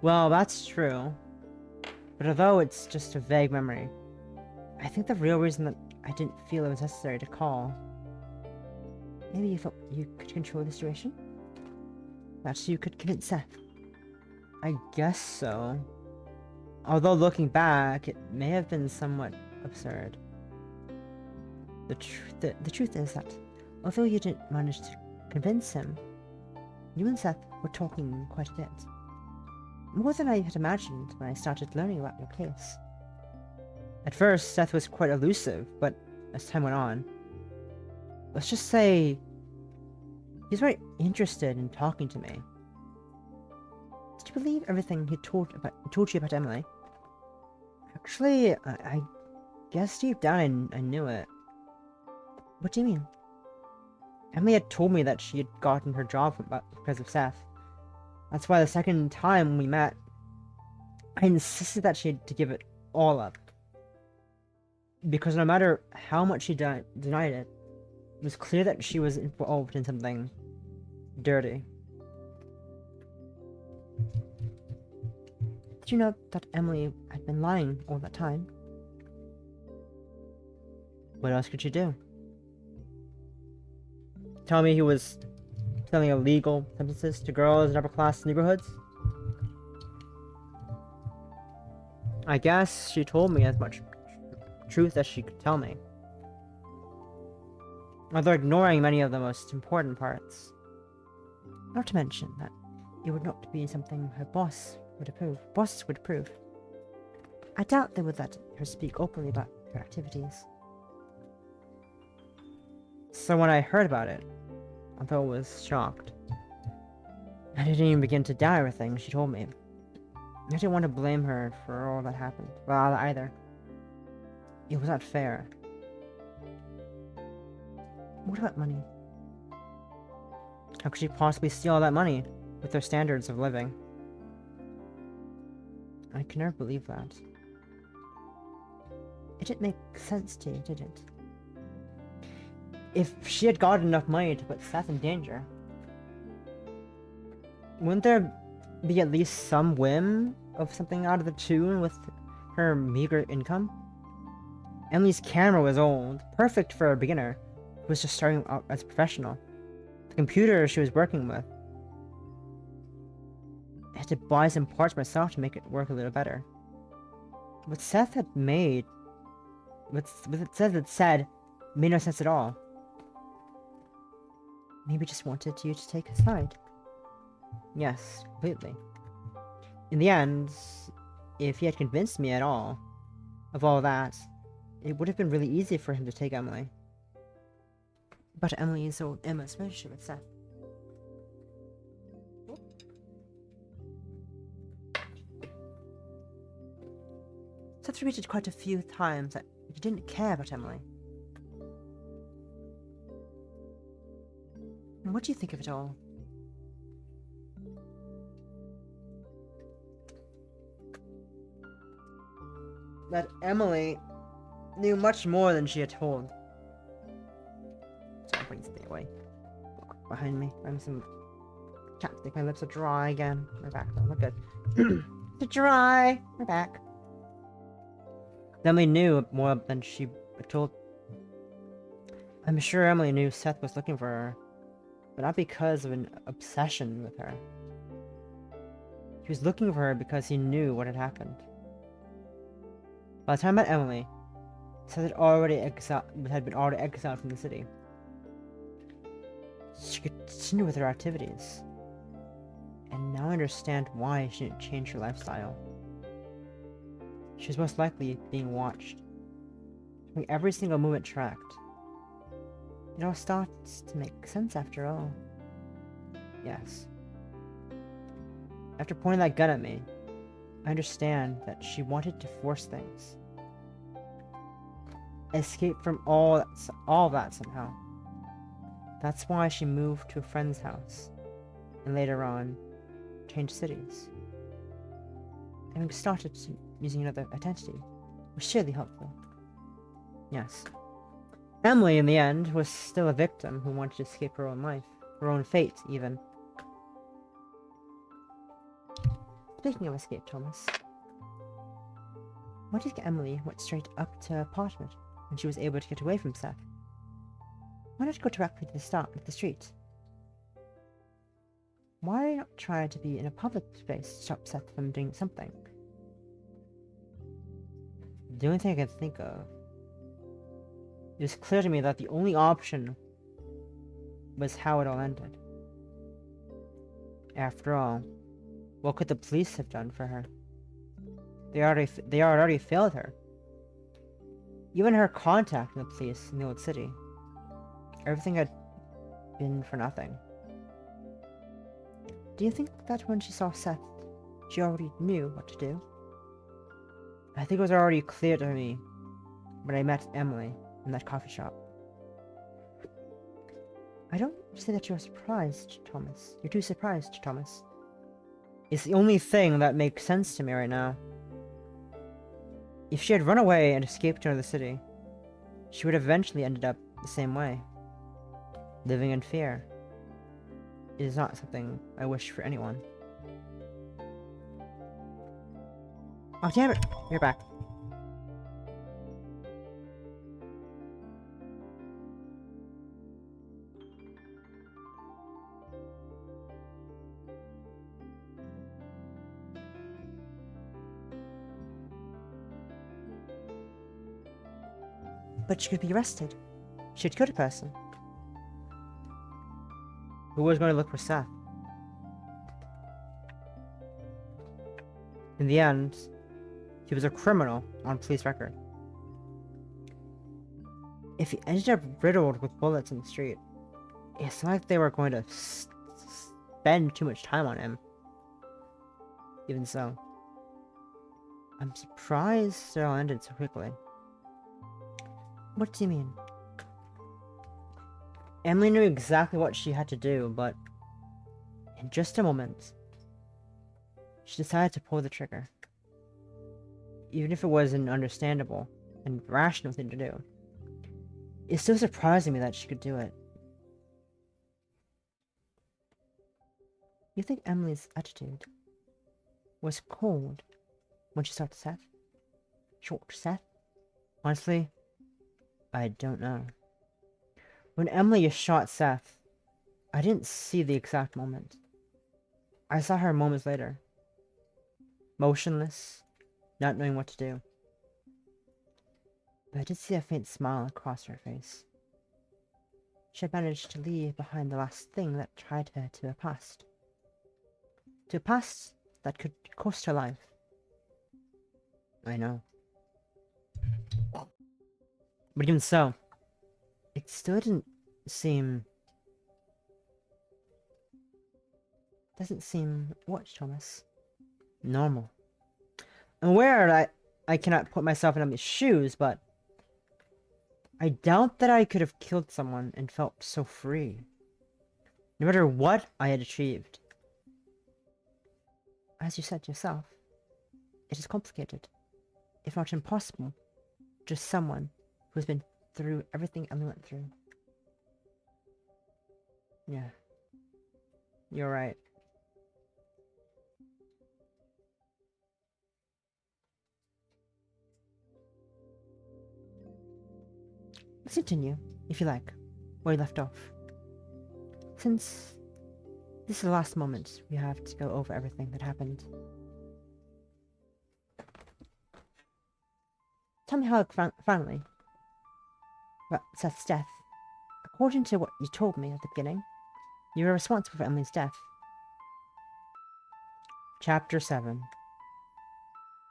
Well, that's true. But although it's just a vague memory, I think the real reason that I didn't feel it was necessary to call. Maybe you thought you could control the situation? That you could convince Seth. I guess so. Although looking back, it may have been somewhat absurd. The truth is that, although you didn't manage to convince him, you and Seth were talking quite a bit. More than I had imagined when I started learning about your case. At first, Seth was quite elusive, but as time went on, let's just say he was very interested in talking to me. Did you believe everything he told you about Emily? Actually, I guess deep down I knew it. What do you mean? Emily had told me that she had gotten her job because of Seth. That's why the second time we met, I insisted that she had to give it all up. Because no matter how much she denied it, it was clear that she was involved in something dirty. Did you know that Emily had been lying all that time? What else could she do? Tell me he was selling illegal substances to girls in upper-class neighborhoods? I guess she told me as much truth as she could tell me, although ignoring many of the most important parts. Not to mention that it would not be something her bosses would approve. I doubt they would let her speak openly about her activities. So when I heard about it, I was shocked. I didn't even begin to doubt everything she told me. I didn't want to blame her for all that happened. Well, either. It was not fair. What about money? How could she possibly steal all that money with their standards of living? I can never believe that. It didn't make sense to you, did it? If she had got enough money to put Seth in danger, wouldn't there be at least some whim of something out of the tune with her meager income? Emily's camera was old, perfect for a beginner who was just starting out as a professional. The computer she was working with, I had to buy some parts myself to make it work a little better. What Seth had made, what Seth had said, made no sense at all. Maybe just wanted you to take his side. Yes, completely. In the end, if he had convinced me at all of all that, it would have been really easy for him to take Emily. But Emily's old Emma's relationship with Seth. Seth repeated quite a few times that he didn't care about Emily. And what do you think of it all? That Emily knew much more than she had told. Sorry, I'm putting something away. Look behind me. I'm some chapstick. My lips are dry again. We're back though. We're good. They're dry. We're back. Emily knew more than she told. I'm sure Emily knew Seth was looking for her, but not because of an obsession with her. He was looking for her because he knew what had happened. By the time I met Emily, Seth had been already exiled from the city. She could continue with her activities, and now I understand why she didn't change her lifestyle. She was most likely being watched, having every single movement tracked. It all starts to make sense after all. Yes. After pointing that gun at me, I understand that she wanted to force things. Escape from all that somehow. That's why she moved to a friend's house, and later on, changed cities. Having started using another identity was surely helpful. Yes. Emily, in the end, was still a victim who wanted to escape her own life, her own fate, even. Speaking of escape, Thomas, why do you think Emily went straight up to her apartment when she was able to get away from Seth? Why not go directly to the street? Why not try to be in a public space to stop Seth from doing something? The only thing I can think of, it was clear to me that the only option was how it all ended. After all, What could the police have done for her? They already failed her. Even her contacting the police in the old city. Everything had been for nothing. Do you think that when she saw Seth, she already knew what to do? I think it was already clear to me when I met Emily in that coffee shop. I don't say that you're surprised, Thomas. You're too surprised, Thomas. It's the only thing that makes sense to me right now. If she had run away and escaped to another city, she would have eventually ended up the same way. Living in fear. It is not something I wish for anyone. Oh damn it! You're back. But she could be arrested. She'd killed a person. Who was going to look for Seth? In the end, he was a criminal on police record. If he ended up riddled with bullets in the street, it's not like they were going to spend too much time on him. Even so, I'm surprised it all ended so quickly. What do you mean? Emily knew exactly what she had to do, but in just a moment, she decided to pull the trigger. Even if it was an understandable and rational thing to do, it's still surprising me that she could do it. You think Emily's attitude was cold when she shot Seth? Shot Seth? Honestly, I don't know. When Emily shot Seth, I didn't see the exact moment. I saw her moments later. Motionless, not knowing what to do. But I did see a faint smile across her face. She had managed to leave behind the last thing that tied her to her past. To a past that could cost her life. I know. But even so, it still didn't seem... Doesn't seem what, Thomas? Normal. I'm aware that I cannot put myself in Emily's shoes, but I doubt that I could have killed someone and felt so free. No matter what I had achieved. As you said yourself, it is complicated, if not impossible, just someone who's been through everything Emily went through. Yeah. You're right. Let's continue, if you like, where we left off. Since this is the last moment, we have to go over everything that happened. Tell me how it finally... Well, Seth's death. According to what you told me at the beginning, you were responsible for Emily's death. Chapter 7.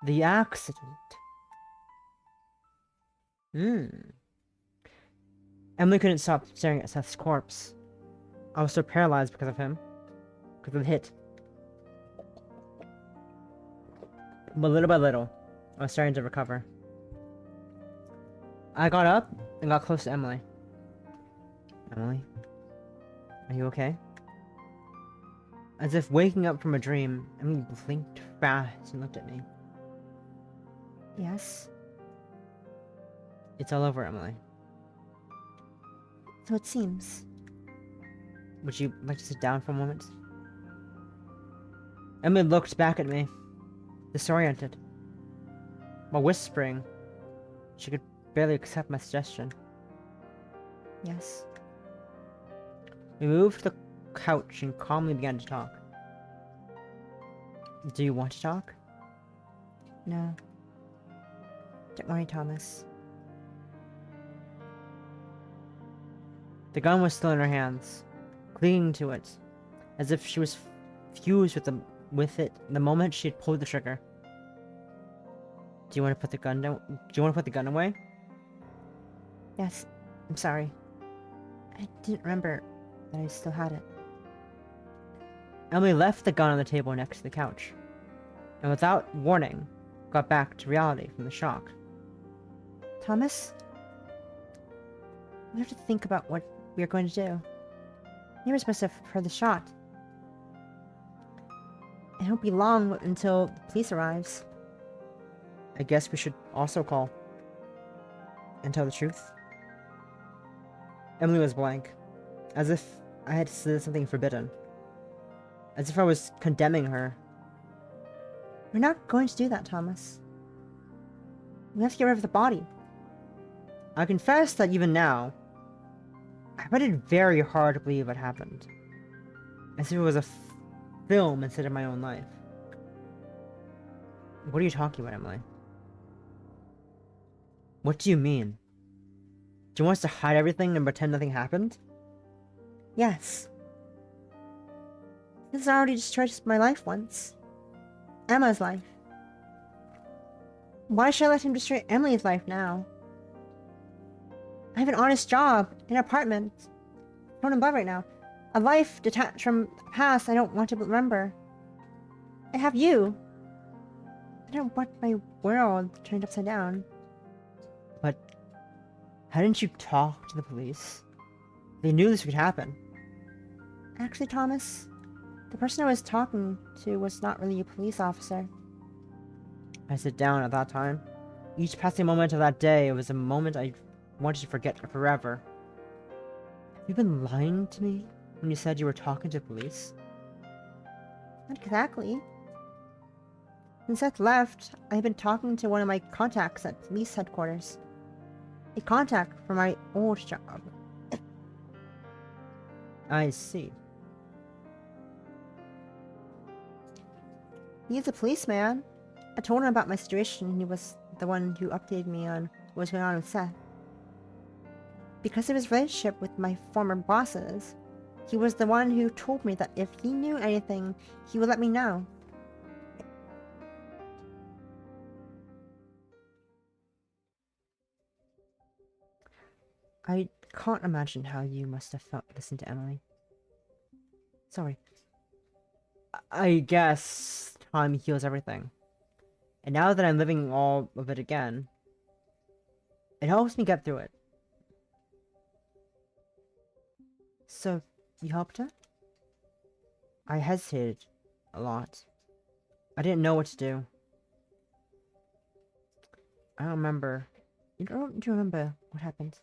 The accident. Emily couldn't stop staring at Seth's corpse. I was so paralyzed because of him. Because of the hit. But little by little, I was starting to recover. I got up and got close to Emily. Emily? Are you okay? As if waking up from a dream, Emily blinked fast and looked at me. Yes? It's all over, Emily. So it seems. Would you like to sit down for a moment? Emily looked back at me, disoriented. While whispering, she could barely accept my suggestion. Yes. We moved to the couch and calmly began to talk. Do you want to talk? No. Don't worry, Thomas. The gun was still in her hands, clinging to it, as if she was fused with the with it the moment she had pulled the trigger. Do you want to put the gun down? Do you want to put the gun away? Yes, I'm sorry. I didn't remember that I still had it. Emily left the gun on the table next to the couch, and without warning, got back to reality from the shock. Thomas? We have to think about what we are going to do. You were supposed to have heard the shot. It won't be long until the police arrives. I guess we should also call and tell the truth. Emily was blank, as if I had said something forbidden. As if I was condemning her. We're not going to do that, Thomas. We have to get rid of the body. I confess that even now, I find it very hard to believe what happened. As if it was a film instead of my own life. What are you talking about, Emily? What do you mean? Do you want us to hide everything and pretend nothing happened? Yes. This already destroyed my life once. Emma's life. Why should I let him destroy Emily's life now? I have an honest job, an apartment, phone and blood right now. A life detached from the past I don't want to remember. I have you. I don't want my world turned upside down. But hadn't you talked to the police? They knew this could happen. Actually, Thomas, the person I was talking to was not really a police officer. I sit down at that time. Each passing moment of that day was a moment I wanted to forget forever. Have you been lying to me when you said you were talking to police? Not exactly. Since Seth left, I've been talking to one of my contacts at police headquarters. A contact from my old job. I see. He's a policeman. I told him about my situation. He was the one who updated me on what was going on with Seth. Because of his relationship with my former bosses, he was the one who told me that if he knew anything, he would let me know. I can't imagine how you must have felt listening to Emily. Sorry. I guess time heals everything. And now that I'm living all of it again, it helps me get through it. So, you helped her? I hesitated a lot. I didn't know what to do. I don't remember. Do you remember what happened?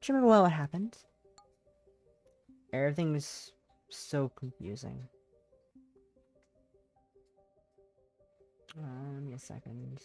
Do you remember well what happened? Everything's so confusing. Give me a second.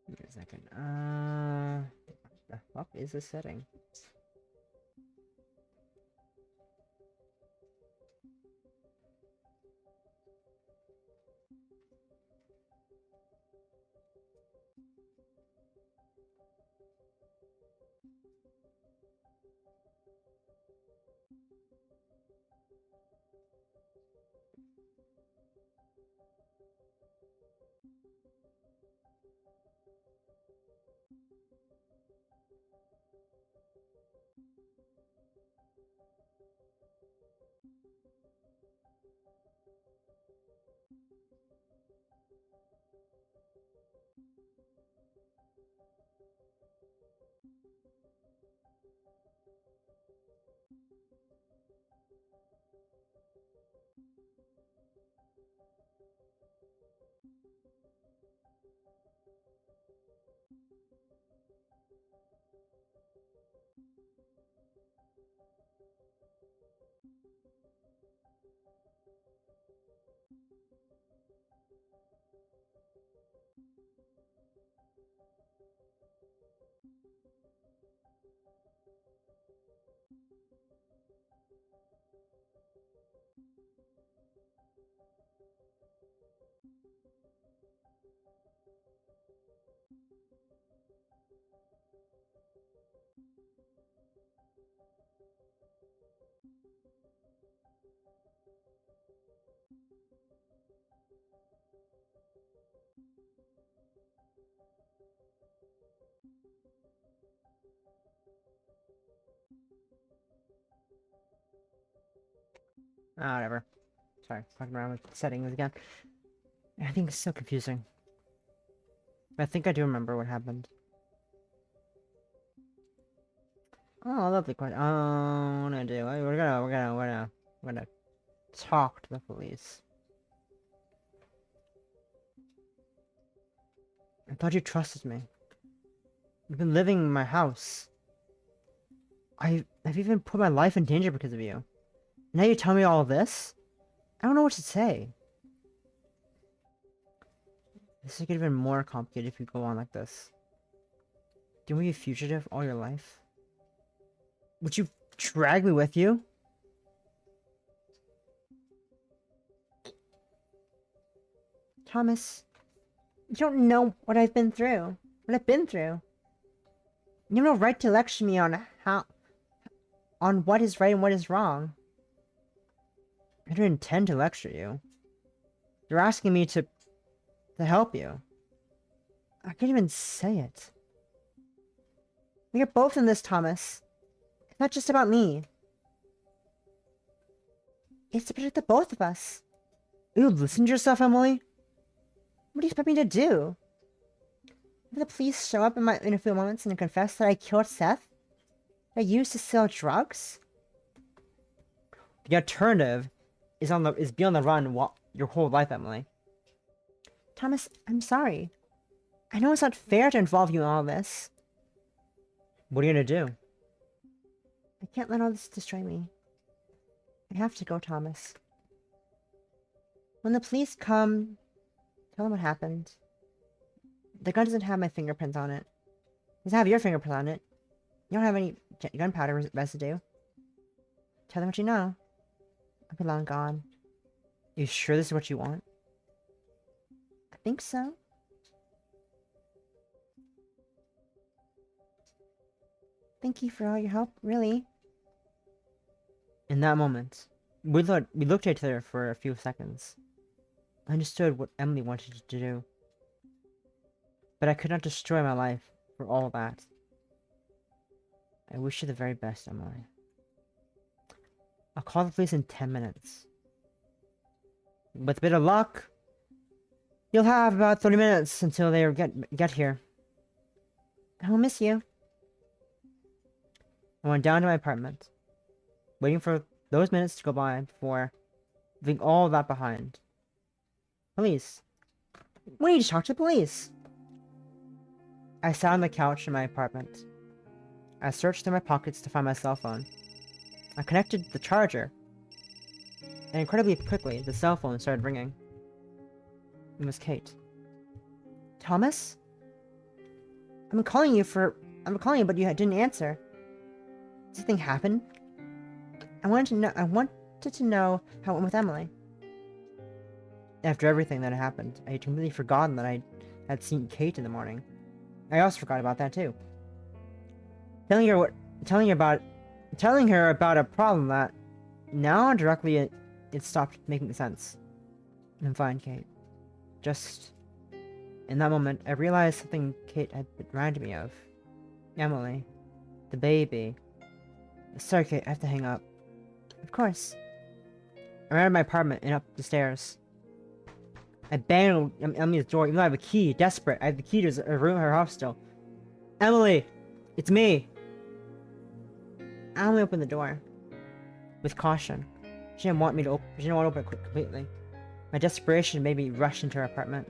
Give me a second. The fuck is this setting? Ah, whatever. Sorry, fucking around with settings again. I think it's so confusing. I think I do remember what happened. Oh, lovely question. Oh, what do I do? We're gonna talk to the police. I thought you trusted me. You've been living in my house. I've even put my life in danger because of you. Now you tell me all this? I don't know what to say. This will get even more complicated if you go on like this. Do you want to be a fugitive all your life? Would you drag me with you? Thomas, you don't know what I've been through. What I've been through. You have no right to lecture me on what is right and what is wrong. I don't intend to lecture you. You're asking me to help you. I can't even say it. We are both in this, Thomas. It's not just about me. It's to protect the both of us. Will you listen to yourself, Emily? What do you expect me to do? If the police show up in a few moments and confess that I killed Seth? That I used to sell drugs? The alternative is be on the run your whole life, Emily. Thomas, I'm sorry. I know it's not fair to involve you in all this. What are you gonna do? I can't let all this destroy me. I have to go, Thomas. When the police come, tell them what happened. The gun doesn't have my fingerprints on it. It doesn't have your fingerprint on it. You don't have any gunpowder residue. Tell them what you know. I'll be long gone. You sure this is what you want? I think so. Thank you for all your help, really. In that moment, we looked at each other for a few seconds. I understood what Emily wanted to do. But I could not destroy my life for all that. I wish you the very best, Emily. I'll call the police in 10 minutes. With a bit of luck, you'll have about 30 minutes until they get here. I will miss you. I went down to my apartment, waiting for those minutes to go by before leaving all that behind. Police. We need to talk to the police. I sat on the couch in my apartment. I searched through my pockets to find my cell phone. I connected the charger, and incredibly quickly, the cell phone started ringing. It was Kate. Thomas? I'm calling you, but you didn't answer. Did something happen? I wanted to know how it went with Emily. After everything that had happened, I had completely forgotten that I had seen Kate in the morning. I also forgot about that too. Telling her about a problem that now directly it stopped making sense. I'm fine, Kate. Just in that moment, I realized something Kate had reminded me of. Emily. The baby. Sorry, Kate, I have to hang up. Of course. I ran out of my apartment and up the stairs. I banged on Emily's door, even though I have a key. Desperate. I have the key to her room, her house still. Emily! It's me! Emily opened the door. With caution. She didn't want to open it completely. My desperation made me rush into her apartment.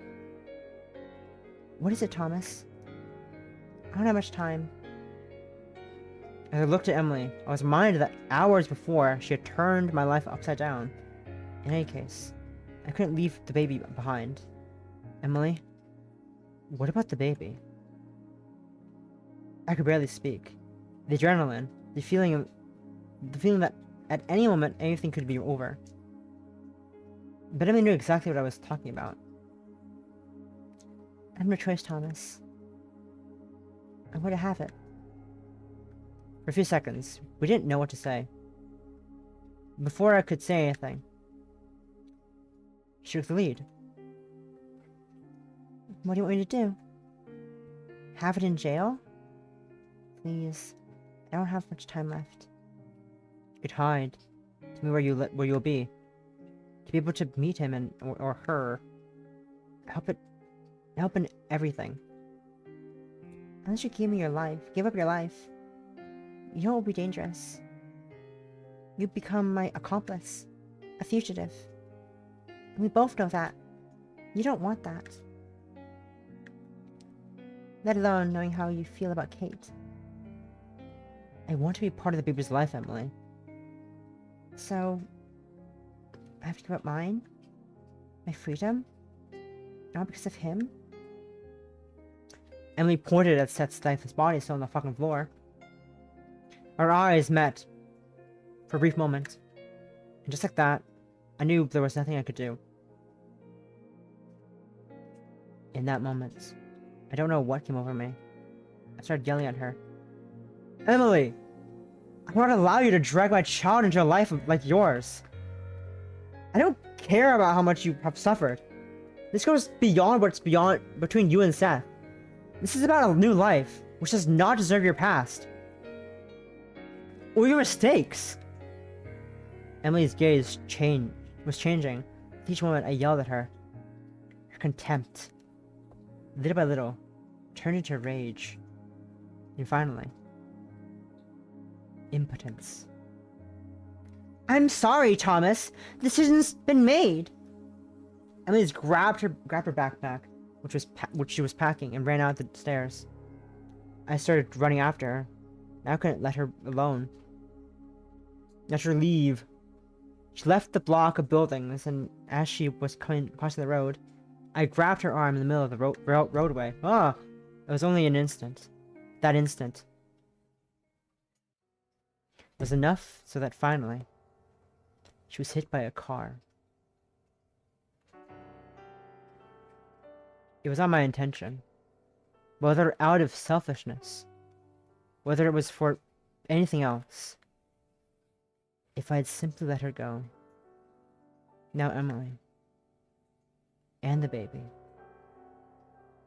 What is it, Thomas? I don't have much time. As I looked at Emily, I was reminded that hours before, she had turned my life upside down. In any case, I couldn't leave the baby behind. Emily, what about the baby? I could barely speak. The adrenaline, the feeling that at any moment anything could be over. But Emily knew exactly what I was talking about. I have no choice, Thomas. I'm going to have it. For a few seconds, we didn't know what to say. Before I could say anything, she took the lead. What do you want me to do? Have it in jail? Please. I don't have much time left. You could hide. Tell me where you'll be. To be able to meet him or her. Help in everything. Unless you give up your life, you know it will be dangerous. You become my accomplice, a fugitive. And we both know that. You don't want that. Let alone knowing how you feel about Kate. I want to be part of the baby's life, Emily. So, I have to give up mine? My freedom? Not because of him? Emily pointed at Seth's lifeless body still on the fucking floor. Our eyes met for a brief moment. And just like that, I knew there was nothing I could do. In that moment, I don't know what came over me. I started yelling at her. Emily! I will not allow you to drag my child into a life like yours. I don't care about how much you have suffered. This goes beyond what's beyond between you and Seth. This is about a new life, which does not deserve your past. Or your mistakes. Emily's gaze was changing. With each moment I yelled at her. Her contempt, little by little, turned into rage. And finally, impotence. I'm sorry, Thomas. The decision's been made. Emily's grabbed her backpack, which she was packing, and ran out the stairs. I started running after her. Now I couldn't let her alone. Let her leave. She left the block of buildings, and as she was crossing the road, I grabbed her arm in the middle of the roadway. Ah! It was only an instant. That instant was enough so that finally, she was hit by a car. It was not my intention. Whether out of selfishness, whether it was for anything else, if I had simply let her go, now Emily and the baby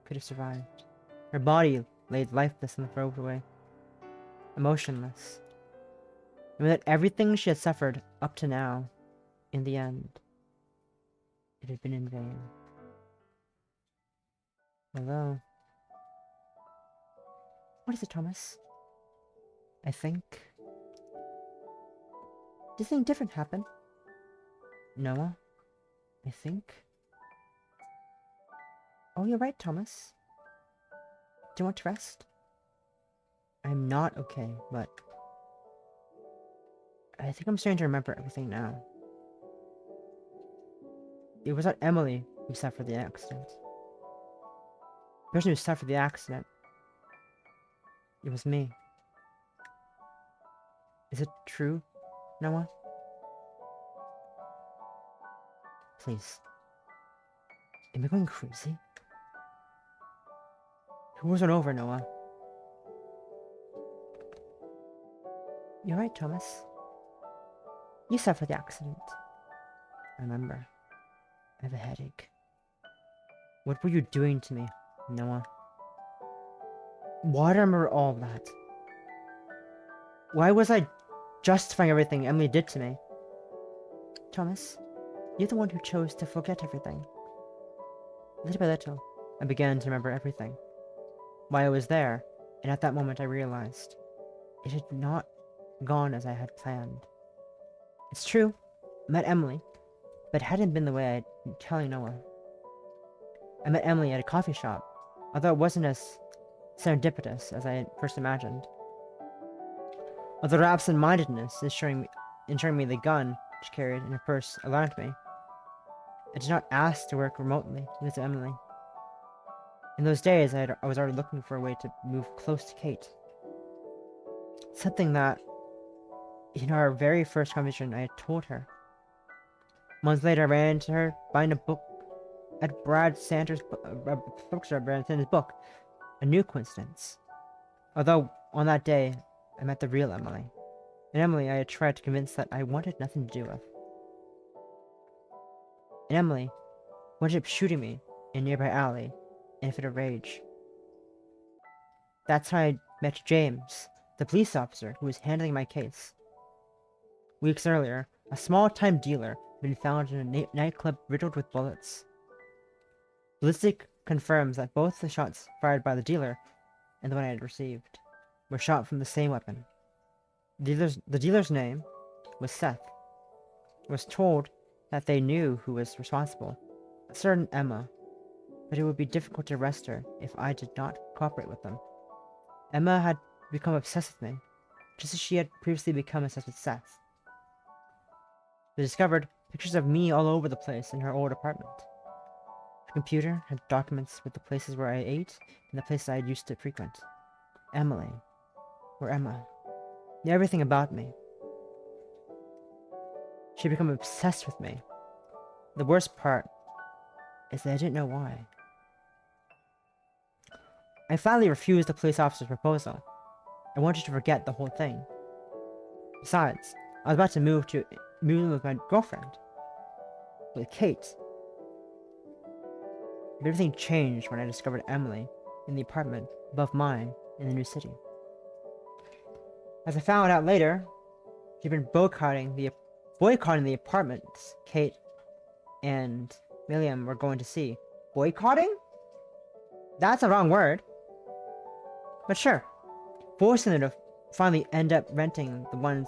could have survived. Her body lay lifeless in the roadway, emotionless. And that everything she had suffered up to now, in the end, it had been in vain. Hello? What is it, Thomas? I think... Did something different happen? Noah? I think... Oh, you're right, Thomas. Do you want to rest? I'm not okay, but... I think I'm starting to remember everything now. It was not Emily who suffered the accident. The person who suffered the accident, it was me. Is it true, Noah? Please. Am I going crazy? It wasn't over, Noah. You're right, Thomas. You suffered the accident. Remember, I have a headache. What were you doing to me, Noah? Why do I remember all of that? Why was I justifying everything Emily did to me? Thomas, you're the one who chose to forget everything. Little by little, I began to remember everything. Why I was there, and at that moment I realized it had not gone as I had planned. It's true, I met Emily, but it hadn't been the way I'd telling Noah. I met Emily at a coffee shop, although it wasn't as serendipitous as I had first imagined. Although her absent-mindedness ensuring me the gun she carried in her purse alarmed me, I did not ask to work remotely with Emily. In those days, I was already looking for a way to move close to Kate. Something that, in our very first conversation, I had told her. Months later, I ran into her buying a book at Brad Sanders' bookstore. Brad Sanders' book, a new coincidence. Although on that day, I met the real Emily, an Emily I had tried to convince that I wanted nothing to do with. An Emily who ended up shooting me in a nearby alley in a fit of rage. That's how I met James, the police officer who was handling my case. Weeks earlier, a small-time dealer had been found in a nightclub riddled with bullets. Ballistic confirms that both the shots fired by the dealer and the one I had received were shot from the same weapon. The dealer's name was Seth. I was told that they knew who was responsible, a certain Emma, but it would be difficult to arrest her if I did not cooperate with them. Emma had become obsessed with me, just as she had previously become obsessed with Seth. They discovered pictures of me all over the place in her old apartment. Her computer had documents with the places where I ate and the places I had used to frequent. Emily, or Emma, knew everything about me. She had become obsessed with me. The worst part is that I didn't know why. I finally refused the police officer's proposal. I wanted to forget the whole thing. Besides, I was about to move in with my girlfriend, with Kate. But everything changed when I discovered Emily in the apartment above mine in the new city. As I found out later, she'd been boycotting the apartments Kate and William were going to see. Boycotting? That's a wrong word. But sure, forcing them to finally end up renting the ones.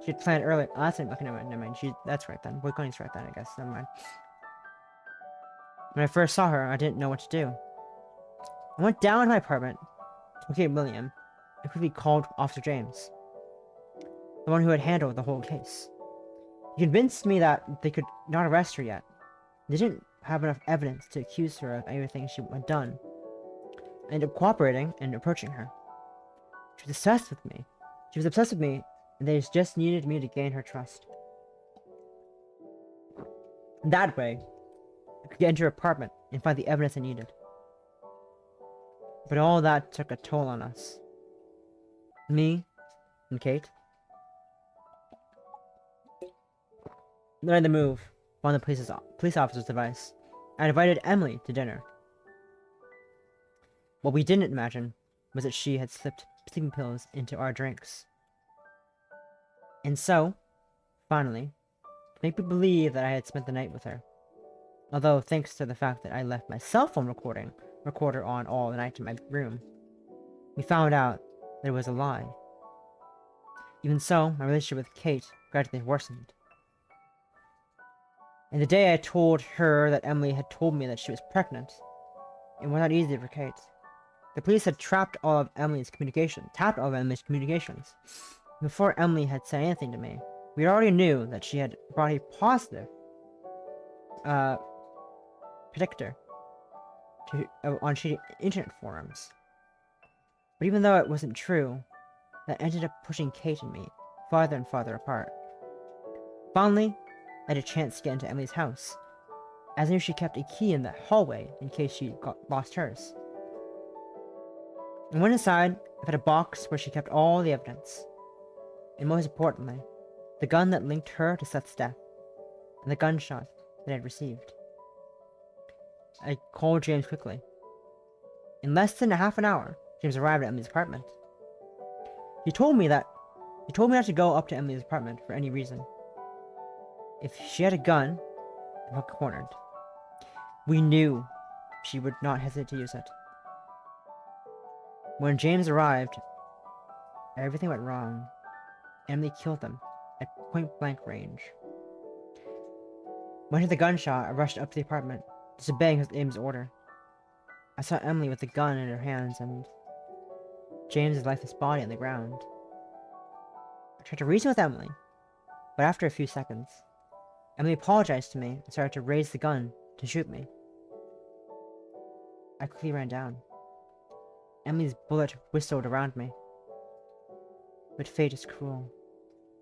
She had planned earlier. Oh, that's okay, never mind. That's right then. Boycotting's right then, I guess. Never mind. When I first saw her, I didn't know what to do. I went down to my apartment, looking at William, and quickly called Officer James, the one who had handled the whole case. He convinced me that they could not arrest her yet. They didn't have enough evidence to accuse her of anything she had done. I ended up cooperating and approaching her. She was obsessed with me. And they just needed me to gain her trust. That way, I could get into her apartment and find the evidence I needed. But all that took a toll on us. Me and Kate. During the move, on the police officer's device, I invited Emily to dinner. What we didn't imagine was that she had slipped sleeping pills into our drinks. And so, finally, to make me believe that I had spent the night with her. Although, thanks to the fact that I left my cell phone recorder on all the night in my room, we found out that it was a lie. Even so, my relationship with Kate gradually worsened. And the day I told her that Emily had told me that she was pregnant, it was not easy for Kate. The police had tapped all of Emily's communications. Before Emily had said anything to me, we already knew that she had brought a positive predictor on shady internet forums. But even though it wasn't true, that ended up pushing Kate and me farther and farther apart. Finally, I had a chance to get into Emily's house, as I knew she kept a key in the hallway in case she lost hers. I went inside and found a box where she kept all the evidence. And most importantly, the gun that linked her to Seth's death, and the gunshot that I had received. I called James quickly. In less than a half an hour, James arrived at Emily's apartment. He told me not to go up to Emily's apartment for any reason. If she had a gun, I felt cornered. We knew she would not hesitate to use it. When James arrived, everything went wrong. Emily killed them at point-blank range. When I heard the gunshot, I rushed up to the apartment, disobeying James' order. I saw Emily with the gun in her hands and James's lifeless body on the ground. I tried to reason with Emily, but after a few seconds, Emily apologized to me and started to raise the gun to shoot me. I quickly ran down. Emily's bullet whistled around me. But fate is cruel.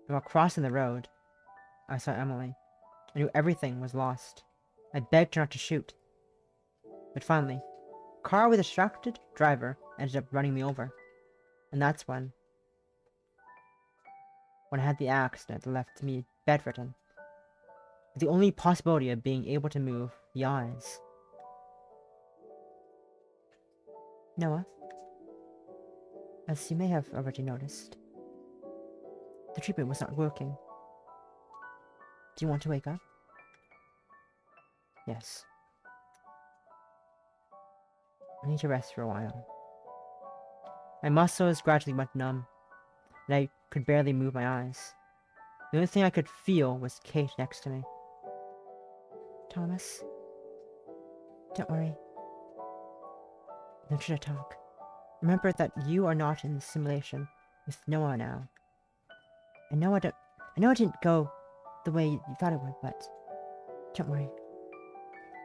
And while crossing the road, I saw Emily. I knew everything was lost. I begged her not to shoot. But finally, a car with a distracted driver ended up running me over. And that's when I had the accident that left me bedridden. With the only possibility of being able to move the eyes. Noah, as you may have already noticed, the treatment was not working. Do you want to wake up? Yes. I need to rest for a while. My muscles gradually went numb, and I could barely move my eyes. The only thing I could feel was Kate next to me. Thomas, don't worry. Don't try to talk. Remember that you are not in the simulation with Noah now. I know it didn't go the way you thought it would, but don't worry.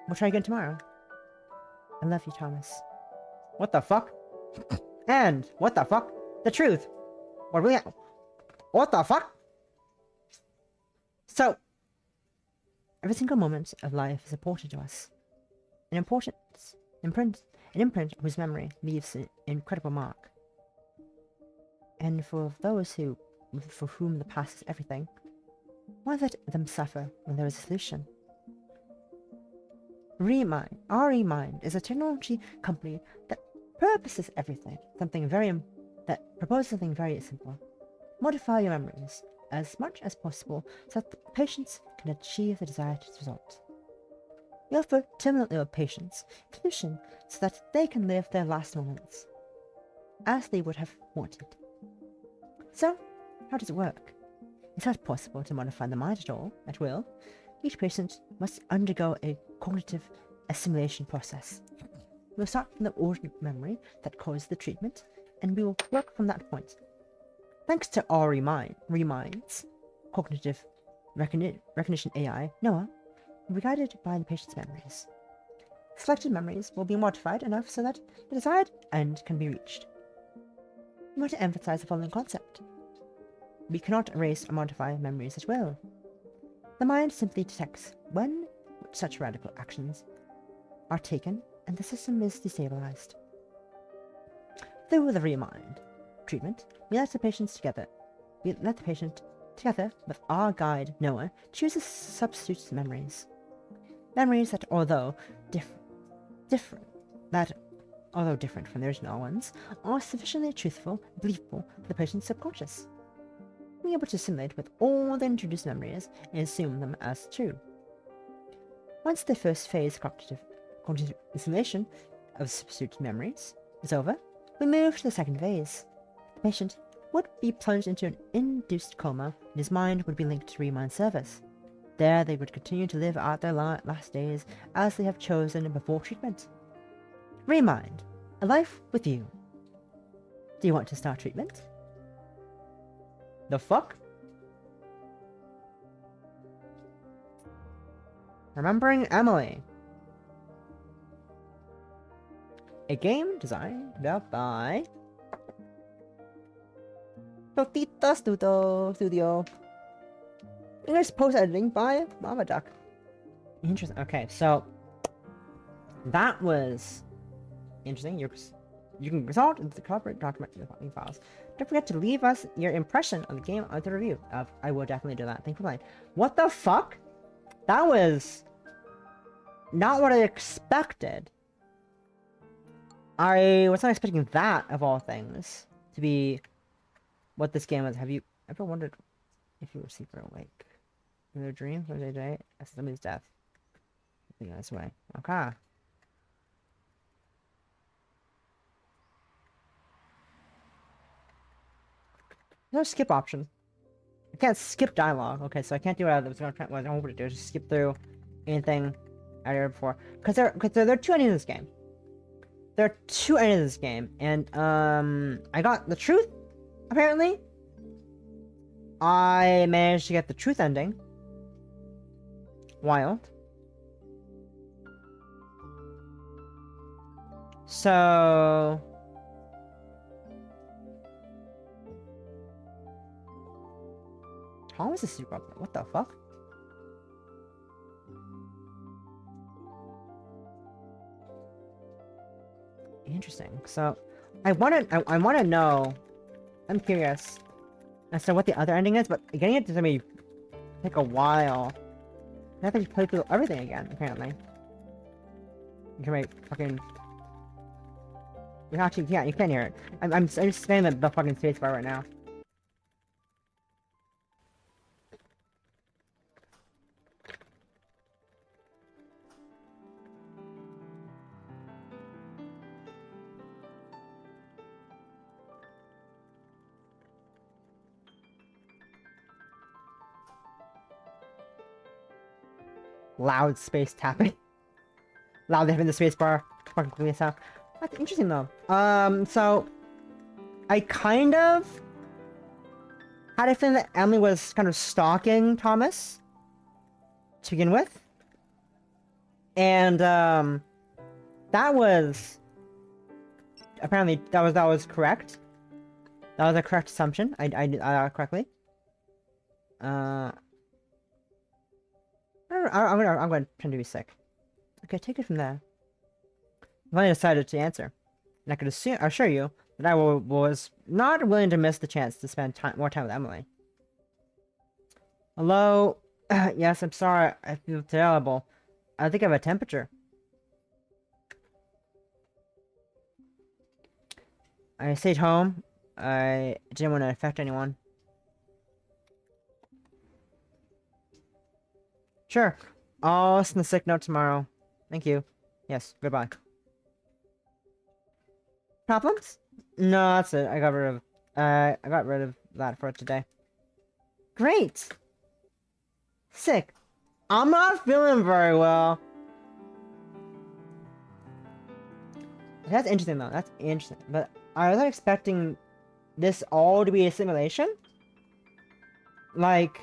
We'll try again tomorrow. I love you, Thomas. What the fuck? And what the fuck? The truth. What the fuck? So, every single moment of life is important to us. An imprint whose memory leaves an incredible mark. And for those for whom the past is everything, why let them suffer when there is a solution? ReMind is a technology company that proposes something very simple. Modify your memories as much as possible so that the patients can achieve the desired result. We offer terminally ill patients a solution so that they can live their last moments as they would have wanted. So, how does it work? It's not possible to modify the mind at will. Each patient must undergo a cognitive assimilation process. We'll start from the original memory that caused the treatment, and we will work from that point. Thanks to our ReMind's cognitive recognition AI, Noah will be guided by the patient's memories. Selected memories will be modified enough so that the desired end can be reached. We want to emphasize the following concept. We cannot erase or modify memories at will. The mind simply detects when such radical actions are taken and the system is destabilized. Through the ReMind treatment, we let the patient together with our guide Noah choose a substitute memories. Memories that, although different from the original ones, are sufficiently truthful and believable for the patient's subconscious. Being able to assimilate with all the introduced memories and assume them as true. Once the first phase cognitive assimilation of substitute memories is over, we move to the second phase. The patient would be plunged into an induced coma and his mind would be linked to ReMind service. There they would continue to live out their last days as they have chosen before treatment. ReMind, a life with you. Do you want to start treatment? The fuck? Remembering Emily. A game designed by Tortita Studio. English post-editing by Mama Duck. Interesting. Okay, so that was interesting. You can result into the corporate document in the following files. Don't forget to leave us your impression on the game on the review. I will definitely do that. Thank you for playing. What the fuck? That was not what I expected. I was not expecting that, of all things, to be what this game was. Have you ever wondered if you were asleep or awake? In their dream, or their day, as somebody's death? I think that's way. Okay. No skip option. I can't skip dialogue. Okay, so I can't do what I was going to try. What I wanted to do is just skip through anything I did before. Because there are two endings in this game. there are two endings of this game, and I got the truth. Apparently, I managed to get the truth ending. Wild. So Thomas is super up. What the fuck? Interesting. So I wanna know. I'm curious as to what the other ending is, but getting it to me take a while. I have to play through everything again, apparently. You can make fucking. You actually can't. You can't hear it. I'm just spamming the fucking spacebar right now. Loud space tapping. Loud hitting the spacebar. Fucking clean this out. That's interesting though. So I kind of had a feeling that Emily was kind of stalking Thomas to begin with. And that was apparently that was correct. That was a correct assumption. I did correctly. I'm gonna pretend to be sick. Okay, take it from there. I finally decided to answer, and I could assure you that I was not willing to miss the chance to spend more time with Emily. Hello? Yes, I'm sorry. I feel terrible. I think I have a temperature. I stayed home. I didn't want to affect anyone. Sure. I'll send the sick note tomorrow. Thank you. Yes, goodbye. Problems? No, that's it. I got rid of that for today. Great! Sick. I'm not feeling very well. That's interesting though. That's interesting. But I was not expecting this all to be a simulation. Like,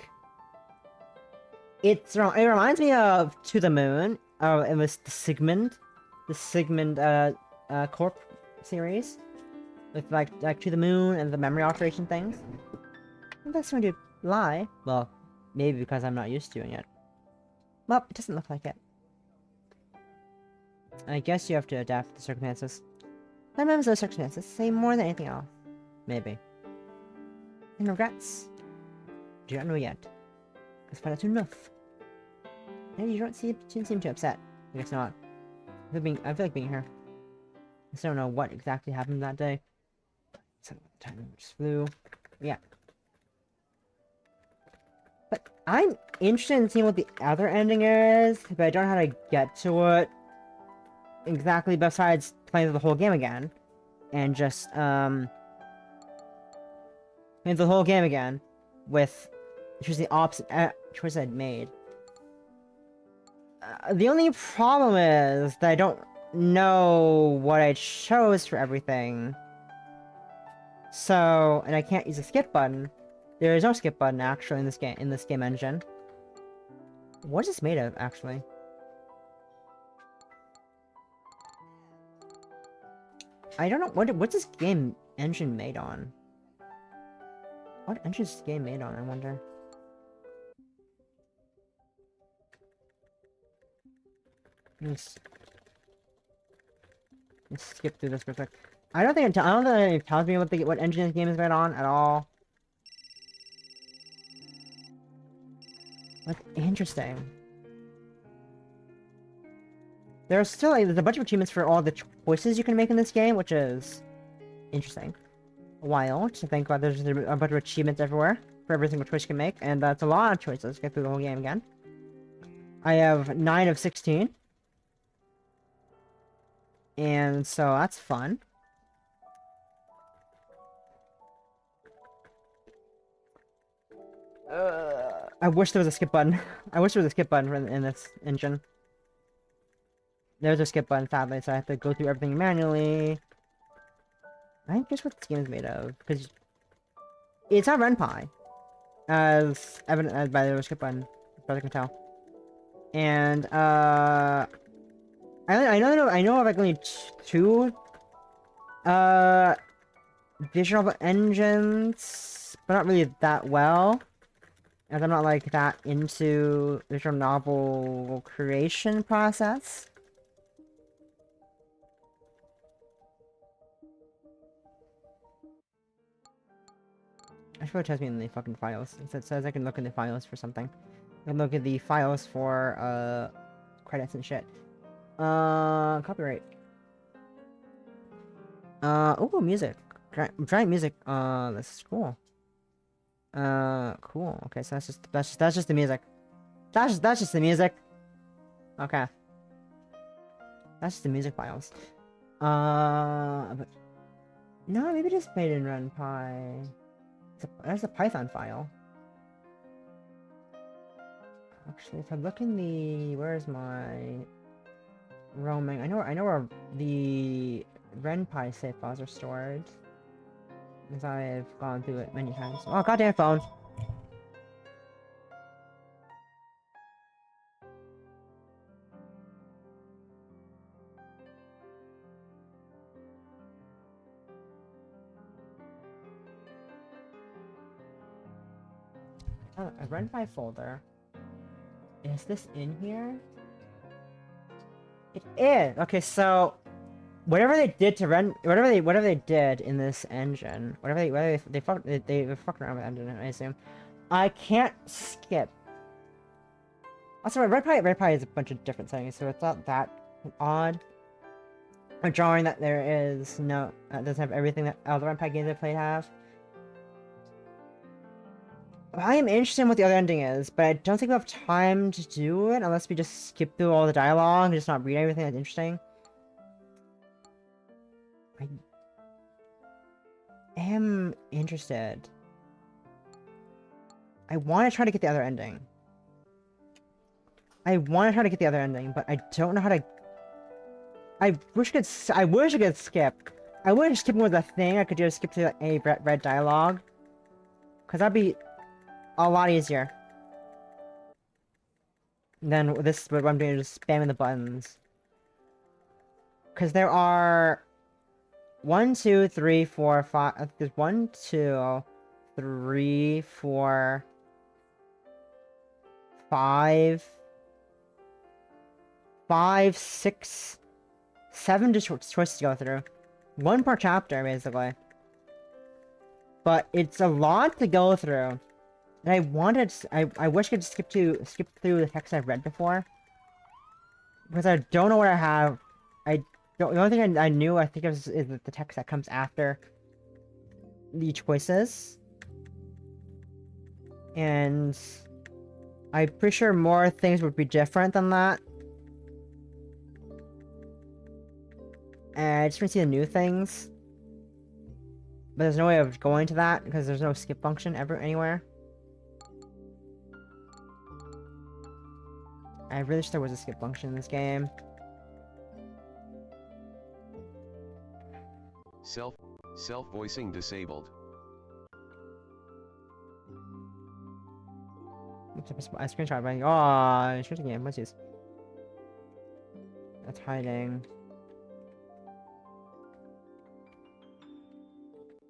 it reminds me of To the Moon. It was the Sigmund Corp series with like To the Moon and the memory alteration things. I'm not going to lie. Well, maybe because I'm not used to doing it. Well, it doesn't look like it. I guess you have to adapt to the circumstances. Sometimes those circumstances say more than anything else. Maybe. And regrets? Do not know yet. Because find out soon enough. And you don't seem too upset. I guess not. I feel like being here. I just don't know what exactly happened that day. Some time just flew. Yeah. But I'm interested in seeing what the other ending is, but I don't know how to get to it exactly besides playing the whole game again. And just, playing the whole game again with choosing the opposite choice I'd made. The only problem is that I don't know what I chose for everything. So, and I can't use a skip button. There is no skip button actually in this game engine. What is this made of actually? I don't know what's this game engine made on? What engine is this game made on, I wonder? Let's skip through this for a sec. I don't think it tells me what engine this game is made on at all. That's interesting. There's a bunch of achievements for all the choices you can make in this game, which is interesting. Wild to think about. There's a bunch of achievements everywhere for every single choice you can make, and that's a lot of choices. Get through the whole game again. I have 9 of 16. And so that's fun. I wish there was a skip button. I wish there was a skip button in this engine. there's a skip button, sadly, so I have to go through everything manually. I think guess what this game is made of, because it's not Ren'Py, as evident as by the skip button, as far as I can tell. And I know of like only two visual novel engines, but not really that well, as I'm not like that into visual novel creation process. I should test me in the fucking files. It says I can look in the files for something. I can look at the files for credits and shit. Copyright. Oh, music. Giant music. This is cool. Cool. Okay, so that's just the music. That's just the music. Okay. That's just the music files. But no, maybe just made in RunPy. That's a Python file. Actually, if I look in the, where's my roaming? I know where the RenPy save files are stored, because I've gone through it many times. Oh, goddamn phone! Oh, a RenPy folder. Is this in here? It is! Okay, so whatever they did to whatever they did in this engine, whatever they fucked around with the engine, I assume. I can't skip. Also, RedPie is a bunch of different settings, so it's not that odd. A drawing that there is no doesn't have everything that other RedPie games I played have. I am interested in what the other ending is, but I don't think we have time to do it unless we just skip through all the dialogue and just not read everything that's interesting. I am interested. I want to try to get the other ending. I but I don't know how to. I wish I could skip. I wish skipping was a thing. I could just skip to like, any red dialogue, cause that'd be a lot easier than this. What I'm doing is just spamming the buttons. Cause there are 1, 2, 3, 4, 5. There's 1, 2, 3, 4, 5, 6, 7 choices to go through. 1 per chapter, basically. But it's a lot to go through. And I wish I could skip through the text I've read before. Because I don't know what I have. The only thing I knew, I think, is the text that comes after the choices. And I'm pretty sure more things would be different than that. And I just want to see the new things. But there's no way of going to that because there's no skip function anywhere. I really wish there was a skip function in this game. Self-voicing disabled. I screenshot by oh, shoot again. What's this? That's hiding.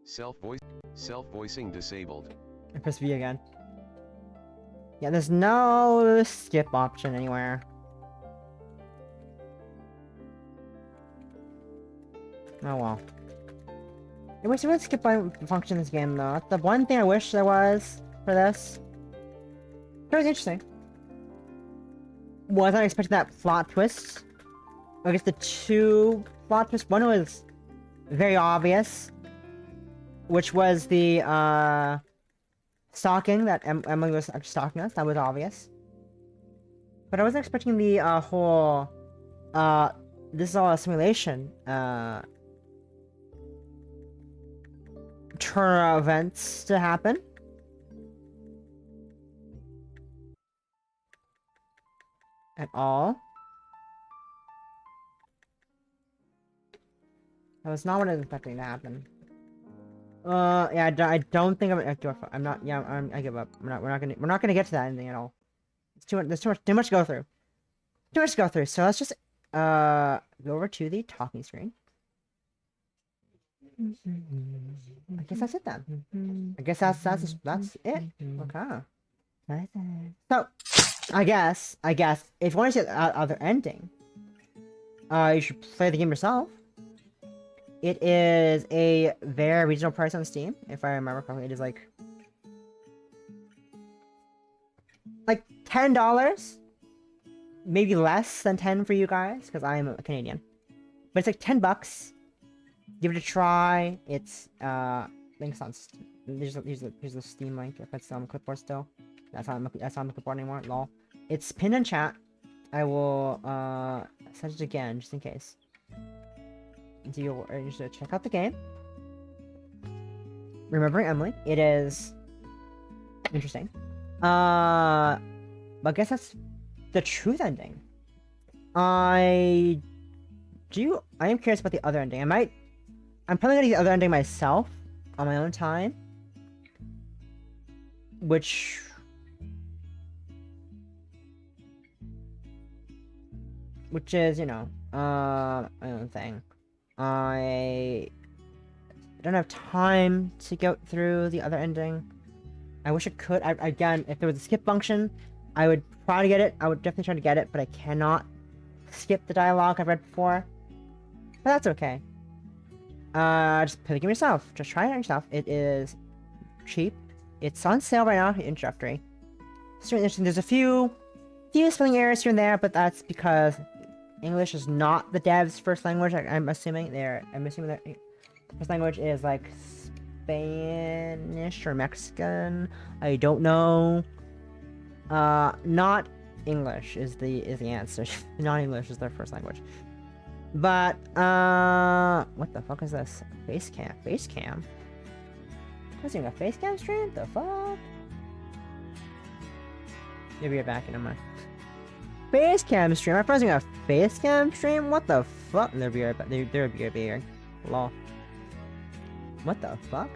Self-voicing disabled. I press V again. Yeah, there's no skip option anywhere. Oh well. Wait, so what's skip function in this game though? That's the one thing I wish there was for this. It was interesting. Was I expecting that plot twist? I guess the 2 plot twists. One was very obvious, which was the stalking that Emily was stalking us. That was obvious. But I wasn't expecting the whole this is all a simulation turn of events to happen. At all. That was not what I was expecting to happen. Yeah, I don't think I'm not. Yeah, I give up. We're not gonna get to that ending at all. It's too much. There's too much to go through. Too much to go through. So let's just go over to the talking screen. I guess that's it then. I guess that's it. Okay. So, I guess if you want to see the other ending, you should play the game yourself. It is a very reasonable price on Steam, if I remember correctly. It is like $10, maybe less than 10 for you guys, because I am a Canadian. But it's like $10. Give it a try. It's links on. Here's the Steam link. If it's on the clipboard still, that's on the clipboard anymore. Lol. It's pinned in chat. I will send it again just in case. So you should check out the game. Remembering Emily, it is interesting. But I guess that's the truth ending. I am curious about the other ending. I'm probably gonna get the other ending myself on my own time. Which is, you know, my own thing. I don't have time to go through the other ending. I wish I could. Again, if there was a skip function, I would try to get it. I would definitely try to get it, but I cannot skip the dialogue I've read before. But that's okay. Just play the game yourself. Just try it out yourself. It is cheap. It's on sale right now, introductory. It's really interesting. There's a few spelling errors here and there, but that's because English is not the devs' first language. I'm assuming their first language is like Spanish or Mexican. I don't know. Not English is the answer. Not English is their first language. But what the fuck is this? Face cam. Was even a face cam stream? The fuck? Maybe you're back in my face cam stream. My friend's doing a face cam stream? What the fuck? There'll be here. Lol. What the fuck?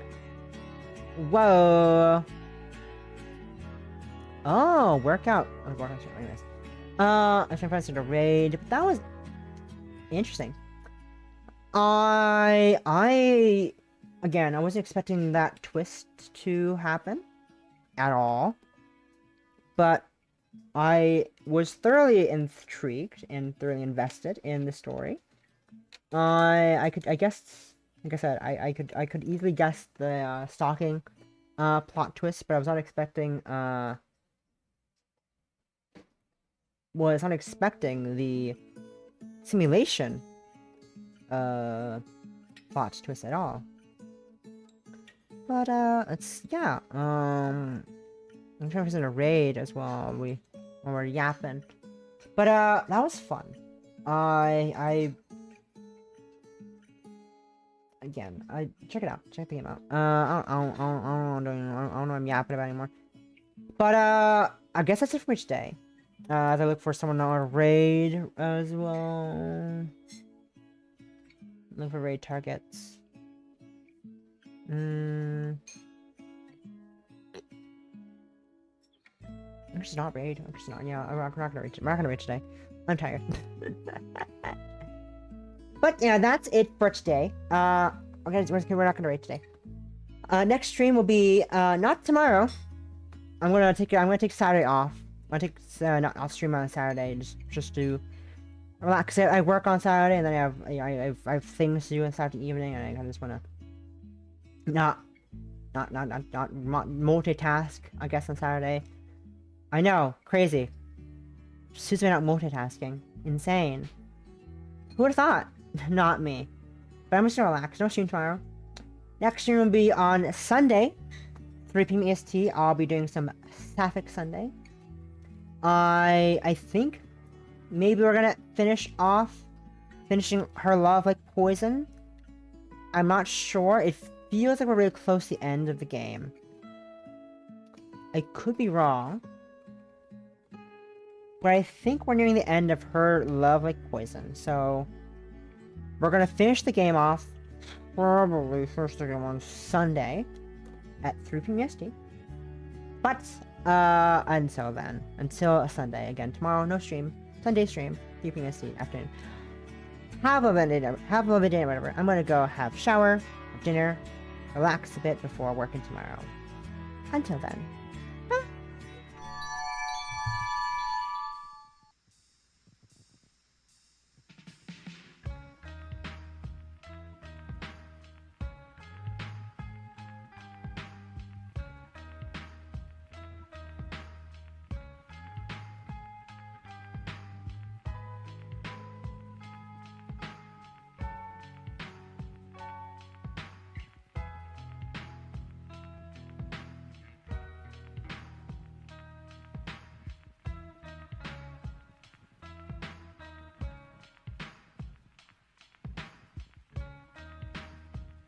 Whoa. Oh, workout. Anyways. I think friends did a raid, but that was interesting. Again, I wasn't expecting that twist to happen at all, but I was thoroughly intrigued and thoroughly invested in the story. I guess, like I said, I could easily guess the stalking plot twist, but I was not expecting the simulation plot twist at all. But I'm trying to visit a raid as well. When we're yapping, but that was fun. Again, check it out. Check the game out. I don't know what I'm yapping about anymore. But I guess that's it for each day. As I look for someone on a raid as well. Look for raid targets. I'm just not raid. I'm just not. Yeah, I'm not gonna raid. I'm not gonna raid today. I'm tired. But yeah, that's it for today. We're not gonna raid today. Next stream will be not tomorrow. I'm gonna take Saturday off. I'll stream on Saturday just to relax. I work on Saturday, and then I have things to do on Saturday evening, and I just wanna not multitask. I guess on Saturday. I know, crazy. Suits me not multitasking. Insane. Who would have thought? Not me. But I'm just gonna relax. No stream tomorrow. Next stream will be on Sunday, 3 p.m. EST. I'll be doing some Sapphic Sunday. I think maybe we're gonna finishing Her Love Like Poison. I'm not sure. It feels like we're really close to the end of the game. I could be wrong. But I think we're nearing the end of Her Love Like Poison. So we're gonna finish the game off probably first again on Sunday at 3 p.m. EST. But until then, until Sunday again, tomorrow no stream, Sunday stream, 3 p.m. EST afternoon. Have a lovely day, whatever. I'm gonna go have a shower, have dinner, relax a bit before working tomorrow. Until then.